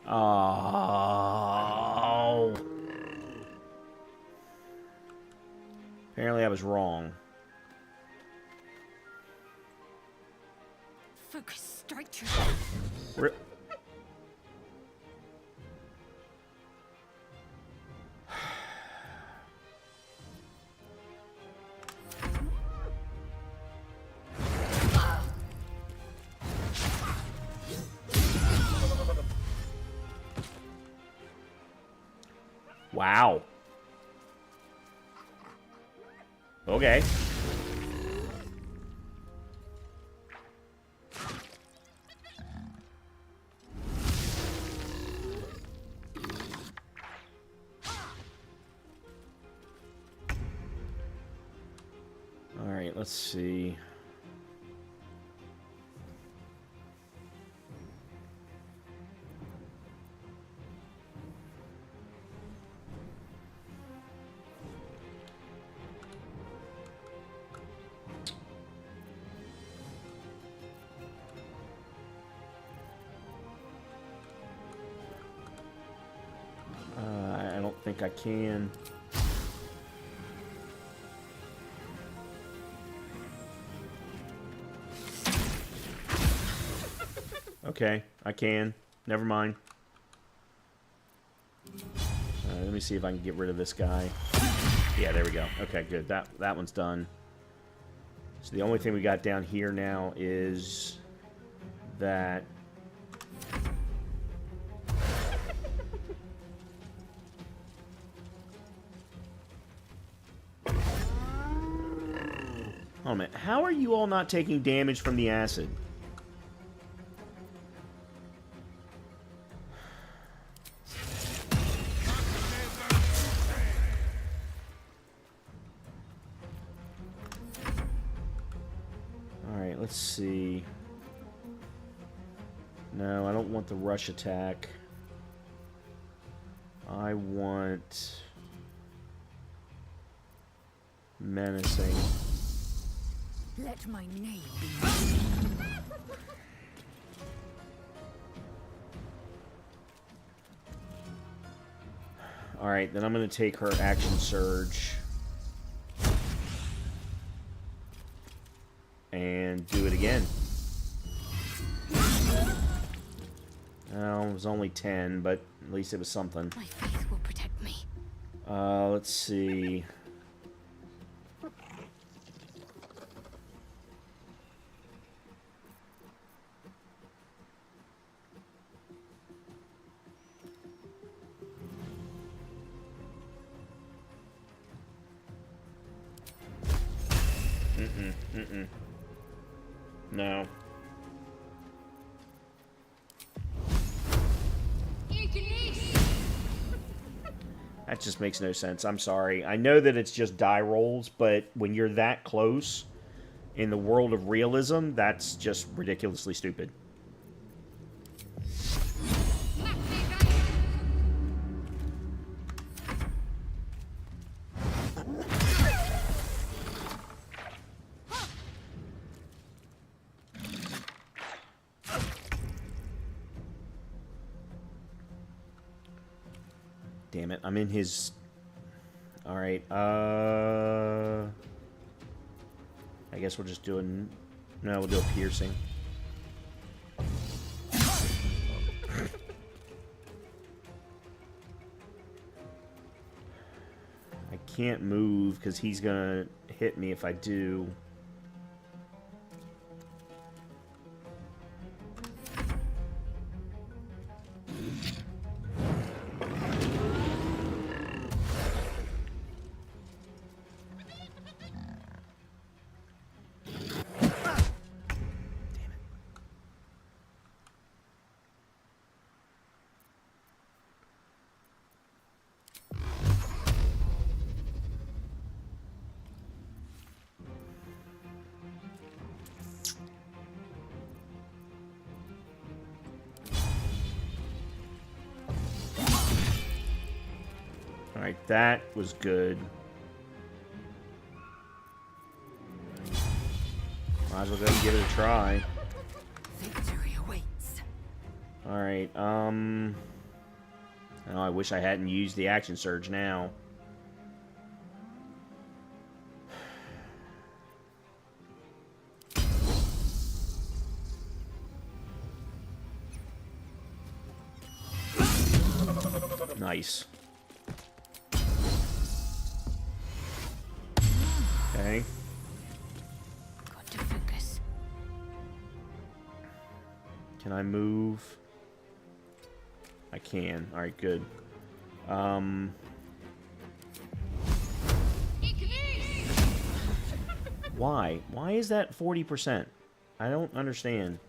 Oh. Apparently I was wrong. Focus, strike to Rip. Wow. Okay. All right, let's see. I don't think I can. Okay, I can. Never mind. Let me see if I can get rid of this guy. Yeah, there we go. Okay, good. That one's done. So the only thing we got down here now is that... Oh man, how are you all not taking damage from the acid? Alright, let's see. No, I don't want the rush attack. I want... menacing. let my name be. Alright, then I'm going to take her action surge. And do it again. Oh, it was only 10, but at least it was something. My faith will protect me. Let's see. No. That just makes no sense. I'm sorry. I know that it's just die rolls, but when you're that close in the world of realism, that's just ridiculously stupid. damn it. I'm in his... Alright, I guess we'll just do a... No, we'll do a piercing. I can't move because he's gonna hit me if I do. Alright, that was good. Might as well go and give it a try. Victory awaits. Alright, oh, I wish I hadn't used the action surge now. Nice. Okay. Got to focus. Can I move? I can. Alright, good. Why? Why is that 40%? I don't understand.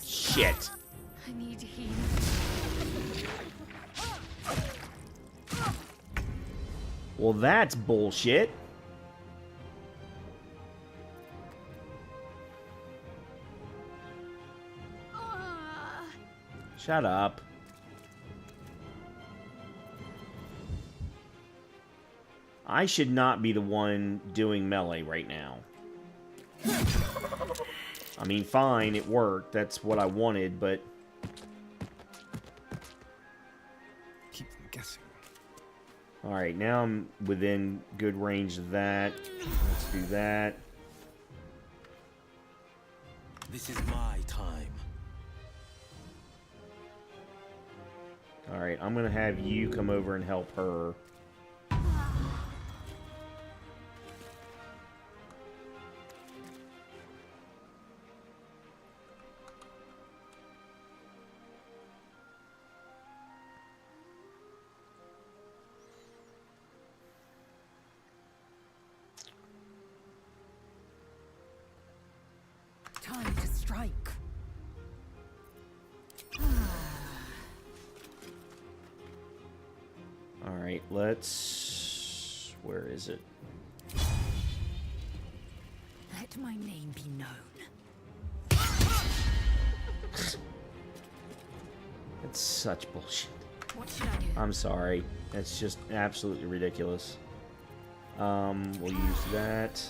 Shit. I need to heal. Well, that's bullshit. Shut up. I should not be the one doing melee right now. I mean, fine, it worked. That's what I wanted, but... Keep them guessing. Alright, now I'm within good range of that. Let's do that. This is my time. Alright, I'm gonna have you come over and help her. Time to strike. Alright, let's... Where is it? Let my name be known. That's such bullshit. What should I do? I'm sorry. That's just absolutely ridiculous. We'll use that.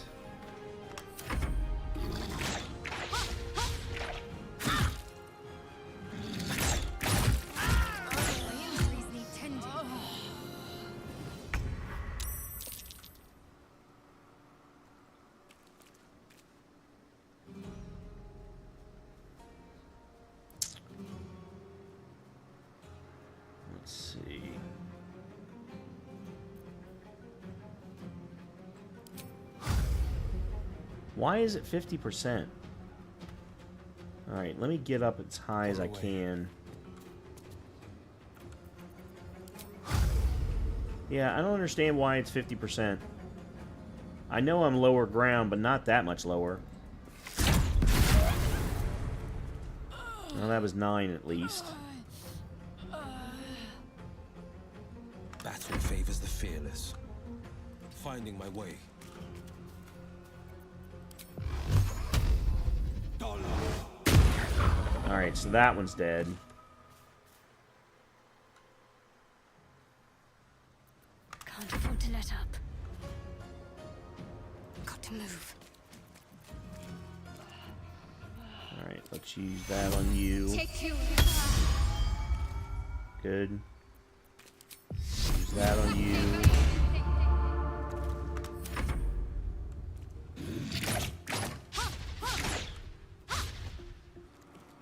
Let's see. Why is it 50%? Alright, let me get up as high as I can. Yeah, I don't understand why it's 50%. I know I'm lower ground, but not that much lower. Well, that was 9 at least. Battle favors the fearless. Finding my way. Alright, so that one's dead. Can't afford to let up. Got to move. Alright, let's use that on you. Take you. Good. Use that on you.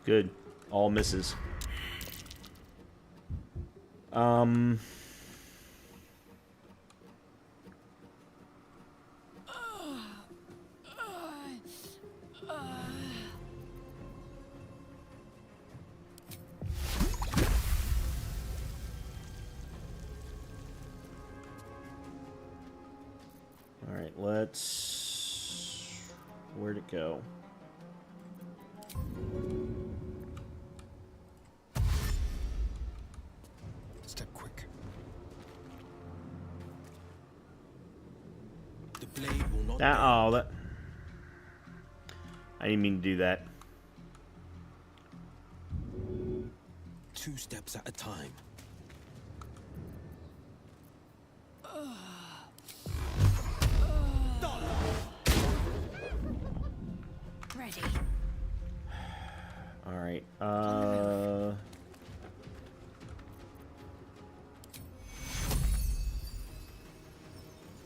Good. All misses. Alright, let's... Where'd it go? Step quick. The blade will not That, bend. oh, that... I didn't mean to do that. 2 steps at a time. Ready. Alright, What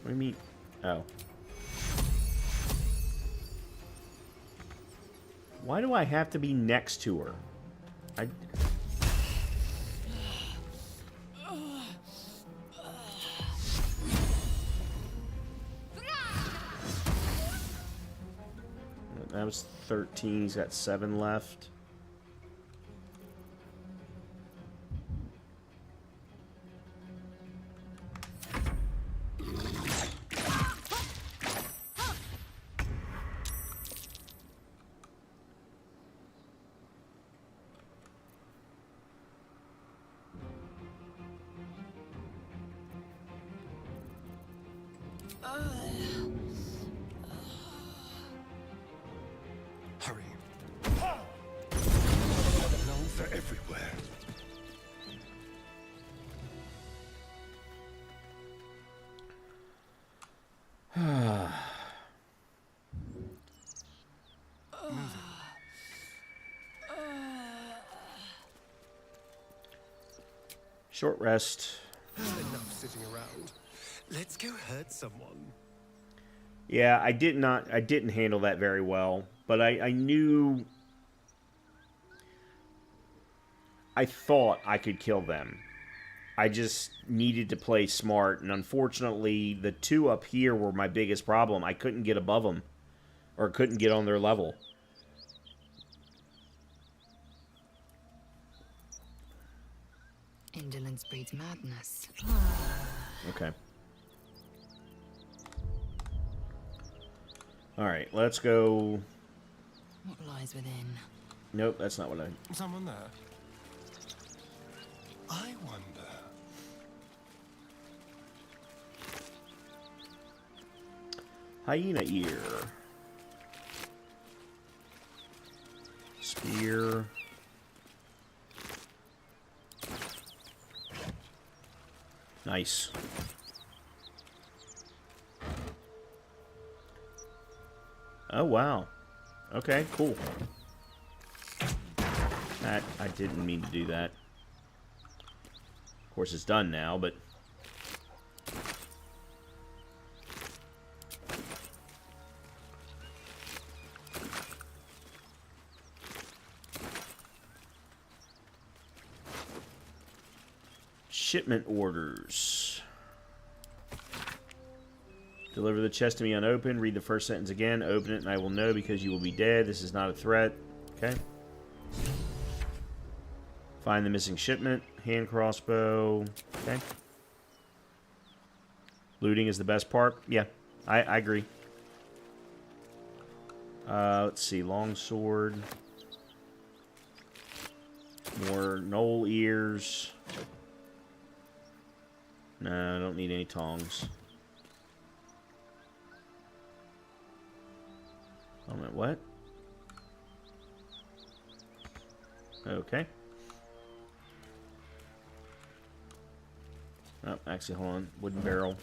do you mean? Oh. Why do I have to be next to her? That was 13. He's got 7 left. Hurry. Lungs are everywhere. Short rest. Enough sitting around. Let's go hurt someone. Yeah, I didn't handle that very well, but I knew... I thought I could kill them. I just needed to play smart, and unfortunately, the 2 up here were my biggest problem. I couldn't get above them, or couldn't get on their level. Indolence breeds madness. Okay. Alright, let's go... What lies within? Nope, that's not what I... Someone there? I wonder. Hyena ear. Spear. Nice. Oh, wow. Okay, cool. That, I didn't mean to do that. Of course, it's done now, but... Shipment orders. Deliver the chest to me unopened. Read the first sentence again. Open it and I will know because you will be dead. This is not a threat. Okay. Find the missing shipment. Hand crossbow. Okay. Looting is the best part. Yeah, I agree. Let's see. Longsword. More knoll ears. No, I don't need any tongs. Oh, my, what? Okay. Oh, actually, hold on. Wooden barrel.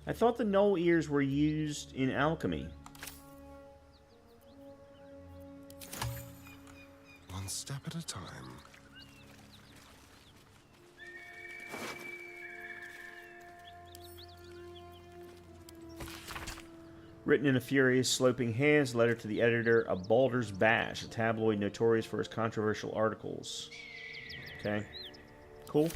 I thought the knoll ears were used in alchemy. One step at a time. Written in a furious, sloping hand, letter to the editor of Baldur's Bash, a tabloid notorious for its controversial articles. Okay. Cool.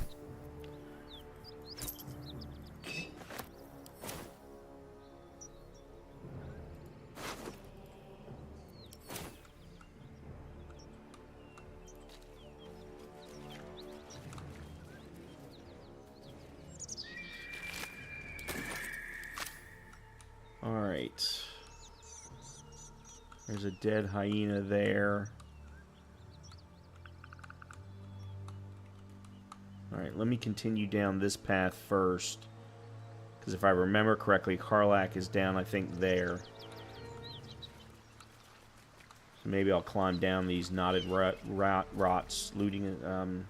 Alright. There's a dead hyena there. Alright, let me continue down this path first. Because if I remember correctly, Karlach is down, I think, there. So maybe I'll climb down these knotted rots, looting,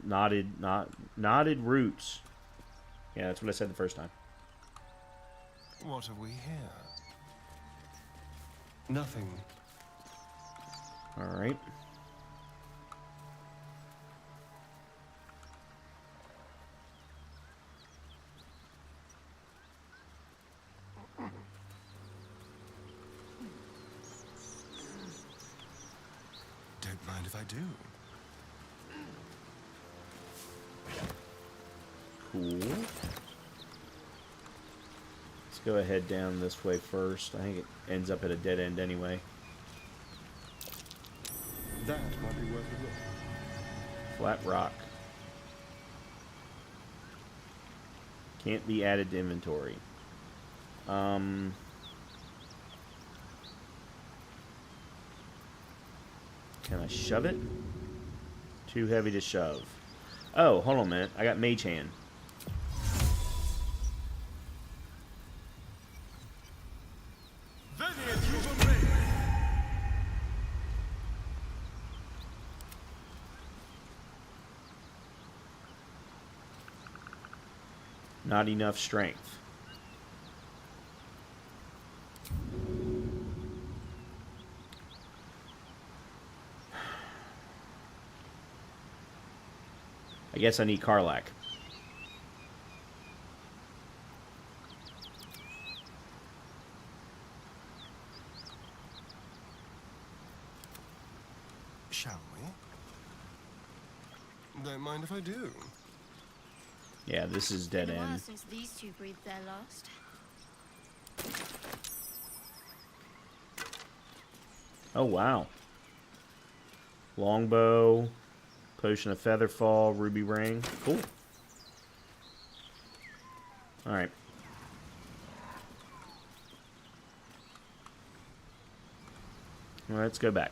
knotted roots. Yeah, that's what I said the first time. What have we here? Nothing. Alright. Don't mind if I do. Cool. Let's go ahead down this way first. I think it ends up at a dead end anyway. That might be worth a look. Flat rock. Can't be added to inventory. Can I shove it? Too heavy to shove. Oh, hold on a minute. I got Mage Hand. Not enough strength. I guess I need Karlach. Shall we? Don't mind if I do. Yeah, this is dead Been a while end. since these two breathed their last. Oh, wow. Longbow, potion of featherfall, ruby ring. Cool. Alright. Let's go back.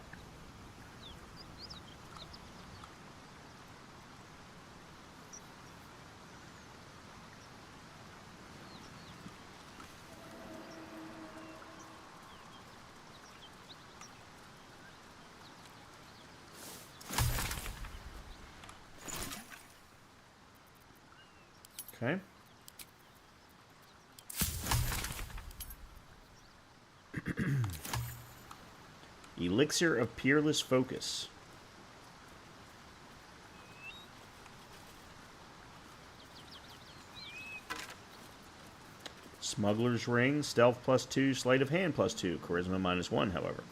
Okay. Elixir of Peerless Focus. Smuggler's Ring, Stealth +2, Sleight of Hand +2, Charisma -1, however.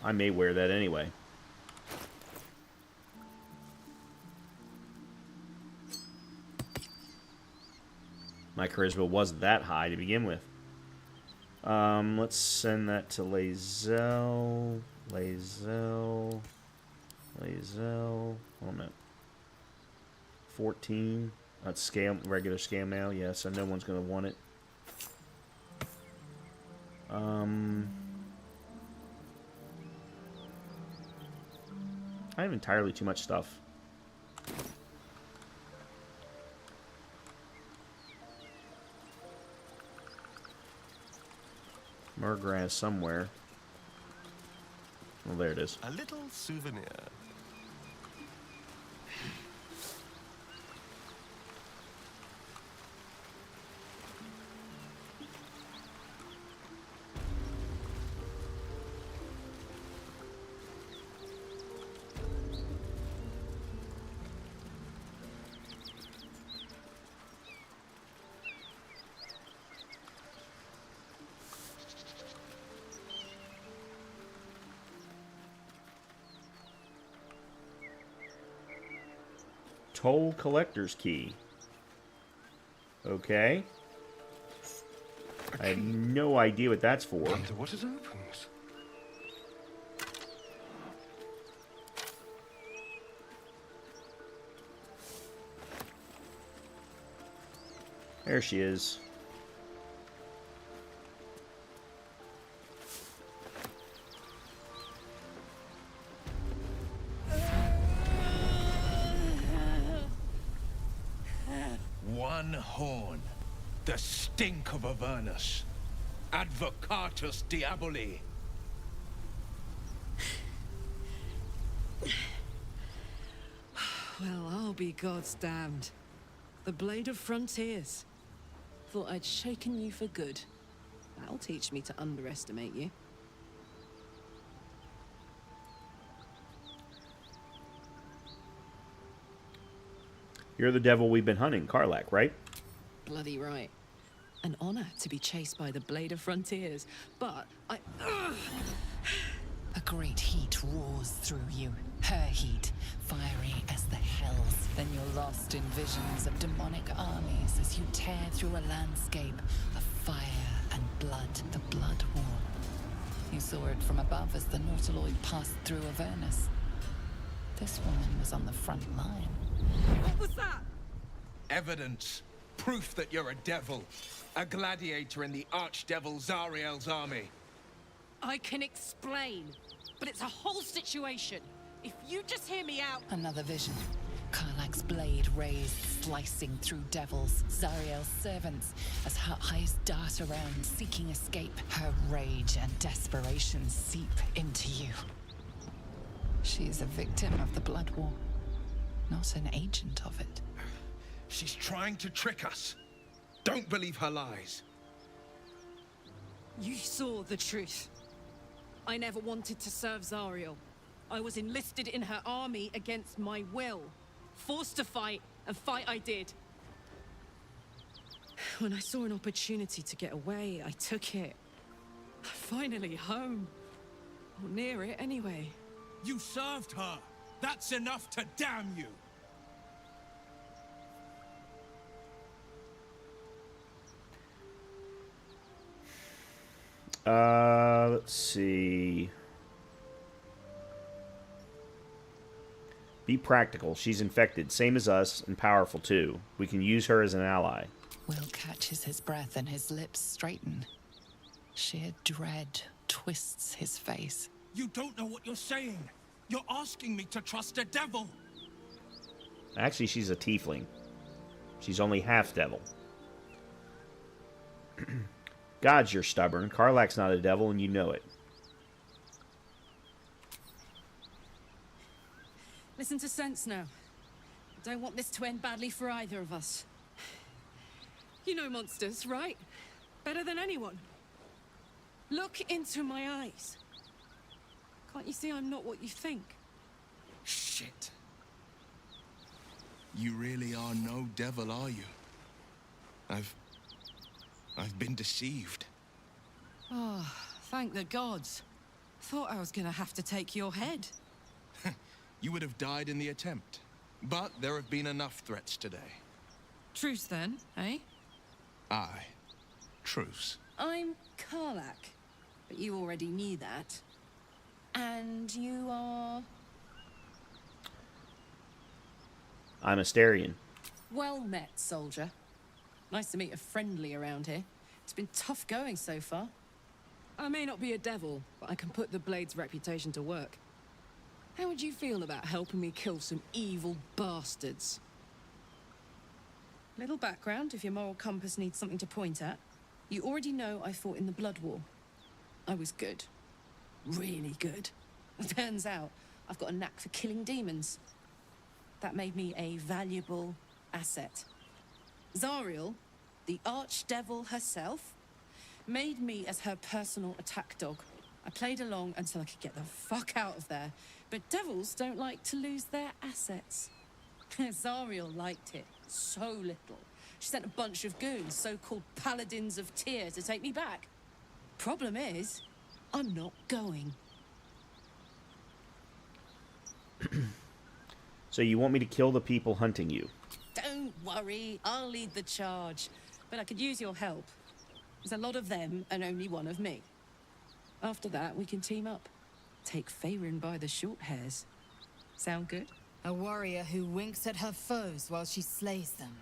I may wear that anyway. My charisma wasn't that high to begin with. Let's send that to Lae'zel. Hold on a minute. 14. That's scale, regular scale mail. Yeah, so no one's going to want it. I have entirely too much stuff. Murgrass somewhere. Well, there it is. A little souvenir. Toll collector's key. Okay. I have no idea what that's for. Wonder what it opens. There she is. One horn. The stink of Avernus. Advocatus Diaboli. Well, I'll be God's damned. The Blade of Frontiers. Thought I'd shaken you for good. That'll teach me to underestimate you. You're the devil we've been hunting, Karlach, right? Bloody right. An honor to be chased by the Blade of Frontiers, but I... A great heat roars through you. Her heat, fiery as the hells. Then you're lost in visions of demonic armies as you tear through a landscape of fire and blood, the Blood War. You saw it from above as the Nautiloid passed through Avernus. This woman was on the front line. What was that? Evidence. Proof that you're a devil. A gladiator in the archdevil Zariel's army. I can explain, but it's a whole situation. If you just hear me out... Another vision. Karlach's blade raised, slicing through devils, Zariel's servants, as her eyes dart around, seeking escape. Her rage and desperation seep into you. She is a victim of the Blood War, not an agent of it. She's trying to trick us. Don't believe her lies. You saw the truth. I never wanted to serve Zariel. I was enlisted in her army against my will. Forced to fight, and fight I did. When I saw an opportunity to get away, I took it. Finally home. Or near it, anyway. You served her. That's enough to damn you. Let's see. Be practical. She's infected, same as us, and powerful too. We can use her as an ally. Will catches his breath and his lips straighten. Sheer dread twists his face. You don't know what you're saying. You're asking me to trust a devil. Actually, she's a tiefling. She's only half devil. Gods, you're stubborn. Karlach's not a devil, and you know it. Listen to sense now. I don't want this to end badly for either of us. You know monsters, right? Better than anyone. Look into my eyes. Can't you see I'm not what you think? Shit. You really are no devil, are you? I've been deceived. Oh, thank the gods. Thought I was gonna have to take your head. You would have died in the attempt. But there have been enough threats today. Truce then, eh? Aye. Truce. I'm Karlach, but you already knew that. And you are... I'm Astarion. Well met, soldier. Nice to meet a friendly around here. It's been tough going so far. I may not be a devil, but I can put the Blade's reputation to work. How would you feel about helping me kill some evil bastards? Little background, if your moral compass needs something to point at. You already know I fought in the Blood War. I was good. Really good. Turns out, I've got a knack for killing demons. That made me a valuable asset. Zariel, the archdevil herself, made me as her personal attack dog. I played along until I could get the fuck out of there. But devils don't like to lose their assets. Zariel liked it so little. She sent a bunch of goons, so-called paladins of Tyr, to take me back. Problem is, I'm not going. So you want me to kill the people hunting you? Don't worry, I'll lead the charge. But I could use your help. There's a lot of them and only one of me. After that, we can team up. Take Faerun by the short hairs. Sound good? A warrior who winks at her foes while she slays them.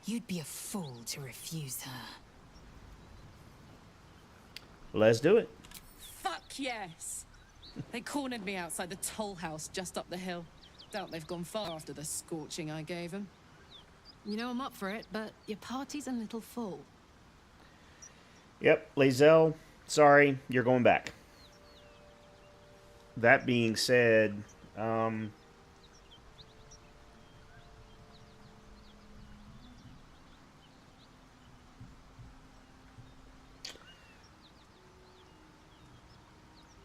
You'd be a fool to refuse her. Let's do it. Fuck yes! They cornered me outside the toll house just up the hill. Doubt they've gone far after the scorching I gave them. You know I'm up for it, but your party's a little full. Yep, Lae'zel, sorry, you're going back. That being said,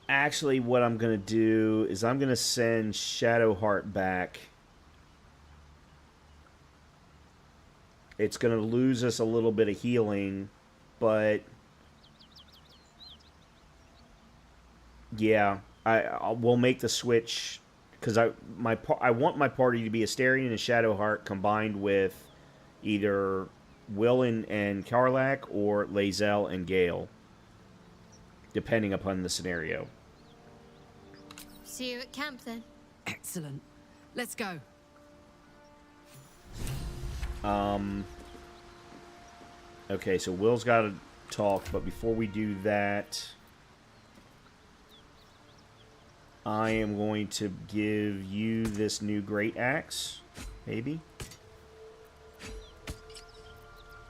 actually, what I'm going to do is I'm going to send Shadowheart back. It's going to lose us a little bit of healing, but yeah, we'll make the switch because I want my party to be Astarion and Shadowheart combined with either Will and Karlach or Lae'zel and Gale, depending upon the scenario. See you at camp then. Excellent. Let's go. Okay, so Will's got to talk, but before we do that, I am going to give you this new great axe, maybe?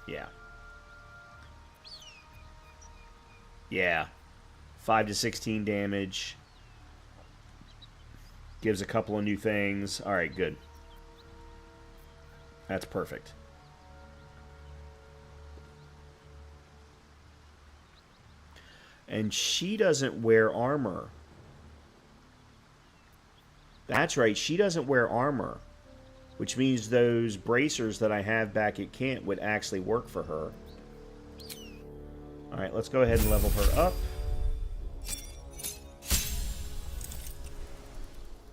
Yeah. Yeah. 5 to 16 damage. Gives a couple of new things. Alright, good. That's perfect. And she doesn't wear armor. That's right, she doesn't wear armor. Which means those bracers that I have back at camp would actually work for her. Alright, let's go ahead and level her up.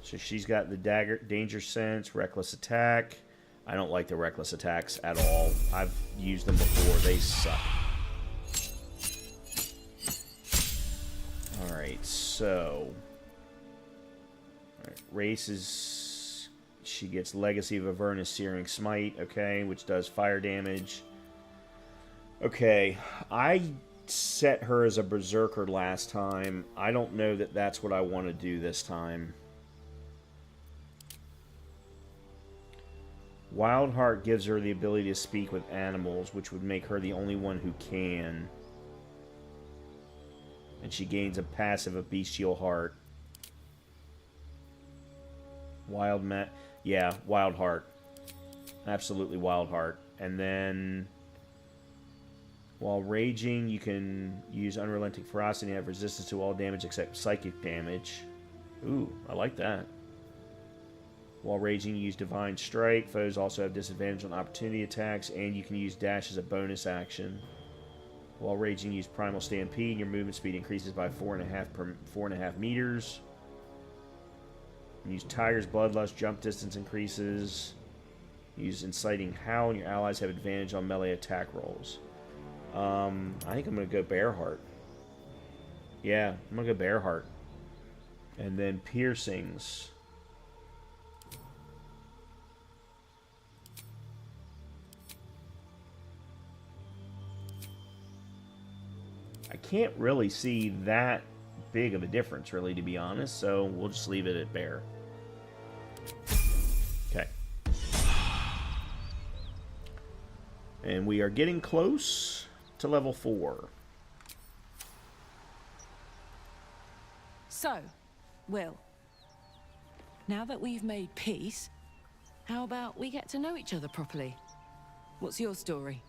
So she's got the danger sense, reckless attack. I don't like the reckless attacks at all. I've used them before. They suck. Alright, so... Alright, race is... She gets Legacy of Avernus Searing Smite, okay, which does fire damage. Okay, I set her as a Berserker last time. I don't know that that's what I want to do this time. Wildheart gives her the ability to speak with animals, which would make her the only one who can. And she gains a passive of Bestial Heart. Yeah, Wildheart. Absolutely Wildheart. And then, while raging, you can use Unrelenting Ferocity and have resistance to all damage except psychic damage. Ooh, I like that. While raging, use Divine Strike. Foes also have disadvantage on opportunity attacks, and you can use Dash as a bonus action. While raging, use Primal Stampede, and your movement speed increases by 4.5 meters. Use Tiger's Bloodlust, jump distance increases. Use Inciting Howl, and your allies have advantage on melee attack rolls. I think I'm going to go Bearheart. Yeah, I'm going to go Bearheart. And then Piercings. I can't really see that big of a difference, really, to be honest, so we'll just leave it at Bear. Okay. And we are getting close to level 4. So, Will, now that we've made peace, how about we get to know each other properly? What's your story?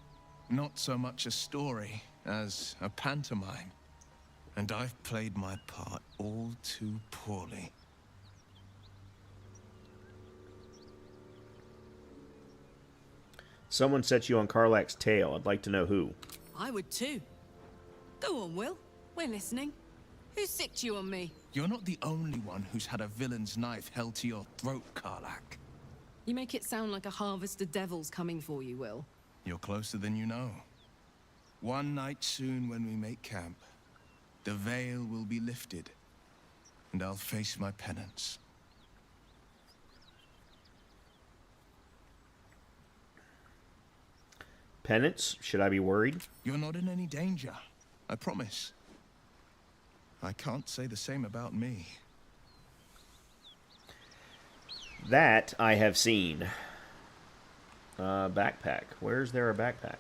Not so much a story as a pantomime. And I've played my part all too poorly. Someone set you on Karlach's tail. I'd like to know who. I would too. Go on, Will. We're listening. Who sicked you on me? You're not the only one who's had a villain's knife held to your throat, Karlach. You make it sound like a harvest of devils coming for you, Will. You're closer than you know. One night soon when we make camp, the veil will be lifted, and I'll face my penance. Penance? Should I be worried? You're not in any danger, I promise. I can't say the same about me. That I have seen. Backpack. Where's there a backpack?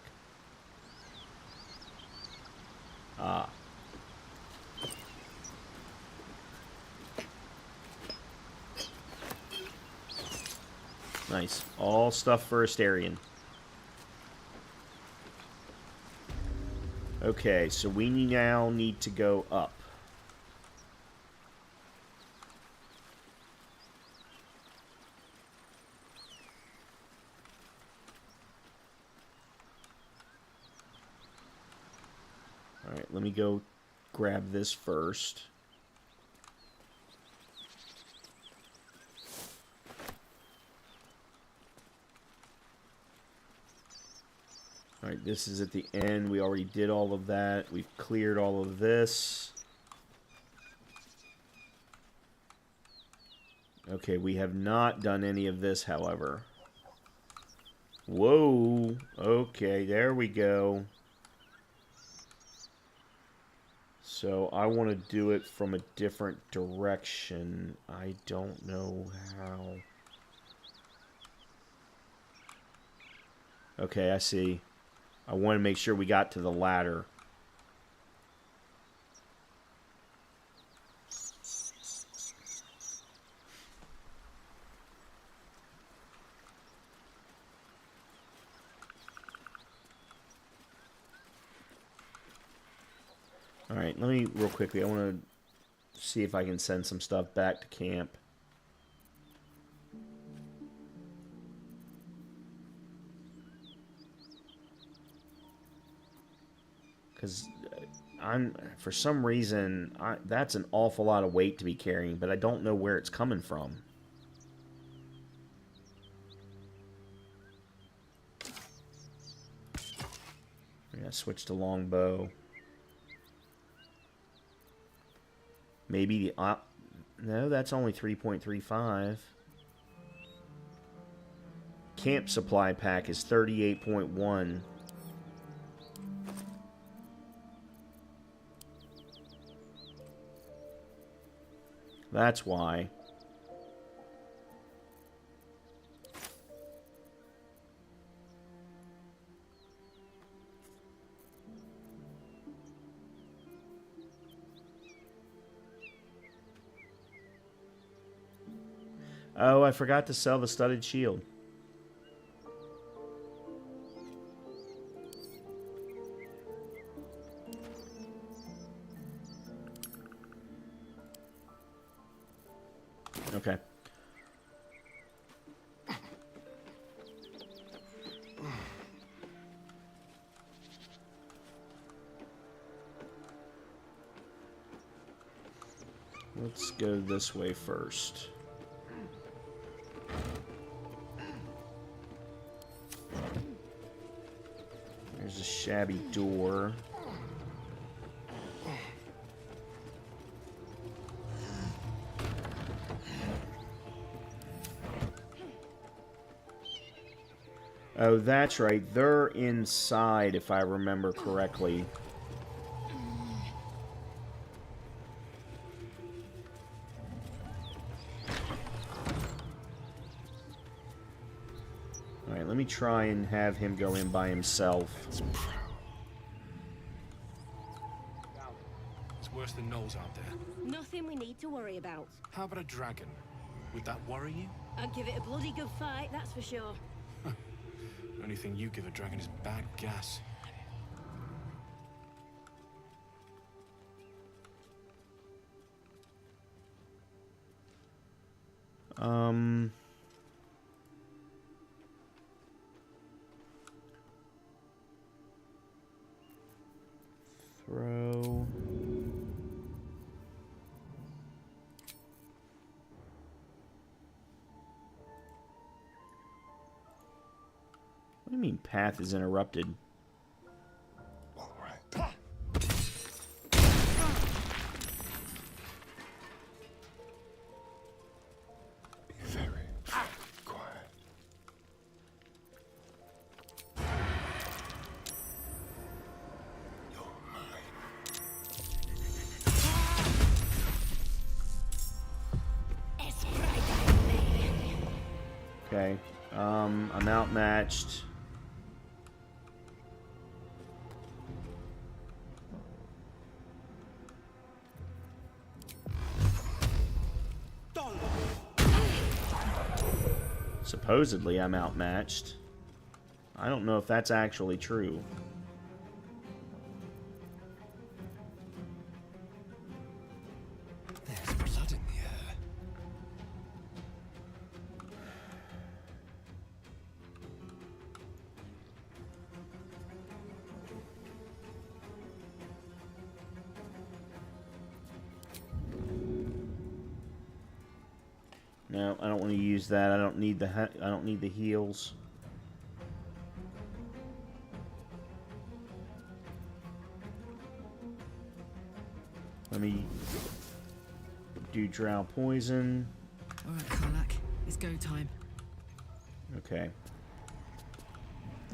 Ah. Nice. All stuff for Astarion. Okay, so we now need to go up. Alright, let me go grab this first. Alright, this is at the end. We already did all of that. We've cleared all of this. Okay, we have not done any of this, however. Whoa! Okay, there we go. So I want to do it from a different direction. I don't know how. Okay, I see. I want to make sure we got to the ladder. Alright, let me, real quickly, I want to see if I can send some stuff back to camp. Because for some reason, that's an awful lot of weight to be carrying, but I don't know where it's coming from. Yeah, switch to longbow. Maybe the no, that's only 3.35. Camp supply pack is 38.1. That's why. Oh, I forgot to sell the studded shield. Okay. Let's go this way first. There's a shabby door. Oh, that's right. They're inside, if I remember correctly. Alright, let me try and have him go in by himself. It's worse than gnolls out there. Nothing we need to worry about. How about a dragon? Would that worry you? I'd give it a bloody good fight, that's for sure. Only thing you give a dragon is bad gas. Throw. What do you mean path is interrupted? All right. Be very quiet. You're mine. Okay. I'm outmatched. Supposedly I'm outmatched. I don't know if that's actually true. There's blood in the air. No, I don't want to use that. I don't need the heals. Let me do drow poison. All right, Karlak, it's go time. Okay.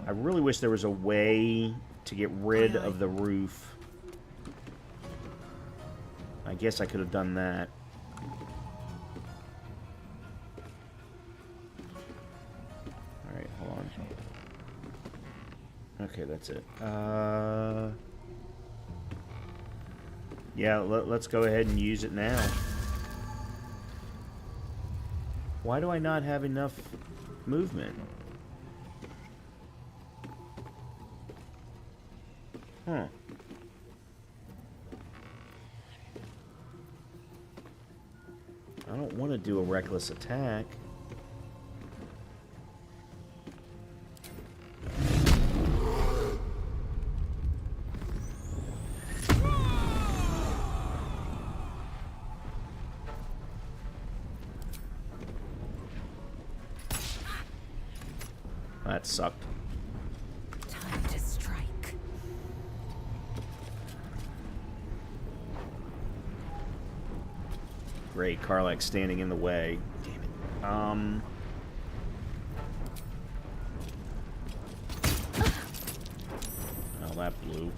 I really wish there was a way to get rid of the roof. I guess I could have done that. Alright, hold on. Okay, that's it. Yeah, let's go ahead and use it now. Why do I not have enough movement? Huh. I don't want to do a reckless attack. That sucked. Time to strike. Great, Karlak standing in the way. Damn it. Oh, that blew.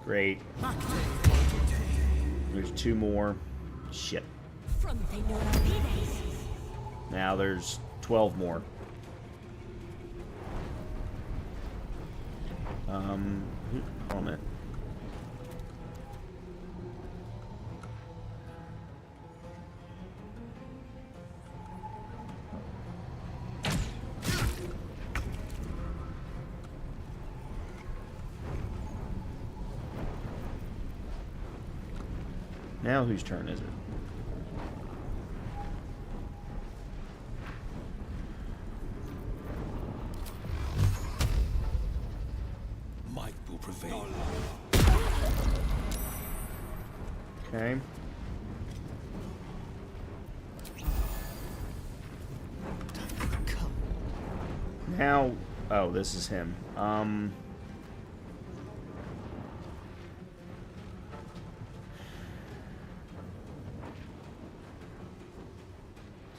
Great. There's two more. Shit. Now there's 12 more. Hold on a minute. Now whose turn is it? Might will prevail. Okay. Now, oh, this is him.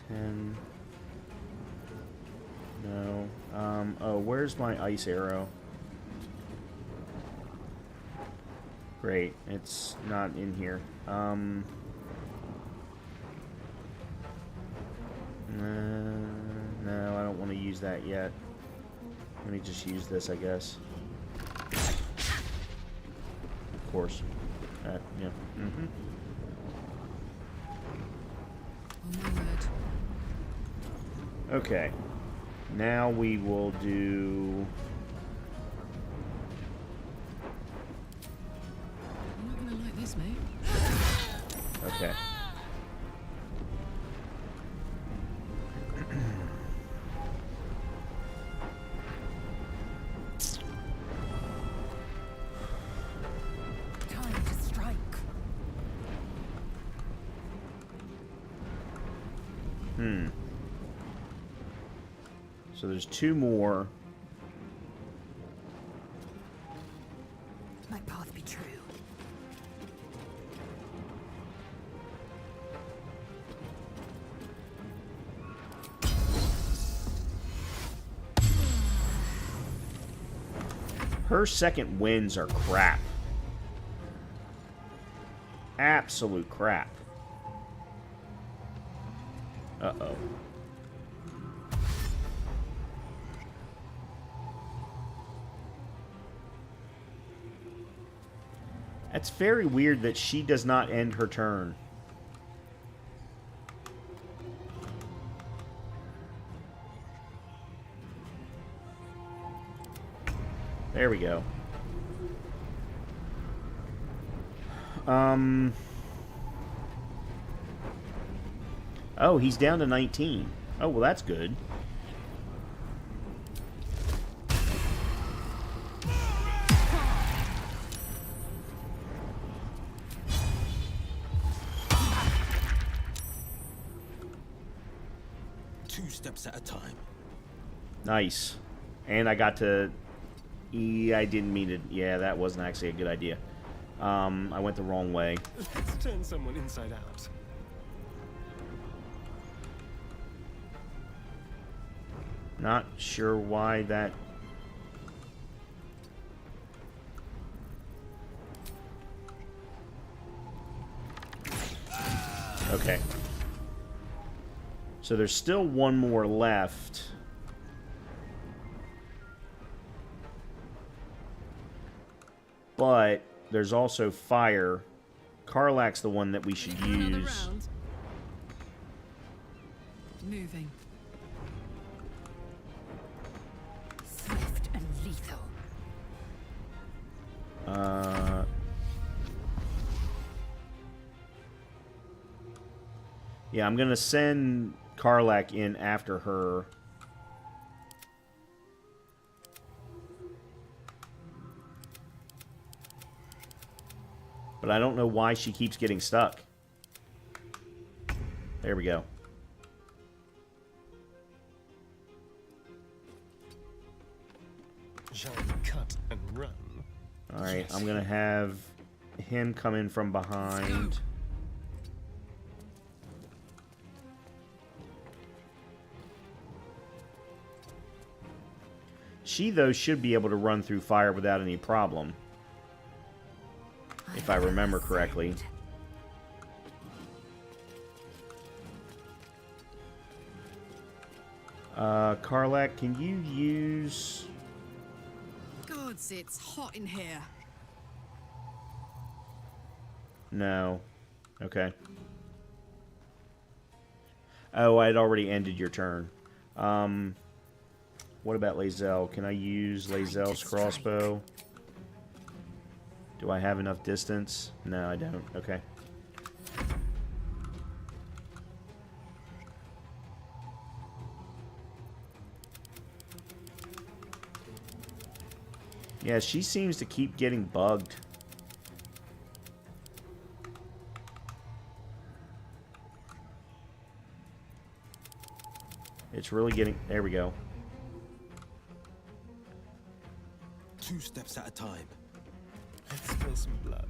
10. No. Oh, where's my ice arrow? Great, it's not in here. No, I don't want to use that yet. Let me just use this, I guess. Of course. Yeah. Mm-hmm. Oh my word. Okay. Now we will do... You're not gonna like this, mate. Okay. So there's 2 more. My path be true. Her second winds are crap. Absolute crap. Uh-oh. That's very weird that she does not end her turn. There we go. Oh, he's down to 19. Oh, well, that's good. Two steps at a time. Nice. And I got to... I didn't mean to... Yeah, that wasn't actually a good idea. I went the wrong way. Let's turn someone inside out. Not sure why that... Okay. So there's still 1 more left. But there's also fire. Karlach's the one that we should use. Moving. Swift and lethal. Yeah, I'm gonna send Karlach in after her. But I don't know why she keeps getting stuck. There we go. Shall we cut and run? Alright, I'm gonna have him come in from behind. She, though, should be able to run through fire without any problem. If I remember correctly. Karlach, can you use... Gods, it's hot in here. No. Okay. Oh, I'd already ended your turn. What about Lae'zel? Can I use Lae'zel's crossbow? Do I have enough distance? No, I don't. Okay. Yeah, she seems to keep getting bugged. It's really getting... There we go. 2 steps at a time. Let's spill some blood.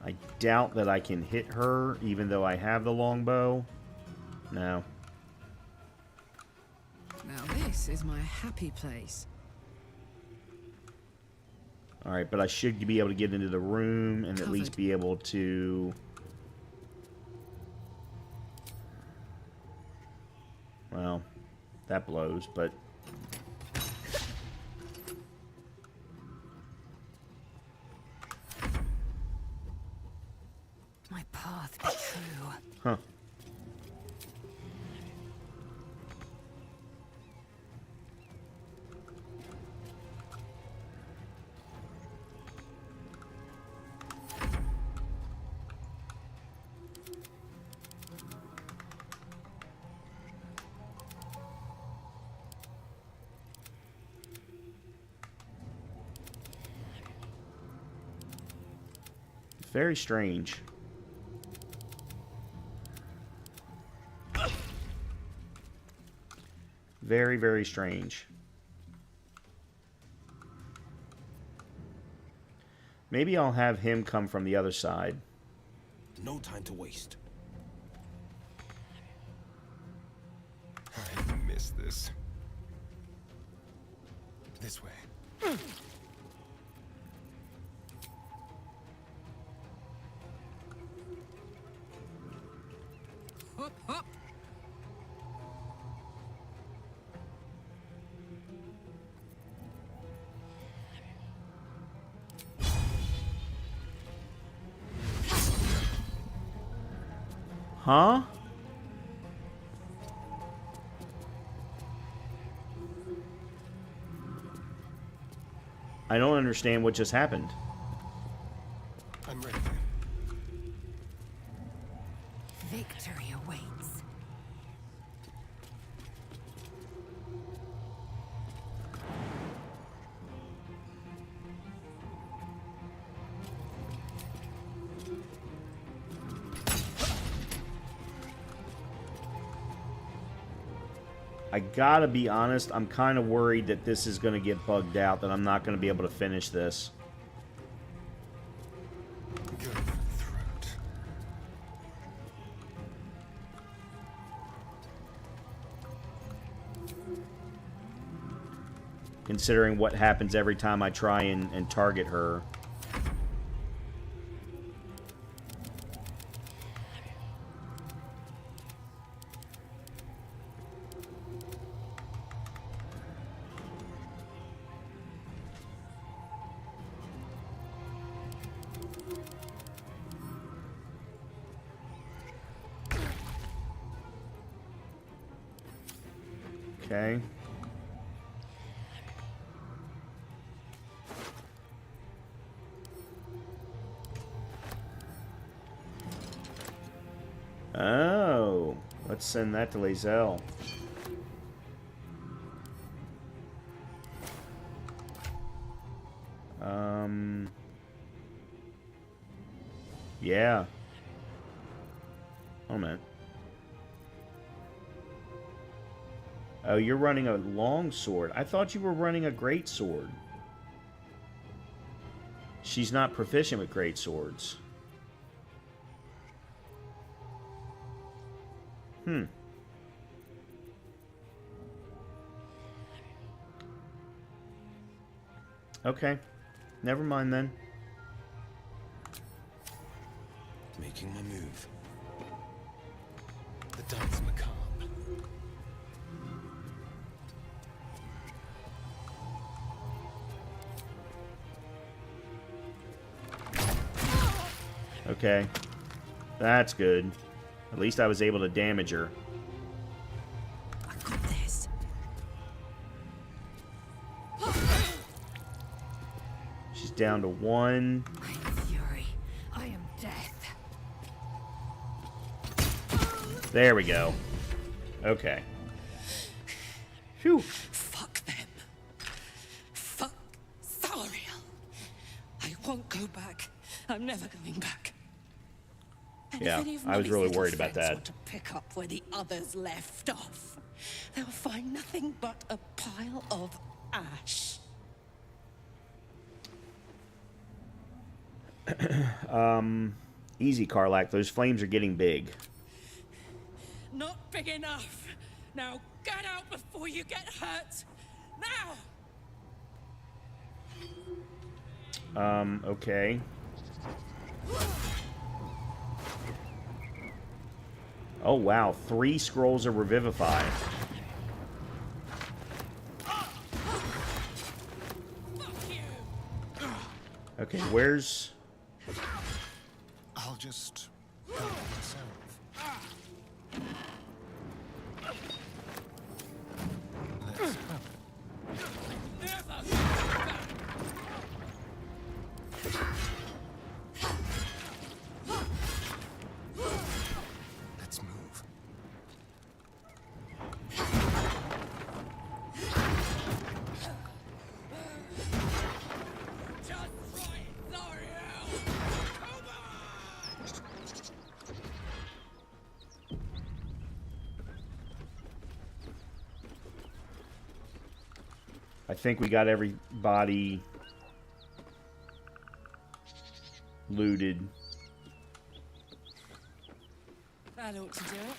I doubt that I can hit her, even though I have the longbow. No. Now this is my happy place. Alright, but I should be able to get into the room and at least be able to... Well, that blows, but... My path be true. Huh. very strange. Very, very strange. Maybe I'll have him come from the other side. No time to waste. I miss this. This way. Hup, hup. Huh? I don't understand what just happened. I'm ready. Victory awaits. I gotta be honest, I'm kind of worried that this is going to get bugged out, that I'm not going to be able to finish this. Go for the throat. Considering what happens every time I try and target her. Okay. Oh, let's send that to Lae'zel. Yeah. Oh, man. Oh, you're running a long sword. I thought you were running a great sword. She's not proficient with great swords. Okay. Never mind then. Making my move. The dance macabre. Okay. That's good. At least I was able to damage her. I got this. She's down to 1. I am fury. I am death. There we go. Okay. Phew. Fuck them. Fuck Astarion. I won't go back. I'm never going back. And Yeah, if any of I was Molly's really little worried about friends that. want to pick up where the others left off, they'll find nothing but a pile of ash. Easy, Karlak. Those flames are getting big. Not big enough. Now get out before you get hurt. Now. Okay. Oh, wow. 3 scrolls of Revivify. Okay, where's... I'll just help myself. Let's have it. Let's move. I think we got everybody looted. That ought to do it.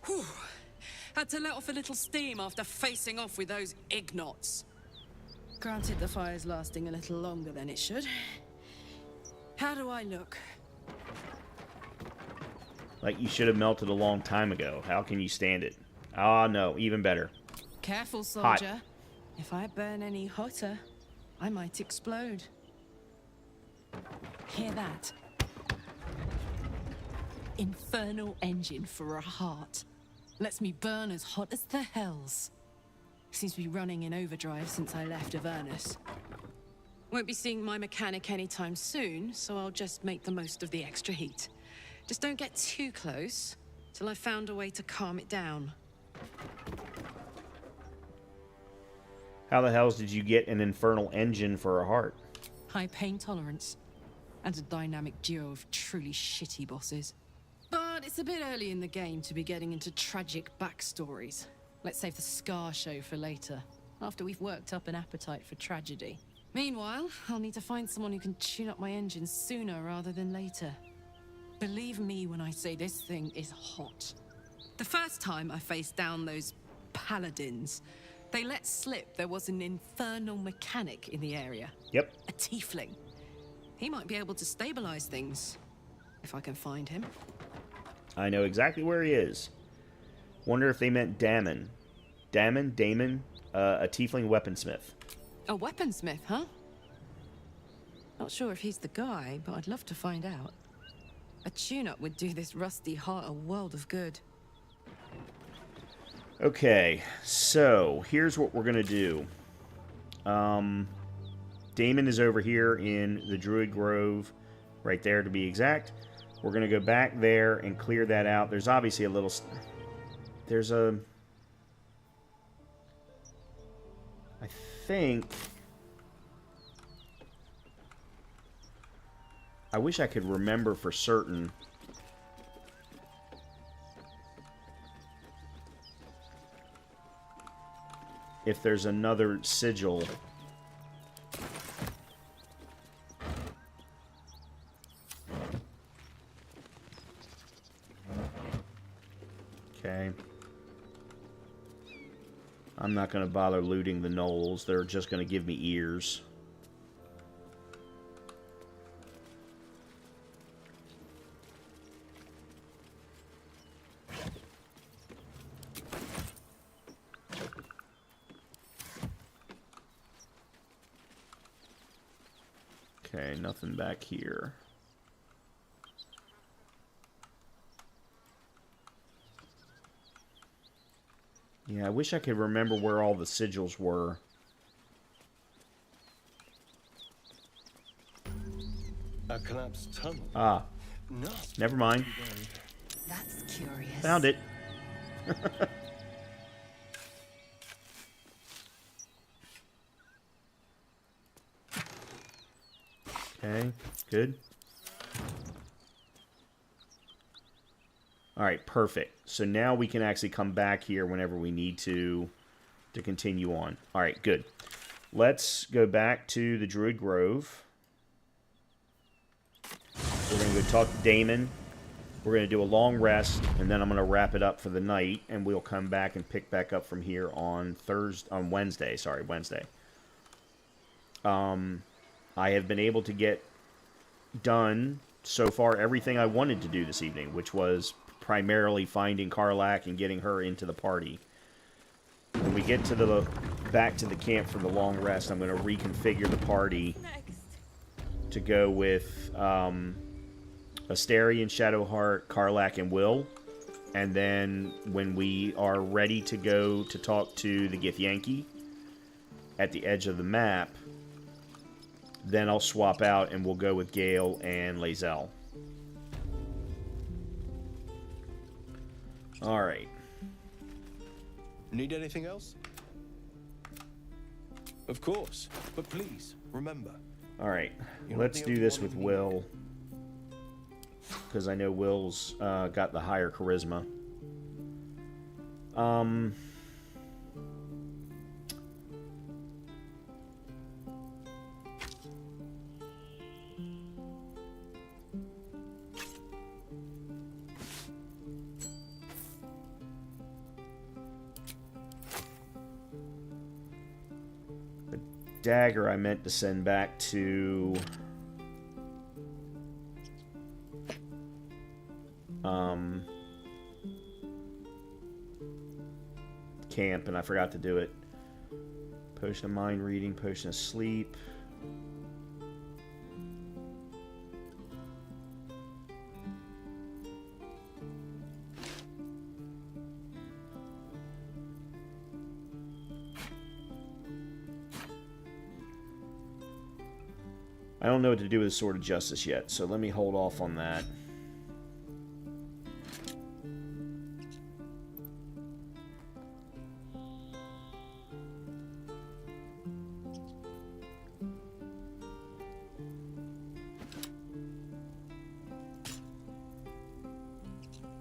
Whew. Had to let off a little steam after facing off with those ignots. Granted, the fire's lasting a little longer than it should. How do I look? Like you should have melted a long time ago. How can you stand it? Ah, no, even better. Careful, Hot. soldier. If I burn any hotter, I might explode. Hear that? Infernal engine for a heart. Lets me burn as hot as the hells. Seems to be running in overdrive since I left Avernus. Won't be seeing my mechanic anytime soon, so I'll just make the most of the extra heat. Just don't get too close till I've found a way to calm it down. How the hells did you get an infernal engine for a heart? High pain tolerance. And a dynamic duo of truly shitty bosses. But it's a bit early in the game to be getting into tragic backstories. Let's save the Scar show for later, after we've worked up an appetite for tragedy. Meanwhile, I'll need to find someone who can tune up my engine sooner rather than later. Believe me when I say this thing is hot. The first time I faced down those paladins, they let slip there was an infernal mechanic in the area. Yep. A tiefling. He might be able to stabilize things, if I can find him. I know exactly where he is. Wonder if they meant Damon. Damon, a tiefling weaponsmith. A weaponsmith, huh? Not sure if he's the guy, but I'd love to find out. A tune-up would do this rusty heart a world of good. Okay, so here's what we're gonna do. Damon is over here in the Druid Grove, right there to be exact. We're gonna go back there and clear that out. There's obviously a little... There's a... I think... I wish I could remember for certain. If there's another sigil. Okay. I'm not going to bother looting the gnolls. They're just going to give me ears. Okay, nothing back here. Yeah, I wish I could remember where all the sigils were. A collapsed tunnel. Ah. No. Never mind. That's curious. Found it. Okay, good. Alright, perfect. So now we can actually come back here whenever we need to continue on. Alright, good. Let's go back to the Druid Grove. We're going to go talk to Damon. We're going to do a long rest, and then I'm going to wrap it up for the night, and we'll come back and pick back up from here on Wednesday. I have been able to get done so far everything I wanted to do this evening, which was primarily finding Karlach and getting her into the party. When we get to back to the camp for the long rest, I'm going to reconfigure the party to go with Astarion, Shadowheart, Karlach, and Will. And then when we are ready to go to talk to the Githyanki at the edge of the map, then I'll swap out and we'll go with Gale and Lae'zel. Alright. Need anything else? Of course, but please, remember. Alright, let's do this with Will. Because I know Will's got the higher charisma. The dagger I meant to send back to camp, and I forgot to do it. Potion of mind reading, potion of sleep. I don't know what to do with the Sword of Justice yet, so let me hold off on that.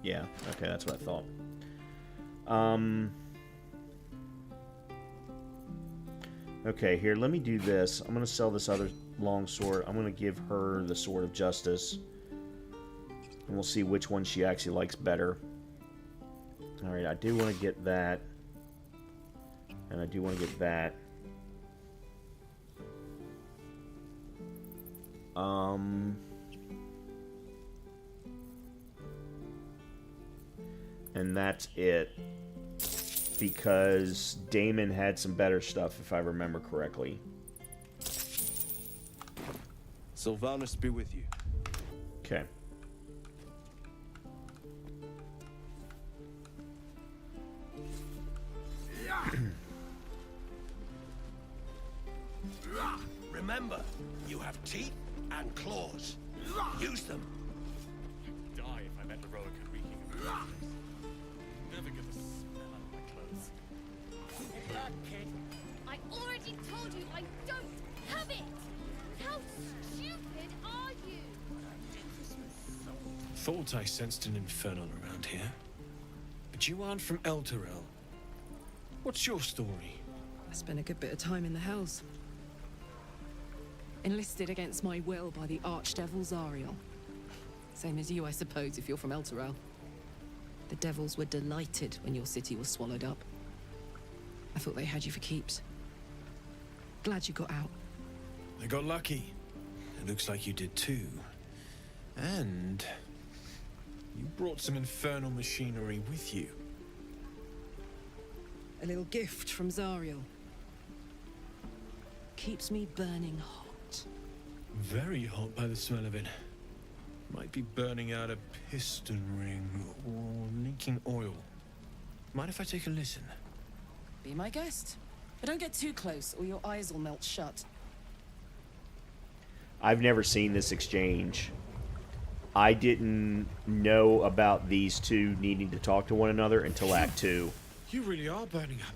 Yeah, okay, that's what I thought. Okay, here, let me do this. I'm going to sell this other longsword. I'm going to give her the Sword of Justice. And we'll see which one she actually likes better. Alright, I do want to get that. And I do want to get that. And that's it. Because Damon had some better stuff, if I remember correctly. Sylvanus be with you. Okay. Remember, you have teeth and claws. Use them. Die if I met the Roic reeking of the never get the smell out of my clothes. Look, kid. I already told you I don't have it. How stupid are you? Thought I sensed an infernal around here. But you aren't from Elturel. What's your story? I spent a good bit of time in the Hells. Enlisted against my will by the Archdevil Zariel. Same as you, I suppose, if you're from Elturel. The devils were delighted when your city was swallowed up. I thought they had you for keeps. Glad you got out. I got lucky. It looks like you did too. And you brought some infernal machinery with you. A little gift from Zariel. Keeps me burning hot. Very hot by the smell of it. Might be burning out a piston ring or leaking oil. Mind if I take a listen? Be my guest. But don't get too close or your eyes will melt shut. I've never seen this exchange. I didn't know about these two needing to talk to one another until Act 2. You really are burning up.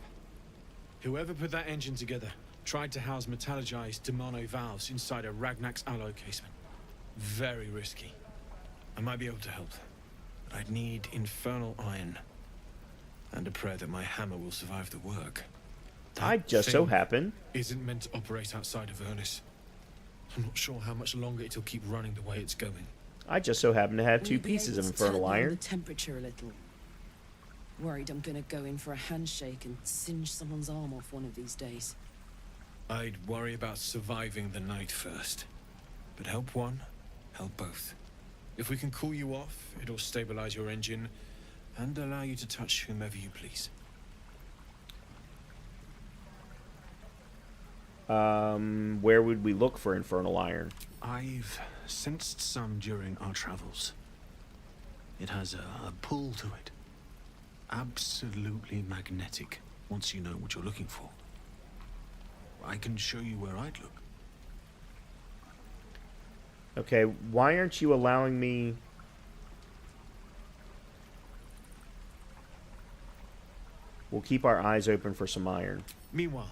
Whoever put that engine together tried to house metallurgized Demano valves inside a Ragnak's alloy casement. Very risky. I might be able to help, but I'd need infernal iron. And a prayer that my hammer will survive the work. I just so happen Isn't meant to operate outside of Ernest. I'm not sure how much longer it'll keep running the way it's going. I just so happen to have Will two you be pieces of able to infernal turn down iron. the temperature a little. Worried I'm gonna go in for a handshake and singe someone's arm off one of these days. I'd worry about surviving the night first. But help one, help both. If we can cool you off, it'll stabilize your engine and allow you to touch whomever you please. Where would we look for infernal iron? I've sensed some during our travels. It has a pull to it. Absolutely magnetic, once you know what you're looking for. I can show you where I'd look. Okay, why aren't you allowing me... We'll keep our eyes open for some iron. Meanwhile,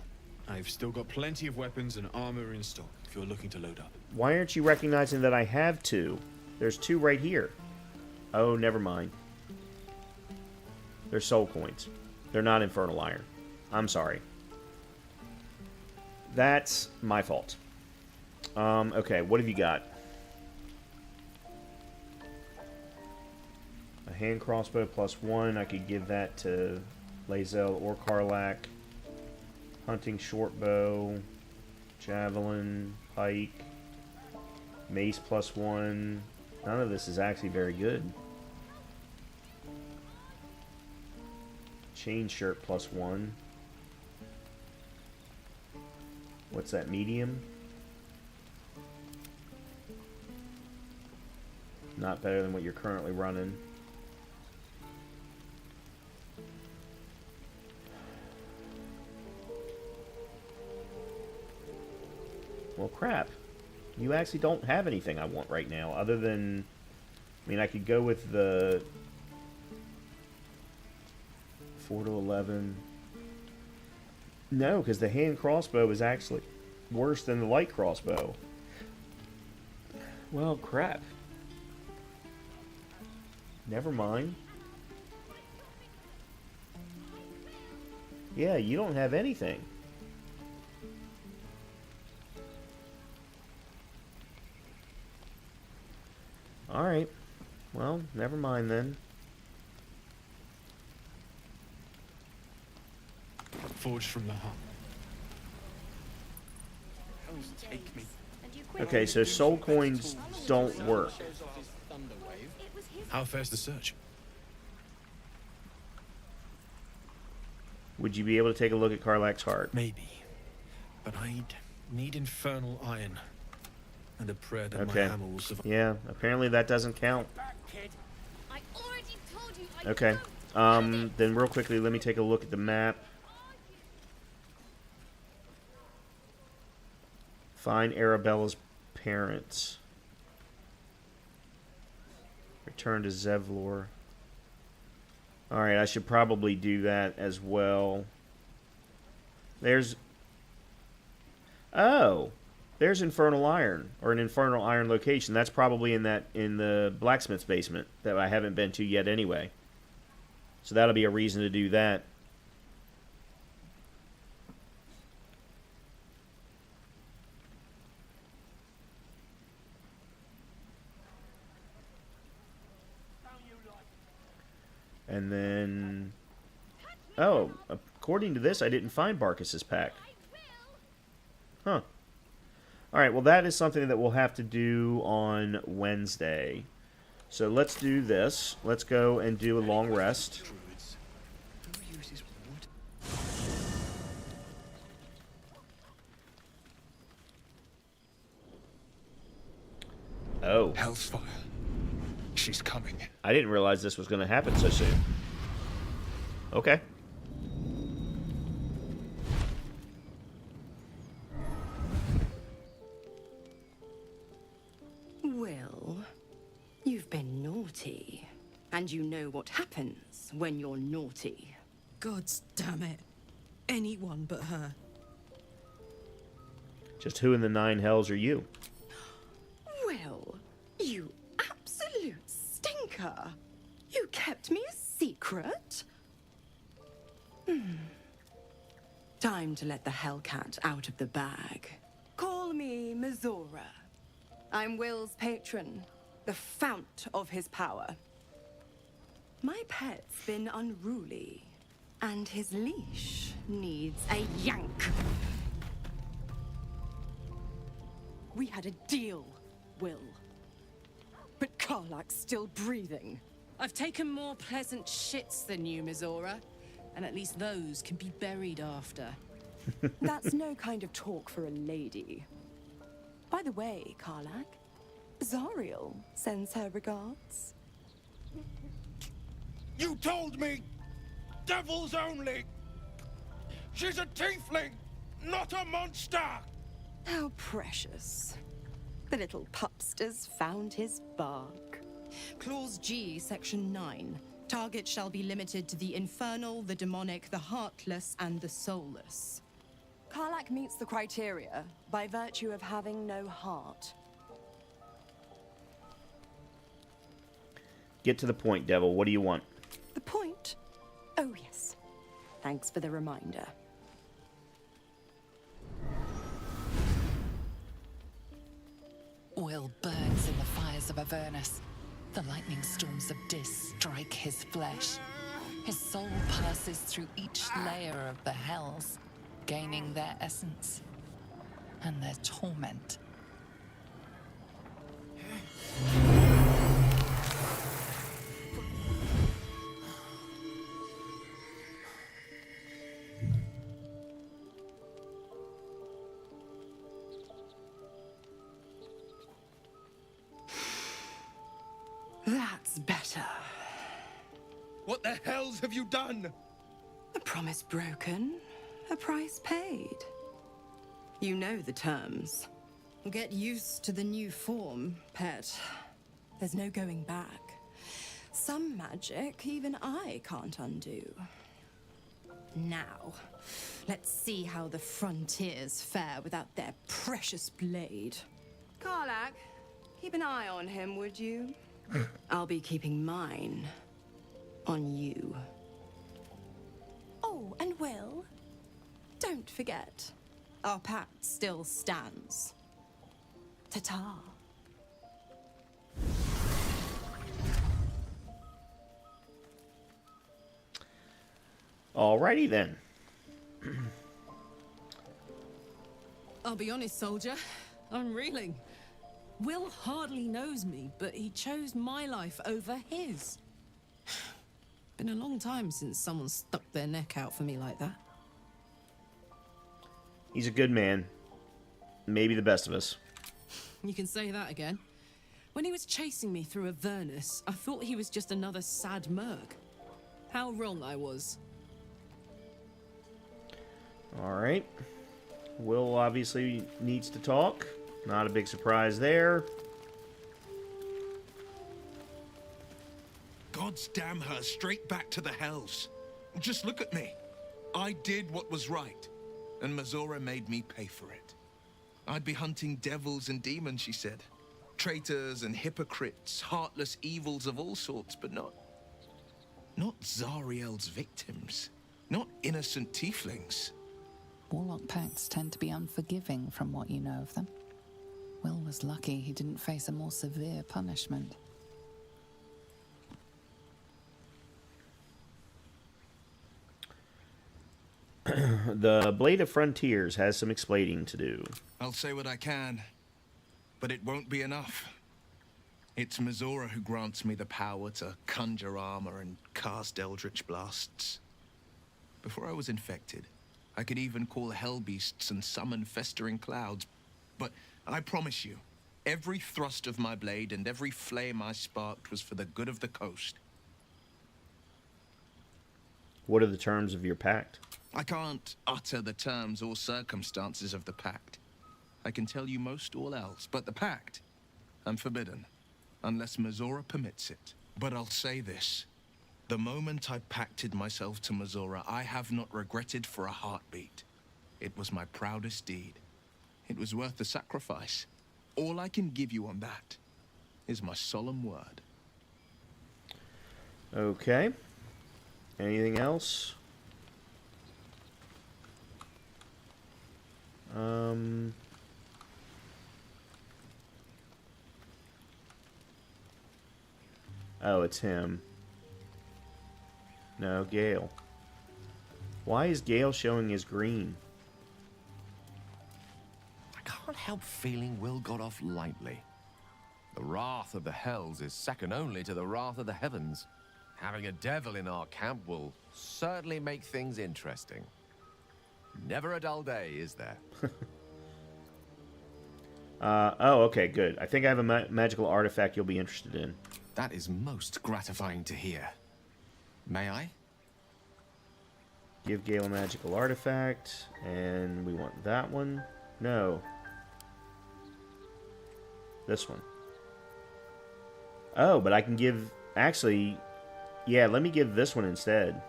I've still got plenty of weapons and armor in stock if you're looking to load up. Why aren't you recognizing that I have two? There's two right here. Oh, never mind. They're soul coins. They're not infernal iron. I'm sorry. That's my fault. Okay, what have you got? A hand crossbow +1. I could give that to Lae'zel or Karlach. Hunting short bow. Javelin. Pike. Mace +1. None of this is actually very good. Chain shirt +1. What's that, medium? Not better than what you're currently running. Well, crap. You actually don't have anything I want right now, other than... I mean, I could go with the... 4 to 11... No, because the hand crossbow is actually worse than the light crossbow. Well, crap. Never mind. Yeah, you don't have anything. Alright. Well, never mind then. Forged from the heart. Take me. Okay, so soul coins don't work. How fares the search? Would you be able to take a look at Karlach's heart? Maybe. But I'd need infernal iron. And a prayer that Okay. my hammer will survive. Yeah, apparently that doesn't count. I already told you I Okay. Then real quickly, let me take a look at the map. Find Arabella's parents. Return to Zevlor. Alright, I should probably do that as well. There's... Oh! There's Infernal Iron, or an Infernal Iron location. That's probably in the blacksmith's basement that I haven't been to yet anyway. So that'll be a reason to do that. And then... Oh, according to this, I didn't find Barkis's pack. Huh. Alright, well that is something that we'll have to do on Wednesday. So let's do this. Let's go and do a long rest. Oh. Hellfire. She's coming. I didn't realize this was going to happen so soon. Okay. Well, you've been naughty. And you know what happens when you're naughty. Gods damn it. Anyone but her. Just who in the 9 hells are you? Well, you absolute stinker. You kept me a secret? Time to let the Hellcat out of the bag. Call me Mizora. I'm Will's patron, the fount of his power. My pet's been unruly, and his leash needs a yank. We had a deal, Will. But Karlach's still breathing. I've taken more pleasant shits than you, Mizora. And at least those can be buried after. That's no kind of talk for a lady. By the way, Karlach, Zariel sends her regards. You told me! Devils only! She's a tiefling, not a monster! How precious. The little pupster's found his bark. Clause G, Section 9. Target shall be limited to the infernal, the demonic, the heartless, and the soulless. Karlach meets the criteria by virtue of having no heart. Get to the point, Devil. What do you want? The point? Oh, yes. Thanks for the reminder. Will burns in the fires of Avernus. The lightning storms of Dis strike his flesh. His soul passes through each layer of the hells, gaining their essence and their torment. That's better. What the hells have you done? A promise broken, a price paid. You know the terms. Get used to the new form, pet. There's no going back. Some magic even I can't undo. Now, let's see how the frontiers fare without their precious blade. Karlach, keep an eye on him, would you? I'll be keeping mine on you. Oh, and Will, don't forget, our pact still stands. Ta-ta. Alrighty then. I'll be honest, soldier. I'm reeling. Will hardly knows me, but he chose my life over his. Been a long time since someone stuck their neck out for me like that. He's a good man. Maybe the best of us. You can say that again. When he was chasing me through Avernus, I thought he was just another sad merc. How wrong I was. Alright. Will obviously needs to talk. Not a big surprise there. God's damn her, straight back to the hells. Just look at me. I did what was right, and Mazora made me pay for it. I'd be hunting devils and demons, she said. Traitors and hypocrites, heartless evils of all sorts, but not Zariel's victims. Not innocent tieflings. Warlock pacts tend to be unforgiving from what you know of them. Will was lucky he didn't face a more severe punishment. The Blade of Frontiers has some explaining to do. I'll say what I can, but it won't be enough. It's Mazora who grants me the power to conjure armor and cast eldritch blasts. Before I was infected, I could even call hell beasts and summon festering clouds. But I promise you, every thrust of my blade and every flame I sparked was for the good of the coast. What are the terms of your pact? I can't utter the terms or circumstances of the pact. I can tell you most all else, but the pact, I'm forbidden, unless Mazora permits it. But I'll say this. The moment I pacted myself to Mazora, I have not regretted for a heartbeat. It was my proudest deed. It was worth the sacrifice. All I can give you on that is my solemn word. Okay. Anything else? Oh, it's him. No, Gale. Why is Gale showing his green? I can't help feeling Will got off lightly. The wrath of the hells is second only to the wrath of the heavens. Having a devil in our camp will certainly make things interesting. Never a dull day, is there? Oh, okay, good. I think I have a magical artifact you'll be interested in. That is most gratifying to hear. May I? Give Gale a magical artifact, and we want that one. No. This one. Oh, but I can give... Actually, yeah, let me give this one instead.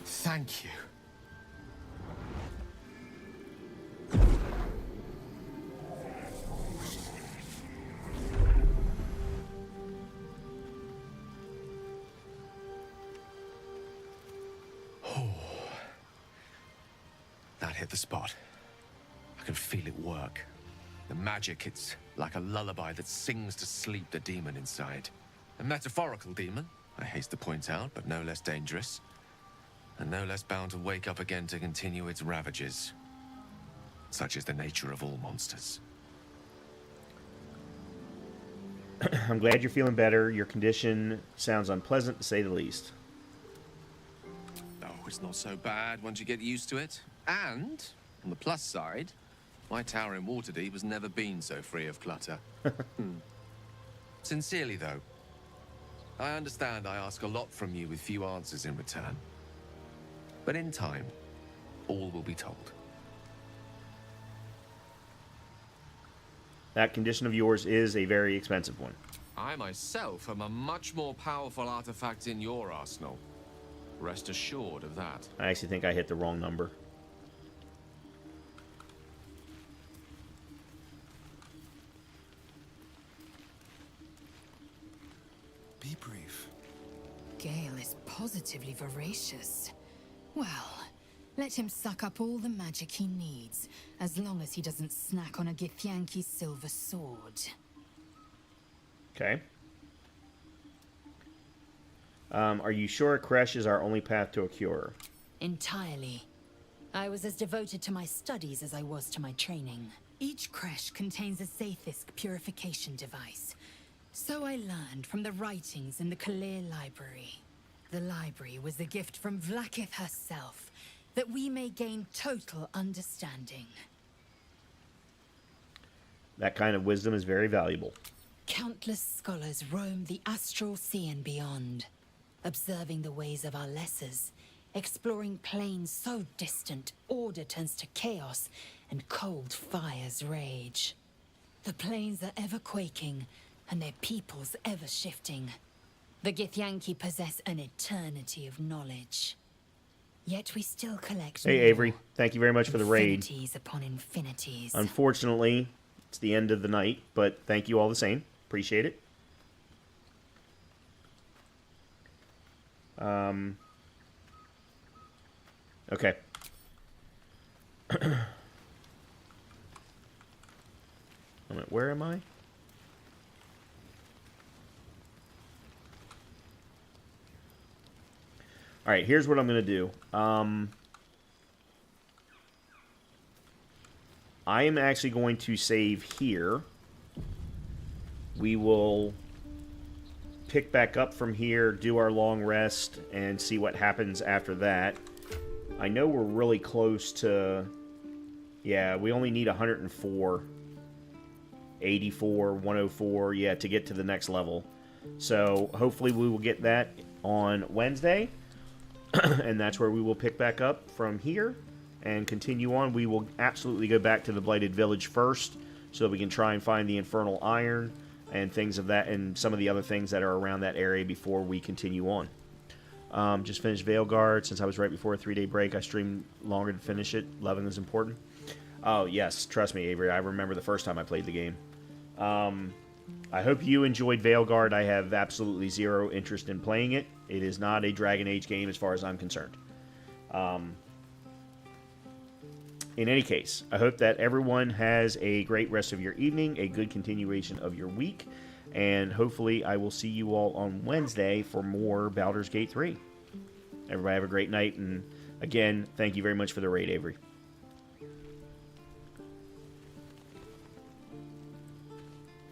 Thank you. hit the spot. I can feel it work. The magic, it's like a lullaby that sings to sleep the demon inside. A metaphorical demon, I haste to point out, but no less dangerous. And no less bound to wake up again to continue its ravages. Such is the nature of all monsters. I'm glad you're feeling better. Your condition sounds unpleasant, to say the least. Oh, it's not so bad once you get used to it. And, on the plus side, my tower in Waterdeep has never been so free of clutter. Sincerely, though, I understand I ask a lot from you with few answers in return. But in time, all will be told. That condition of yours is a very expensive one. I myself am a much more powerful artifact in your arsenal. Rest assured of that. I actually think I hit the wrong number. Be brief. Gale is positively voracious. Well, let him suck up all the magic he needs, as long as he doesn't snack on a Githyanki's silver sword. Okay. Are you sure Kresh is our only path to a cure? Entirely. I was as devoted to my studies as I was to my training. Each Kresh contains a Zaithisk purification device. So I learned from the writings in the Kalir Library. The library was a gift from Vlaakith herself, that we may gain total understanding. That kind of wisdom is very valuable. Countless scholars roam the astral sea and beyond, observing the ways of our lessers, exploring planes so distant order turns to chaos and cold fires rage. The planes are ever quaking, and their peoples ever shifting. The Githyanki possess an eternity of knowledge. Yet we still collect Hey, more. Avery. Thank you very much for the raid. Infinities upon infinities. Unfortunately, it's the end of the night, but thank you all the same. Appreciate it. Okay. Where am I? Alright, here's what I'm going to do. I am actually going to save here. We will pick back up from here, do our long rest, and see what happens after that. I know we're really close to... Yeah, we only need 104. 84, 104, yeah, to get to the next level. So, hopefully we will get that on Wednesday. And that's where we will pick back up from here and continue on. We will absolutely go back to the Blighted Village first so that we can try and find the Infernal Iron and things of that, and some of the other things that are around that area before we continue on. Just finished Veilguard. Since I was right before a 3-day break, I streamed longer to finish it. Loving is important. Oh, yes. Trust me, Avery. I remember the first time I played the game. I hope you enjoyed Veilguard. I have absolutely zero interest in playing it. It is not a Dragon Age game as far as I'm concerned. In any case, I hope that everyone has a great rest of your evening, a good continuation of your week, and hopefully I will see you all on Wednesday for more Baldur's Gate 3. Everybody have a great night, and again, thank you very much for the raid, Avery.